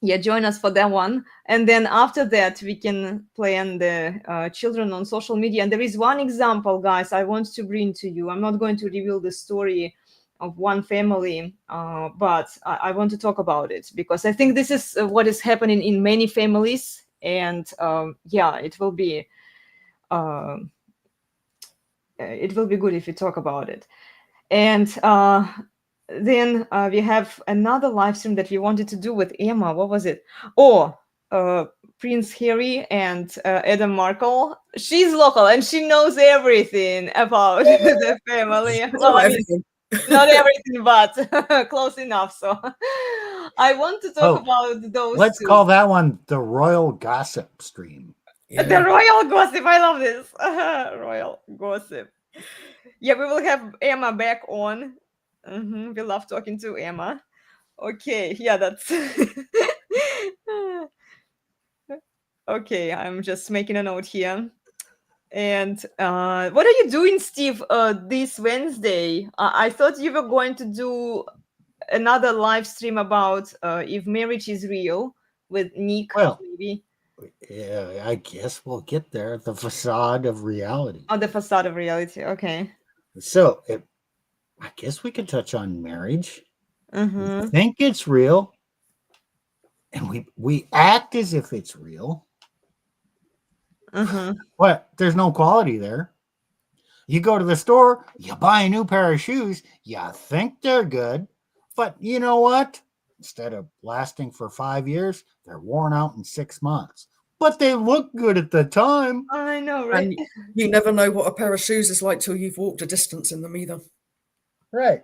yeah, join us for that one. And then after that, we can plan the children on social media. And there is one example, guys, I want to bring to you. I'm not going to reveal the story of one family, but I want to talk about it because I think this is what is happening in many families, and it will be good if we talk about it. And then we have another live stream that we wanted to do with Emma. What was it? Prince Harry and Adam Markle. She's local and she knows everything about the family. Well, I mean, not everything, but close enough. So I want to talk about those. Let's call that one the Royal Gossip Stream. Yeah. The Royal Gossip. I love this. Royal Gossip. Yeah, we will have Emma back on. We love talking to Emma. Okay, yeah, that's okay. I'm just making a note here. And what are you doing, Steve, this Wednesday? I thought you were going to do another live stream about if marriage is real with Nick, maybe. Yeah, I guess we'll get there. The facade of reality. Oh, the facade of reality. Okay. So, I guess we could touch on marriage. Mm-hmm. We think it's real, and we act as if it's real. Mm-hmm. But there's no quality there. You go to the store, you buy a new pair of shoes, you think they're good, but you know what? Instead of lasting for 5 years, they're worn out in 6 months. But they look good at the time. I know, right? And you never know what a pair of shoes is like till you've walked a distance in them either. Right.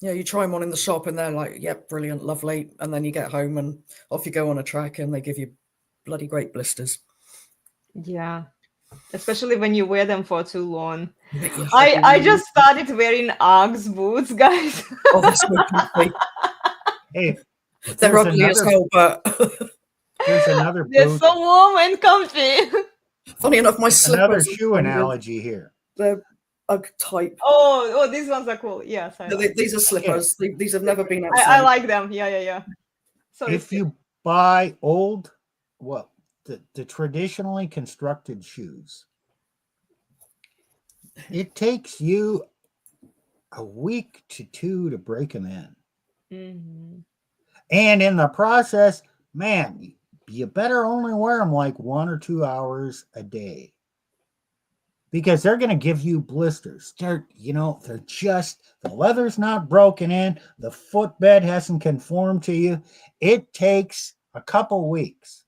Yeah, you try them on in the shop and they're like, yep, brilliant, lovely. And then you get home and off you go on a track and they give you bloody great blisters. Yeah. Especially when you wear them for too long. I just started wearing Uggs boots, guys. Oh, that's so comfy. Hey, they're ugly as hell, but there's another boot. They're so warm and comfy. Funny enough, my slippers. Another shoe analogy here. They're Ugg type. Oh, these ones are cool. Yes, these are slippers. Yeah. These have never been outside. I like them. Yeah. So if you buy old, the traditionally constructed shoes, it takes you a week to 2 to break them in. Mm-hmm. And in the process, man, you better only wear them like 1 or 2 hours a day. Because they're going to give you blisters. They're just, the leather's not broken in. The footbed hasn't conformed to you. It takes a couple weeks.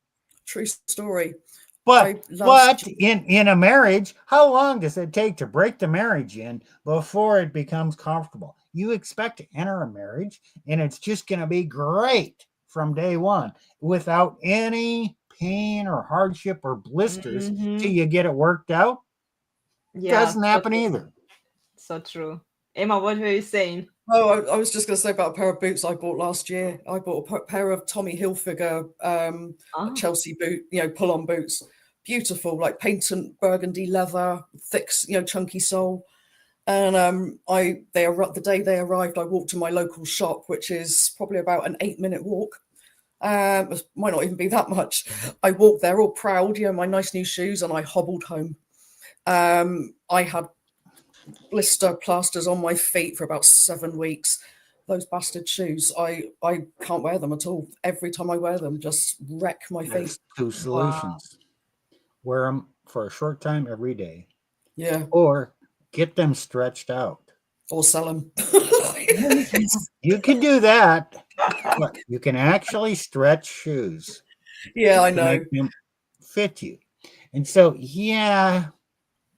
True story. But love in a marriage, how long does it take to break the marriage in before it becomes comfortable? You expect to enter a marriage and it's just going to be great from day one without any pain or hardship or blisters till you get it worked out. Yeah, Doesn't happen either. so true. Emma, what were you saying? Oh, I was just going to say about a pair of boots I bought last year. I bought a pair of Tommy Hilfiger Chelsea boot, pull-on boots. Beautiful, like patent burgundy leather, thick, chunky sole. And the day they arrived, I walked to my local shop, which is probably about an 8-minute walk. It might not even be that much. I walked there all proud, my nice new shoes, and I hobbled home. I had blister plasters on my feet for about 7 weeks. Those bastard shoes, I can't wear them at all. Every time I wear them, just wreck my feet. There's two solutions. Wear them for a short time every day. Yeah. Or get them stretched out. Or sell them. You can do that. But you can actually stretch shoes. Yeah, I know. Make them fit you. And so, yeah,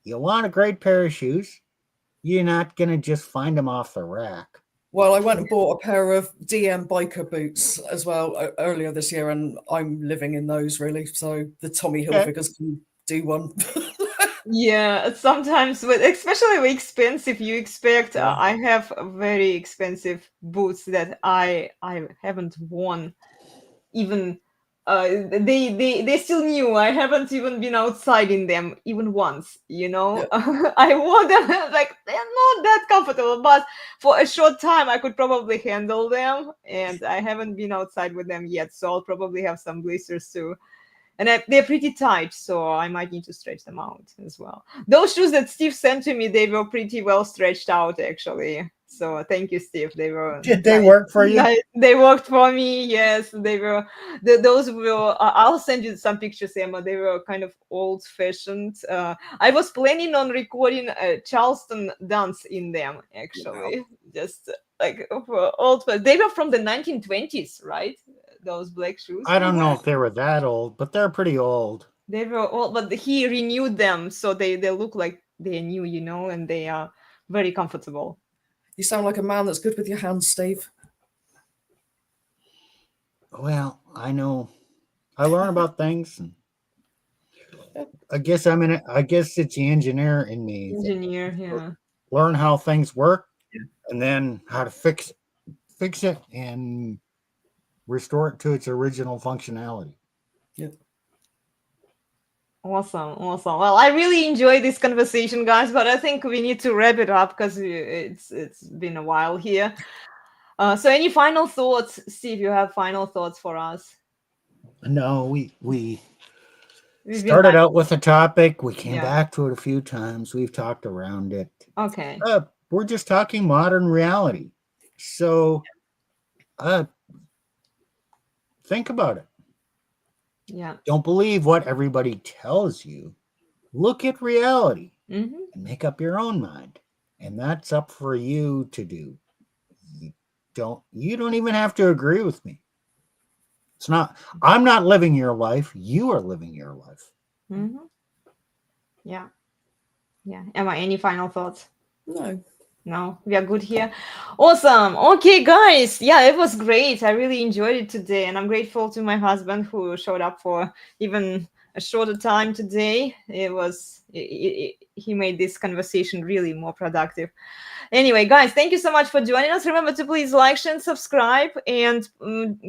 you want a great pair of shoes. You're not going to just find them off the rack. Well, I went and bought a pair of DM biker boots as well earlier this year, and I'm living in those, really. So the Tommy Hilfigers can do one. Yeah, sometimes, especially with expensive, you expect. I have very expensive boots that I haven't worn. Even they still new. I haven't even been outside in them even once. Yeah. I wore them like they're not that comfortable, but for a short time I could probably handle them, and I haven't been outside with them yet, so I'll probably have some blisters too. And they're pretty tight, so I might need to stretch them out as well. Those shoes that Steve sent to me, they were pretty well stretched out, actually. So thank you, Steve. They were. Did they work for you? They worked for me. Yes, they were. Those were. I'll send you some pictures, Emma. They were kind of old-fashioned. I was planning on recording a Charleston dance in them, actually. Wow. Just like for old. They were from the 1920s, right? Those black shoes. I don't know if they were that old, but they're pretty old. They were old, but he renewed them, so they look like they're new, and they are very comfortable. You sound like a man that's good with your hands, Steve. Well, I know. I learn about things. And I guess it's the engineer in me. Engineer, yeah. Learn how things work, and then how to fix it, and restore it to its original functionality. Yeah. Awesome. Well, I really enjoyed this conversation, guys, but I think we need to wrap it up because it's been a while here. So any final thoughts, Steve? You have final thoughts for us? No, we started out with a topic. We came back to it a few times. We've talked around it. Okay. We're just talking modern reality. So think about it. Yeah. Don't believe what everybody tells you. Look at reality and make up your own mind. And that's up for you to do. You don't even have to agree with me. I'm not living your life. You are living your life. Yeah. Emma, any final thoughts? No, we are good here. Awesome. Okay, guys. Yeah, it was great. I really enjoyed it today. And I'm grateful to my husband who showed up for even a shorter time today. He made this conversation really more productive. Anyway, guys, thank you so much for joining us. Remember to please like, share, and subscribe. And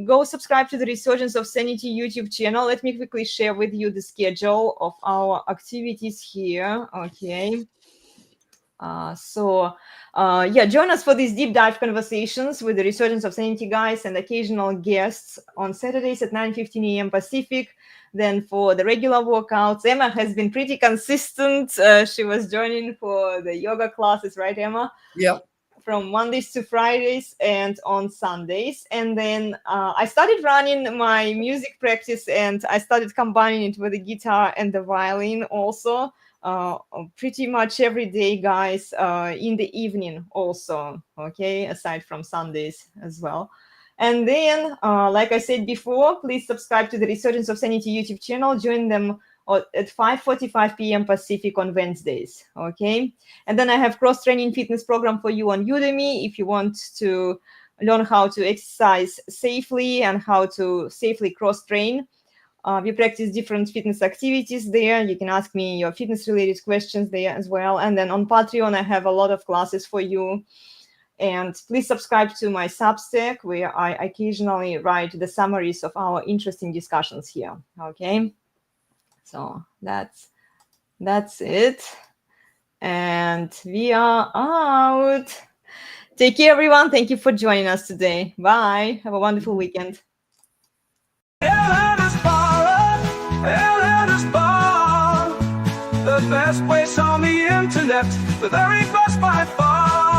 go subscribe to the Resurgence of Sanity YouTube channel. Let me quickly share with you the schedule of our activities here. Okay. Join us for these deep dive conversations with the Resurgence of Sanity guys and occasional guests on Saturdays at 9:15 a.m. Pacific. Then for the regular workouts, Emma has been pretty consistent. She was joining for the yoga classes, right, Emma? Yeah. From Mondays to Fridays and on Sundays. And then I started running my music practice, and I started combining it with the guitar and the violin also. Pretty much every day, guys, in the evening also, okay, aside from Sundays as well. And then, like I said before, please subscribe to the Resurgence of Sanity YouTube channel. Join them at 5:45 p.m. Pacific on Wednesdays. Okay, and then I have cross-training fitness program for you on Udemy if you want to learn how to exercise safely and how to safely cross-train. We practice different fitness activities there. You can ask me your fitness-related questions there as well. And then on Patreon, I have a lot of classes for you. And please subscribe to my Substack, where I occasionally write the summaries of our interesting discussions here. Okay, so that's it. And we are out. Take care, everyone. Thank you for joining us today. Bye. Have a wonderful weekend. Elena's Barre, Elena's Barre, the best place on the internet, the very best by far.